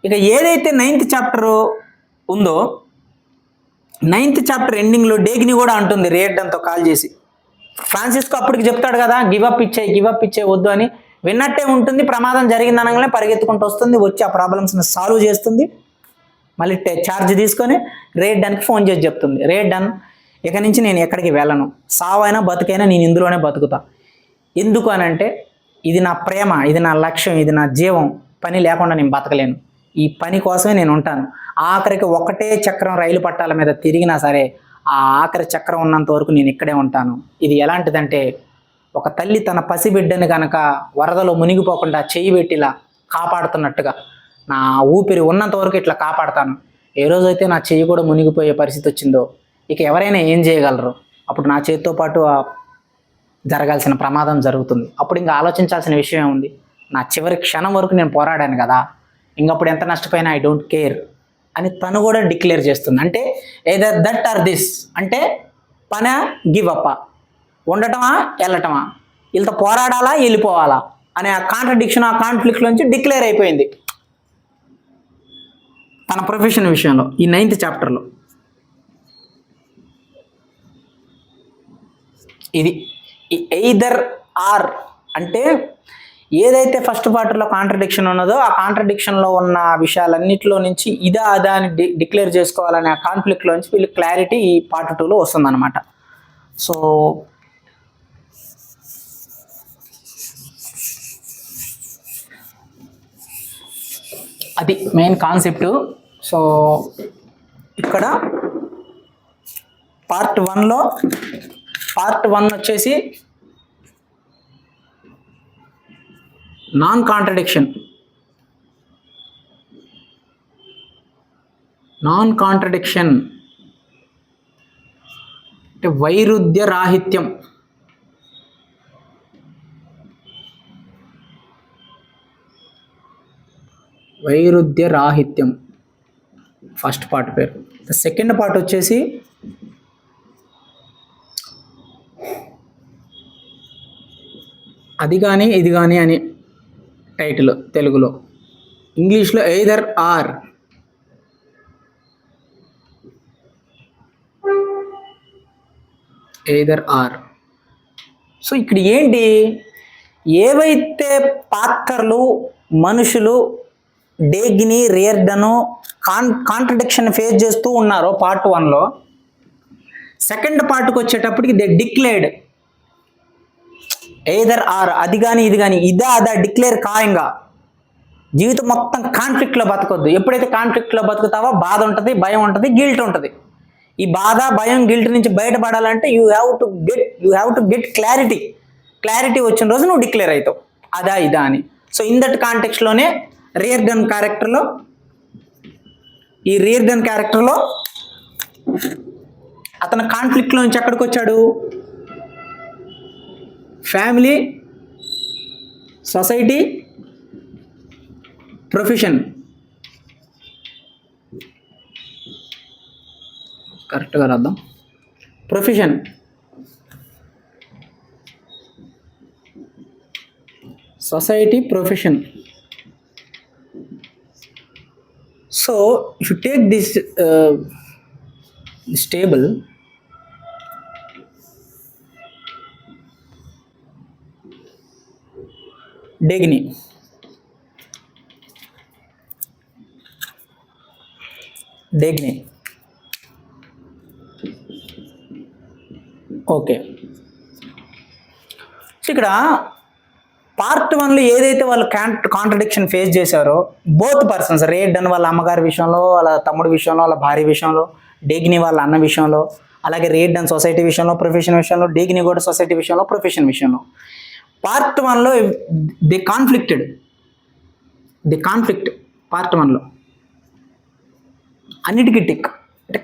ఇక ఏదైతే 9th చాప్టర్ ఉందో, 9th చాప్టర్ ఎండింగ్లో డేగ్ని కూడా అంటుంది రేడ్డంతో కాల్ చేసి, ఫ్రాన్సిస్కో అప్పటికి చెప్తాడు కదా గివ్ అప్ ఇచ్చే వద్దు అని. విన్నట్టే ఉంటుంది, ప్రమాదం జరిగిందనగానే పరిగెత్తుకుంటూ వస్తుంది, వచ్చి ఆ ప్రాబ్లమ్స్ని సాల్వ్ చేస్తుంది, మళ్ళీ ఛార్జ్ తీసుకొని రేడ్డన్కి ఫోన్ చేసి చెప్తుంది, రేడ్డన్ ఇక నుంచి నేను ఎక్కడికి వెళ్ళను, సావైనా బతుకైనా నేను ఇందులోనే బతుకుతా. ఎందుకు అని అంటే ఇది నా ప్రేమ, ఇది నా లక్ష్యం, ఇది నా జీవం, పని లేకుండా నేను బతకలేను, ఈ పని కోసమే నేను ఉంటాను. ఆఖరికి ఒకటే చక్రం రైలు పట్టాల మీద తిరిగినా సరే ఆ ఆఖరి చక్రం ఉన్నంత వరకు నేను ఇక్కడే ఉంటాను. ఇది ఎలాంటిదంటే ఒక తల్లి తన పసిబిడ్డని కనుక వరదలో మునిగిపోకుండా చెయ్యి పెట్టిలా కాపాడుతున్నట్టుగా నా ఊపిరి ఉన్నంత వరకు ఇట్లా కాపాడుతాను. ఏ రోజైతే నా చెయ్యి కూడా మునిగిపోయే పరిస్థితి వచ్చిందో ఇక ఎవరైనా ఏం చేయగలరు, అప్పుడు నా చేతితో పాటు జరగాల్సిన ప్రమాదం జరుగుతుంది. అప్పుడు ఇంకా ఆలోచించాల్సిన విషయం ఏముంది, నా చివరి క్షణం వరకు నేను పోరాడాను కదా, ఇంకప్పుడు ఎంత నష్టపోయినా ఐ డోంట్ కేర్ అని తను కూడా డిక్లేర్ చేస్తుంది. అంటే ఏదర్ దట్ ఆర్ దిస్, అంటే పని గివ్ అప్, ఉండటమా వెళ్ళటమా, వీళ్ళతో పోరాడాలా వెళ్ళిపోవాలా అనే ఆ కాంట్రడిక్షన్, ఆ కాన్ఫ్లిక్ట్ నుంచి డిక్లేర్ అయిపోయింది తన ప్రొఫెషన్ విషయంలో ఈ 9th చాప్టర్లో. ఇది ఎయిదర్ ఆర్ అంటే ఏదైతే ఫస్ట్ పార్ట్లో కాంట్రడిక్షన్ ఉన్నదో ఆ కాంట్రడిక్షన్లో ఉన్న విషయాలన్నింటిలో నుంచి ఇదా అదా అని డిక్లేర్ చేసుకోవాలనే ఆ కాన్ఫ్లిక్ట్లో నుంచి వీళ్ళు క్లారిటీ ఈ పార్ట్ 2లో వస్తుందన్నమాట. సో అది మెయిన్ కాన్సెప్ట్. సో ఇక్కడ పార్ట్ 1 వచ్చేసి నాన్ కాంట్రడిక్షన్ అంటే వైరుధ్య రాహిత్యం. వైరుధ్య రాహిత్యం ఫస్ట్ పార్ట్ పేరు. సెకండ్ పార్ట్ వచ్చేసి అది కానీ ఇది కానీ అని టైటిల్ తెలుగులో. ఇంగ్లీష్లో either are. Either are. So ఇక్కడ ఏంటి, ఏవైతే పాత్రలు మనుషులు డేగ్ని రియర్డను కాంట్రడిక్షన్ ఫేస్ చేస్తూ ఉన్నారో పార్ట్ 1లో, సెకండ్ పార్ట్కి వచ్చేటప్పటికి దే డిక్లేర్డ్ ఎయిదర్ ఆర్, అది కానీ ఇది కానీ, ఇదా అదా డిక్లేర్ కాయంగా. జీవితం మొత్తం కాన్ఫ్లిక్ట్లో బతకొద్దు. ఎప్పుడైతే కాన్ఫ్లిక్ట్లో బతుకుతావో బాధ ఉంటుంది, భయం ఉంటుంది, గిల్ట్ ఉంటుంది. ఈ బాధ భయం గిల్ట్ నుంచి బయటపడాలంటే you have to get clarity వచ్చిన రోజు నువ్వు డిక్లేర్ అవుతావు అదా ఇదా అని. సో ఇన్ దట్ కాంటెక్స్ట్లోనే రియర్డన్ క్యారెక్టర్లో అతను కాన్ఫ్లిక్ట్లో నుంచి ఎక్కడికి వచ్చాడు, ఫ్యామిలీ, సొసైటీ, ప్రొఫెషన్. కరెక్ట్గా రాద్దాం. Profession, society, profession. So if you take this table, Dagny, okay. So ఇక్కడ పార్ట్ 1లో ఏదైతే వాళ్ళు కాంట్రడిక్షన్ ఫేస్ చేశారో బోత్ పర్సన్స్, రియర్డన్ వాళ్ళ అమ్మగారి విషయంలో, వాళ్ళ తమ్ముడి విషయంలో, వాళ్ళ భార్య విషయంలో, డేగ్ని వాళ్ళ అన్న విషయంలో, అలాగే రియర్డన్ సొసైటీ విషయంలో, ప్రొఫెషన్ విషయంలో, డేగ్ని కూడా సొసైటీ విషయంలో, ప్రొఫెషన్ విషయంలో. పార్ట్ 1లో ది కాన్ఫ్లిక్ట్ పార్ట్ 1లో అన్నిటికీ టిక్, అంటే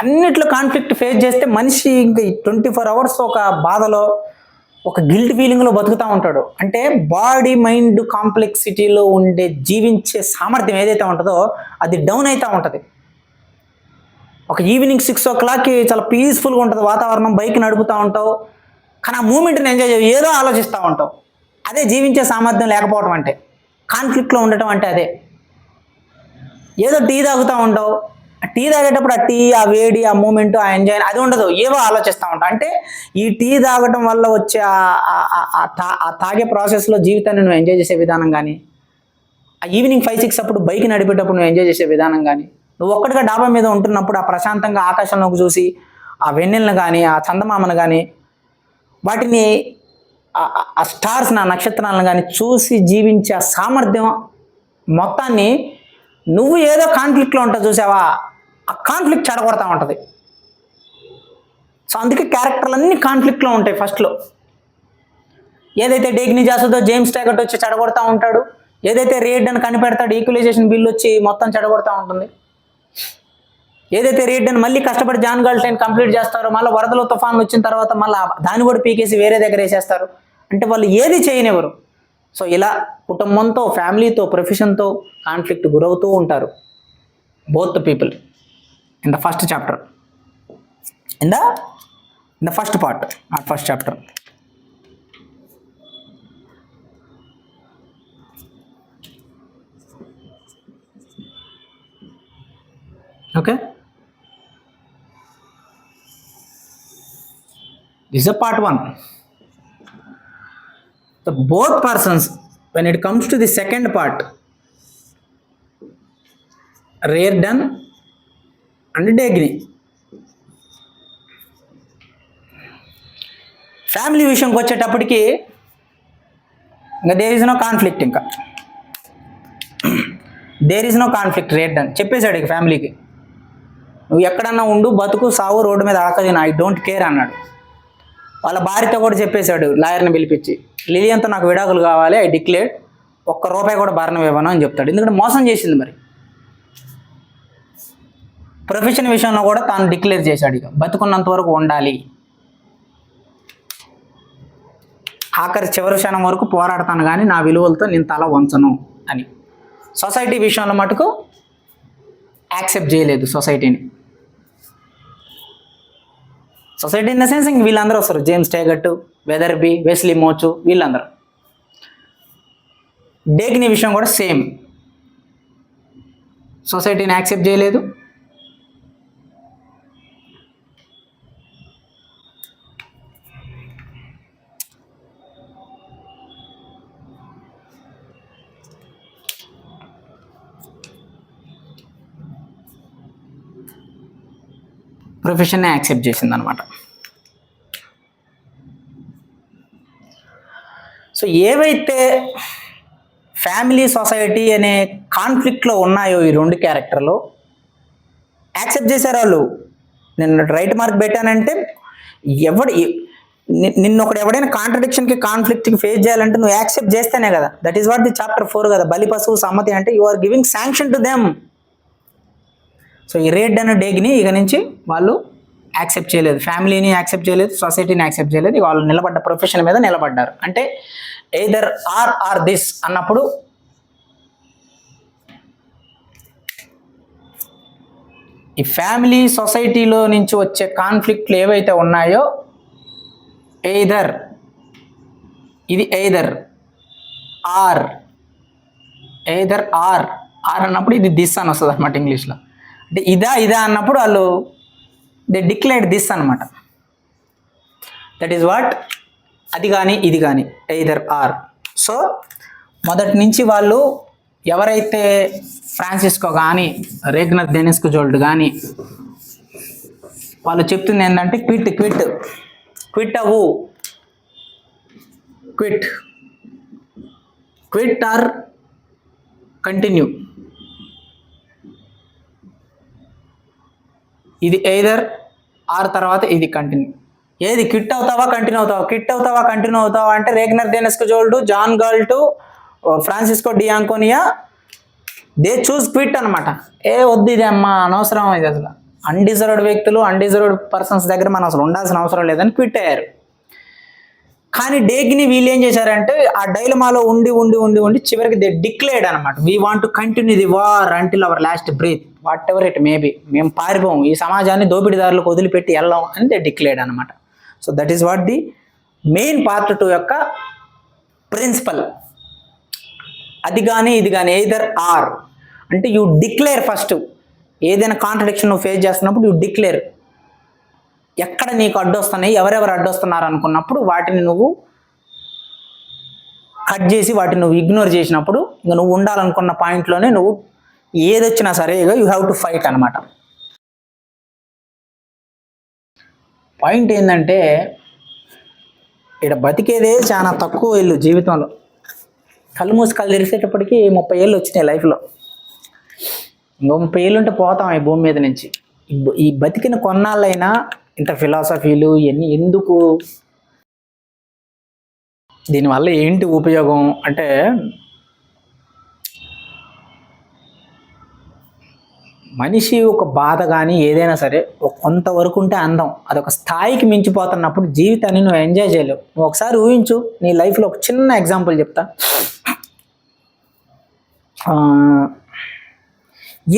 అన్నిట్లో కాన్ఫ్లిక్ట్ ఫేస్ చేస్తే మనిషి ఇంకా 24 hours ఒక బాధలో, ఒక గిల్ట్ ఫీలింగ్లో బతుకుతూ ఉంటాడు. అంటే బాడీ మైండ్ కాంప్లెక్సిటీలో ఉండే జీవించే సామర్థ్యం ఏదైతే ఉంటుందో అది డౌన్ అవుతూ ఉంటుంది. ఒక ఈవినింగ్ 6 o'clockకి చాలా పీస్ఫుల్గా ఉంటుంది వాతావరణం, బైక్ నడుపుతూ ఉంటావు, కానీ ఆ మూమెంట్ని ఎంజాయ్ చేయ, ఏదో ఆలోచిస్తూ ఉంటావు. అదే జీవించే సామర్థ్యం లేకపోవడం అంటే, కాన్ఫ్లిక్ట్లో ఉండటం అంటే అదే. ఏదో టీ తాగుతూ ఉంటావు, టీ తాగేటప్పుడు ఆ టీ, ఆ వేడి, ఆ మూమెంట్, ఆ ఎంజాయ్ అది ఉండదు, ఏవో ఆలోచిస్తూ ఉంటావు. అంటే ఈ టీ తాగటం వల్ల వచ్చే ఆ తాగే ప్రాసెస్లో జీవితాన్ని నువ్వు ఎంజాయ్ చేసే విధానం కానీ, ఆ ఈవినింగ్ 5-6 అప్పుడు బైక్ నడిపేటప్పుడు నువ్వు ఎంజాయ్ చేసే విధానం కానీ, నువ్వు ఒక్కడిగా డాబా మీద ఉంటున్నప్పుడు ఆ ప్రశాంతంగా ఆకాశంలోకి చూసి ఆ వెన్నెలను కానీ, ఆ చందమామను కానీ, వాటిని ఆ స్టార్స్ని, ఆ నక్షత్రాలను కానీ చూసి జీవించే ఆ సామర్థ్యం మొత్తాన్ని నువ్వు ఏదో కాన్ఫ్లిక్ట్లో ఉంటావు చూసావా, ఆ కాన్ఫ్లిక్ట్ చెడగొడతా ఉంటుంది. సో అందుకే క్యారెక్టర్లన్నీ కాన్ఫ్లిక్ట్లో ఉంటాయి ఫస్ట్లో. ఏదైతే డేగ్ని చేస్తుందో జేమ్స్ టాగట్ వచ్చి చెడగొడతా ఉంటాడు, ఏదైతే రియర్డన్ కనిపెడతాడు ఈక్వలైజేషన్ బిల్ వచ్చి మొత్తం చెడగొడతా ఉంటుంది, ఏదైతే రియర్డన్ మళ్ళీ కష్టపడి జాన్ గాల్టైన్ కంప్లీట్ చేస్తారో మళ్ళీ వరదలు తుఫాన్లు వచ్చిన తర్వాత మళ్ళీ దాన్ని కూడా పీకేసి వేరే దగ్గర వేసేస్తారు. అంటే వాళ్ళు ఏది చేయనివ్వరు. సో ఇలా కుటుంబంతో, ఫ్యామిలీతో, ప్రొఫెషన్తో కాన్ఫ్లిక్ట్ గురవుతూ ఉంటారు both the people in the first chapter, in the first part, not first chapter. Okay, this is a part 1. So both persons, when it comes to the second part, Rearden and Dagny, family విషయంకి వచ్చేటప్పటికి ఇంకా there is no conflict. ఇంకా there is no conflict. Rearden చెప్పేశాడు ఇక ఫ్యామిలీకి, నువ్వు ఎక్కడన్నా ఉండు, బతుకు సావు, రోడ్డు మీద అడకది, ఐ డోంట్ కేర్ అన్నాడు. వాళ్ళ భార్యతో కూడా చెప్పేశాడు, లాయర్ని పిలిపించి, లిలియన్తో నాకు విడాకులు కావాలి, ఐ డిక్లేర్, ₹1 కూడా భరణం ఇవ్వను అని చెప్తాడు. ఎందుకంటే మోసం చేసింది. మరి ప్రొఫెషన్ విషయంలో కూడా తాను డిక్లేర్ చేశాడు, ఇక బతుకున్నంత వరకు ఉండాలి, ఆఖరి చివరి క్షణం వరకు పోరాడతాను కానీ నా విలువలతో నేను తల వంచను అని. సొసైటీ విషయంలో మటుకు యాక్సెప్ట్ చేయలేదు సొసైటీని. సొసైటీ ఇన్ ద సెన్స్ ఇంక వీళ్ళందరూ వస్తారు, జేమ్స్ టేగట్, వెదర్బీ, వెస్లీ మోచు, వీళ్ళందరూ. డేగ్నీ విషయం కూడా సేమ్, సొసైటీని యాక్సెప్ట్ చేయలేదు. ప్రొఫెషన్నే యాక్సెప్ట్ చేసింది అనమాట. సో ఏవైతే ఫ్యామిలీ సొసైటీ అనే కాన్ఫ్లిక్ట్లో ఉన్నాయో ఈ రెండు క్యారెక్టర్లు యాక్సెప్ట్ చేశారు వాళ్ళు. నేను రైట్ మార్క్ పెట్టానంటే నిన్ను ఒకడు ఎవడైనా కాంట్రడిక్షన్కి కాన్ఫ్లిక్ట్కి ఫేస్ చేయాలంటే నువ్వు యాక్సెప్ట్ చేస్తేనే కదా. That is what the chapter 4 కదా, బలి పశువు సమ్మతి అంటే you are giving sanction to them. So ఈ రెడ్ అనే డేగ్ని ఇక నుంచి వాళ్ళు యాక్సెప్ట్ చేయలేదు, ఫ్యామిలీని యాక్సెప్ట్ చేయలేదు, సొసైటీని యాక్సెప్ట్ చేయలేదు. వాళ్ళు నిలబడ్డ ప్రొఫెషన్ మీద నిలబడ్డారు. అంటే ఎయిదర్ ఆర్ దిస్ అన్నప్పుడు ఈ ఫ్యామిలీ సొసైటీలో నుంచి వచ్చే కాన్ఫ్లిక్ట్లు ఏవైతే ఉన్నాయో ఎయిదర్ ఆర్ అన్నప్పుడు ఇది దిస్ అని వస్తుంది అనమాట ఇంగ్లీష్లో. అంటే ఇదా అన్నప్పుడు వాళ్ళు దే డిక్లేర్డ్ దిస్ అనమాట. దట్ ఈస్ వాట్, అది కానీ ఇది కానీ ఎయిదర్ ఆర్. సో మొదటి నుంచి వాళ్ళు ఎవరైతే ఫ్రాన్సిస్కో కానీ రేగ్నర్ డెనిస్కు జోల్డ్ కానీ వాళ్ళు చెప్తుంది ఏంటంటే క్విట్ అవ్వు, క్విట్ ఆర్ కంటిన్యూ. ఇది ఎయిదర్ ఆర్ తర్వాత ఇది కంటిన్యూ. ఏది క్విట్ అవుతావా కంటిన్యూ అవుతావా అంటే Ragnar Danneskjold, John Galt, Francisco d'Anconia they choose quit అనమాట. వద్దు ఇది అమ్మా అనవసరం, ఇది అసలు అన్డిజర్వ్డ్ వ్యక్తులు అన్డిజర్వ్డ్ పర్సన్స్ దగ్గర మనం అసలు ఉండాల్సిన అవసరం లేదని క్విట్ అయ్యారు. కానీ డేగ్ని వీళ్ళు ఏం చేశారంటే ఆ డైలమాలో ఉండి చివరికి దే డిక్లేర్డ్ అనమాట, we want to continue the war until our last breath, whatever it maybe. మేము పారిపోం, ఈ సమాజాన్ని దోపిడీదారులకు వదిలిపెట్టి వెళ్ళాం అని దే డిక్లేర్డ్ అనమాట. So that is what the main part 2 యొక్క ప్రిన్సిపల్. అది కానీ ఇది కానీ ఎయిదర్ ఆర్ అంటే యూ డిక్లేర్ ఫస్ట్. ఏదైనా కాంట్రడిక్షన్ నువ్వు ఫేస్ చేస్తున్నప్పుడు యూ డిక్లేర్. ఎక్కడ నీకు అడ్డొస్తున్నాయి, ఎవరెవరు అడ్డొస్తున్నారు అనుకున్నప్పుడు వాటిని నువ్వు కట్ చేసి వాటిని నువ్వు ఇగ్నోర్ చేసినప్పుడు ఇంకా నువ్వు ఉండాలనుకున్న పాయింట్లోనే నువ్వు ఏదొచ్చినా సరే యూ హ్యావ్ టు ఫైట్ అనమాట. పాయింట్ ఏంటంటే ఇక్కడ బతికేదే చాలా తక్కువ ఏళ్ళు జీవితంలో. కళ్ళు మూసి కళ్ళు తెరిసేటప్పటికి 30 ఏళ్ళు వచ్చినాయి లైఫ్లో. ఇంకో 30 ఏళ్ళు ఉంటే పోతాం ఈ భూమి మీద నుంచి. ఈ బతికిన కొన్నాళ్ళైనా ఇంత ఫిలాసఫీలు ఇవన్నీ ఎందుకు, దీనివల్ల ఏంటి ఉపయోగం అంటే మనిషి ఒక బాధ కానీ ఏదైనా సరే కొంతవరకు ఉంటే అందం, అదొక స్థాయికి మించిపోతున్నప్పుడు జీవితాన్ని నువ్వు ఎంజాయ్ చేయలేవు. నువ్వు ఒకసారి ఊహించు, నీ లైఫ్లో ఒక చిన్న ఎగ్జాంపుల్ చెప్తా.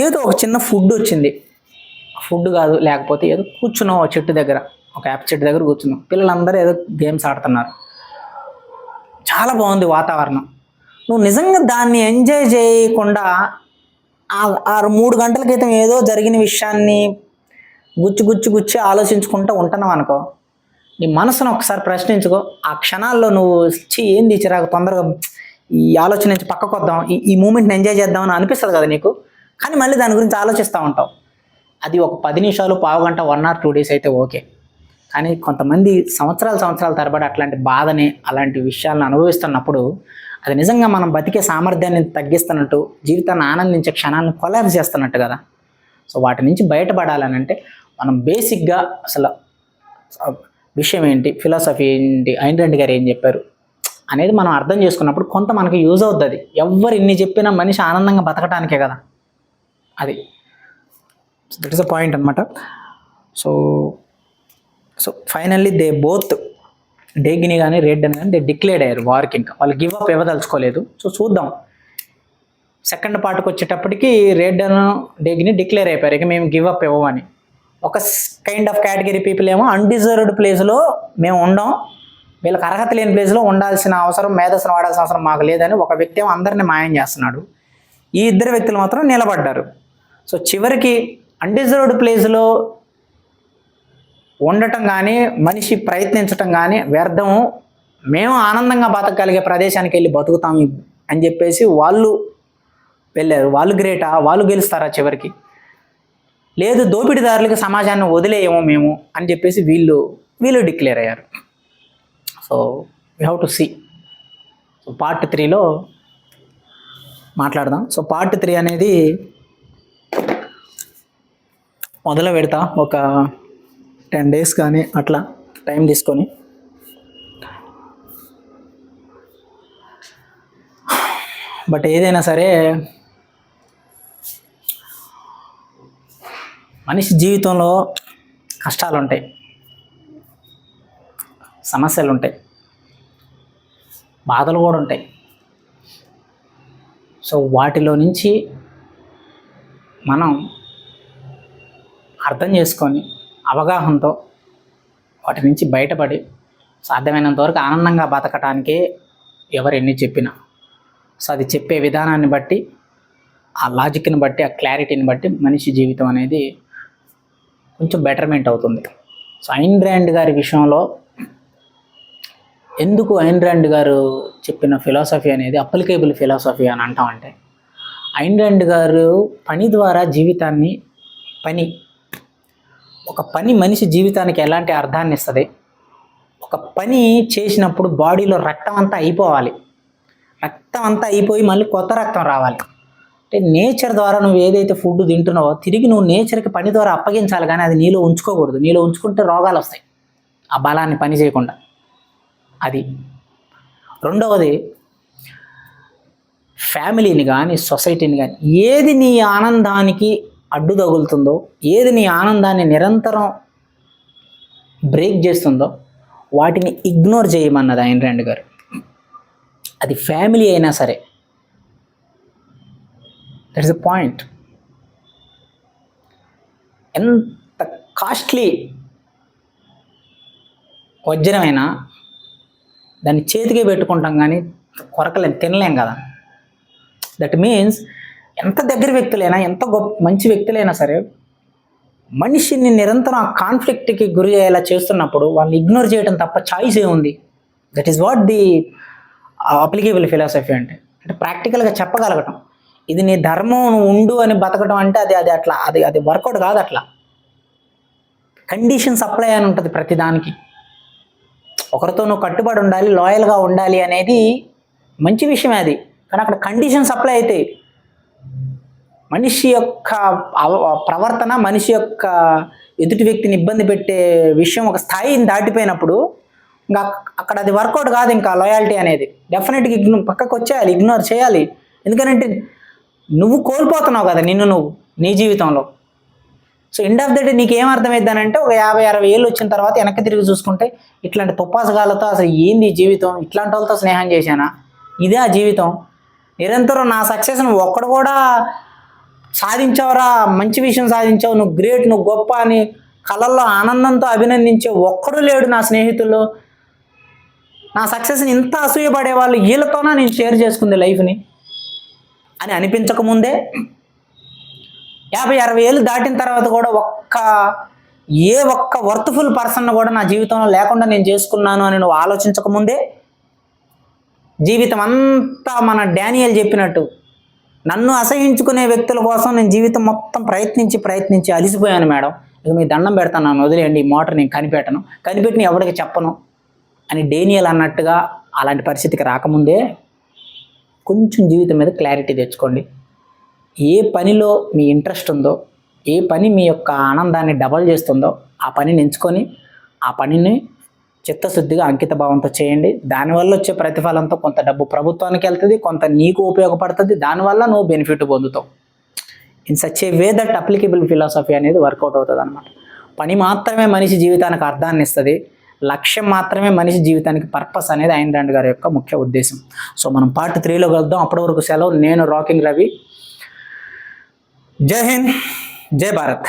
ఏదో ఒక చిన్న ఫుడ్ వచ్చింది, ఫుడ్ కాదు లేకపోతే ఏదో కూర్చున్నావు చెట్టు దగ్గర, ఒక యాప్ చెట్టు దగ్గర కూర్చున్నావు, పిల్లలందరూ ఏదో గేమ్స్ ఆడుతున్నారు, చాలా బాగుంది వాతావరణం. నువ్వు నిజంగా దాన్ని ఎంజాయ్ చేయకుండా 3 గంటల క్రితం ఏదో జరిగిన విషయాన్ని గుచ్చి ఆలోచించుకుంటూ ఉంటున్నావు అనుకో, నీ మనసును ఒకసారి ప్రశ్నించుకో. ఆ క్షణాల్లో నువ్వు ఏంది చిరాకు, తొందరగా ఈ ఆలోచన నుంచి పక్కకు వద్దాం, ఈ మూమెంట్ని ఎంజాయ్ చేద్దామని అనిపిస్తుంది కదా నీకు. కానీ మళ్ళీ దాని గురించి ఆలోచిస్తూ ఉంటావు. అది ఒక 10 నిమిషాలు, పావు గంట, 1 or 2 days అయితే ఓకే. కానీ కొంతమంది సంవత్సరాల తరబడి అట్లాంటి బాధని అలాంటి విషయాలను అనుభవిస్తున్నప్పుడు అది నిజంగా మనం బతికే సామర్థ్యాన్ని తగ్గిస్తున్నట్టు, జీవితాన్ని ఆనందించే క్షణాలను కొలాప్స్ చేస్తున్నట్టు కదా. సో వాటి నుంచి బయటపడాలని అంటే మనం బేసిక్గా అసలు విషయం ఏంటి, ఫిలాసఫీ ఏంటి, ఐన్ ర్యాండ్ గారు ఏం చెప్పారు అనేది మనం అర్థం చేసుకున్నప్పుడు కొంత మనకి యూజ్ అవుతుంది. ఎవరు ఇన్ని చెప్పినా మనిషి ఆనందంగా బతకటానికే కదా అది. దట్ ఈస్ అ పాయింట్ అనమాట. సో ఫైనల్లీ దే బోత్, డేగ్ని కానీ రెడ్ అని కానీ దే డిక్లేర్డ్ అయ్యారు వార్కి. ఇంకా వాళ్ళు గివ్ అప్ ఇవ్వదలుచుకోలేదు. సో చూద్దాం, సెకండ్ పార్ట్కి వచ్చేటప్పటికి రెడ్ డేగ్ని డిక్లేర్ అయిపోయారు, ఇక మేము గివ్ అప్ ఇవ్వమని. ఒక కైండ్ ఆఫ్ కేటగిరీ పీపుల్ ఏమో అన్డిజర్వ్డ్ ప్లేస్లో మేము ఉండం, వీళ్ళకి అర్హత లేని ప్లేస్లో ఉండాల్సిన అవసరం, మేధస్సును వాడాల్సిన అవసరం మాకు లేదని ఒక వ్యక్తి ఏమో అందరినీ మాయం చేస్తున్నాడు. ఈ ఇద్దరు వ్యక్తులు మాత్రం నిలబడ్డారు. సో చివరికి అన్డిజర్వ్డ్ ప్లేస్లో ఉండటం కానీ మనిషి ప్రయత్నించటం కానీ వ్యర్థము, మేము ఆనందంగా బతకగలిగే ప్రదేశానికి వెళ్ళి బతుకుతాం అని చెప్పేసి వాళ్ళు వెళ్ళారు. వాళ్ళు గ్రేటా? వాళ్ళు గెలుస్తారా చివరికి? లేదు, దోపిడీదారులకి సమాజాన్ని వదిలేయము మేము అని చెప్పేసి వీళ్ళు డిక్లేర్ అయ్యారు. So we have to see. So part 3లో మాట్లాడదాం. సో పార్ట్ 3 అనేది మొదలు పెడతా, ఒక 10 days కానీ అట్లా టైం తీసుకొని. బట్ ఏదైనా సరే మనిషి జీవితంలో కష్టాలు ఉంటాయి, సమస్యలు ఉంటాయి, బాధలు కూడా ఉంటాయి. సో వాటిలో నుంచి మనం అర్థం చేసుకొని అవగాహనతో వాటి నుంచి బయటపడి సాధ్యమైనంత వరకు ఆనందంగా బతకటానికే ఎవరు ఎన్ని చెప్పినా, సో అది చెప్పే విధానాన్ని బట్టి, ఆ లాజిక్ని బట్టి, ఆ క్లారిటీని బట్టి మనిషి జీవితం అనేది కొంచెం బెటర్మెంట్ అవుతుంది. సో ఐన్ ర్యాండ్ గారి విషయంలో ఎందుకు ఐన్ ర్యాండ్ గారు చెప్పిన ఫిలాసఫీ అనేది అప్లికేబుల్ ఫిలాసఫీ అని అంటామంటే, ఐన్ ర్యాండ్ గారు పని ద్వారా జీవితాన్ని, ఒక పని మనిషి జీవితానికి ఎలాంటి అర్థాన్ని ఇస్తుంది, ఒక పని చేసినప్పుడు బాడీలో రక్తం అంతా అయిపోవాలి, రక్తం అంతా అయిపోయి మళ్ళీ కొత్త రక్తం రావాలి. అంటే నేచర్ ద్వారా నువ్వు ఏదైతే ఫుడ్ తింటున్నావో తిరిగి నువ్వు నేచర్కి పని ద్వారా అప్పగించాలి, కానీ అది నీలో ఉంచుకోకూడదు. నీలో ఉంచుకుంటే రోగాలు వస్తాయి ఆ బలాన్ని పని చేయకుండా. అది రెండవది, ఫ్యామిలీని కానీ సొసైటీని కానీ ఏది నీ ఆనందానికి అడ్డు తగులుతుందో, ఏది నీ ఆనందాన్ని నిరంతరం బ్రేక్ చేస్తుందో వాటిని ఇగ్నోర్ చేయమన్నది ఐన్ ర్యాండ్ గారు. అది ఫ్యామిలీ అయినా సరే. That is the point. ఎంత కాస్ట్లీ వజ్రమైనా దాన్ని చేతికే పెట్టుకుంటాం కానీ కొరకలేం, తినలేం కదా. దట్ మీన్స్ ఎంత దగ్గర వ్యక్తులైనా, ఎంత మంచి వ్యక్తులైనా సరే మనిషిని నిరంతరం ఆ కాన్ఫ్లిక్ట్కి గురి అయ్యేలా చేస్తున్నప్పుడు వాళ్ళని ఇగ్నోర్ చేయడం తప్ప చాయిస్ ఏముంది? That is what the applicable philosophy అంటే ప్రాక్టికల్గా చెప్పగలగటం. ఇది నీ ధర్మం, నువ్వు ఉండు అని బతకడం అంటే అది వర్కౌట్ కాదు. అట్లా కండిషన్స్ అప్లై అని ఉంటుంది ప్రతిదానికి. ఒకరితో నువ్వు కట్టుబడి ఉండాలి, లాయల్గా ఉండాలి అనేది మంచి విషయమే అది, కానీ అక్కడ కండిషన్స్ అప్లై అవుతాయి. మనిషి యొక్క ప్రవర్తన, మనిషి యొక్క ఎదుటి వ్యక్తిని ఇబ్బంది పెట్టే విషయం ఒక స్థాయిని దాటిపోయినప్పుడు ఇంకా అక్కడ అది వర్కౌట్ కాదు. ఇంకా లాయాలిటీ అనేది డెఫినెట్గా పక్కకు వచ్చేయాలి, ఇగ్నోర్ చేయాలి. ఎందుకంటే నువ్వు కోల్పోతున్నావు కదా నువ్వు నీ జీవితంలో. So end of the day నీకు ఏమర్థమైద్ది అని అంటే, ఒక 50-60 ఏళ్ళు వచ్చిన తర్వాత వెనక్కి తిరిగి చూసుకుంటే ఇట్లాంటి తుప్పాసగాలతో అసలు ఏంది జీవితం, ఇట్లాంటి వాళ్ళతో స్నేహం చేశానా, ఇదే ఆ జీవితం. నిరంతరం నా సక్సెస్ను ఒక్కడు కూడా సాధించావురా, మంచి విషయం సాధించావు, నువ్వు గ్రేట్, నువ్వు గొప్ప అని కళల్లో ఆనందంతో అభినందించే ఒక్కడు లేడు నా స్నేహితుల్లో. నా సక్సెస్ని ఇంత అసూయపడే వాళ్ళు వీళ్ళతోనా నేను షేర్ చేసుకుంది లైఫ్ని అని అనిపించకముందే 50-60 ఏళ్ళు దాటిన తర్వాత కూడా ఏ ఒక్క వర్త్ఫుల్ పర్సన్ కూడా నా జీవితంలో లేకుండా నేను చేసుకున్నాను అని నువ్వు ఆలోచించకముందే జీవితం అంతా మన డానియల్ చెప్పినట్టు నన్ను అసహించుకునే వ్యక్తుల కోసం నేను జీవితం మొత్తం ప్రయత్నించి అలిసిపోయాను మేడం, ఇక మీ దండం పెడతాను, నన్ను వదిలేయండి, ఈ మోటార్ నేను కనిపెట్టిన ఎవరికి చెప్పను అని డానియల్ అన్నట్టుగా అలాంటి పరిస్థితికి రాకముందే కొంచెం జీవితం మీద క్లారిటీ తెచ్చుకోండి. ఏ పనిలో మీ ఇంట్రెస్ట్ ఉందో, ఏ పని మీ యొక్క ఆనందాన్ని డబల్ చేస్తుందో ఆ పనిని ఎంచుకొని ఆ పనిని చిత్తశుద్ధిగా అంకిత భావంతో చేయండి. దానివల్ల వచ్చే ప్రతిఫలంతో కొంత డబ్బు ప్రభుత్వానికి వెళ్తుంది, కొంత నీకు ఉపయోగపడుతుంది, దానివల్ల నువ్వు బెనిఫిట్ పొందుతావు. In such a way that applicable philosophy అనేది వర్కౌట్ అవుతుంది అనమాట. పని మాత్రమే మనిషి జీవితానికి అర్థాన్ని ఇస్తుంది, లక్ష్యం మాత్రమే మనిషి జీవితానికి పర్పస్ అనేది ఐన్ ర్యాండ్ గారి యొక్క ముఖ్య ఉద్దేశం. సో మనం పార్ట్ 3లో కలుద్దాం. అప్పటి వరకు సెలవు. నేను రాకింగ్ రవి. జై హింద్, జై భారత్.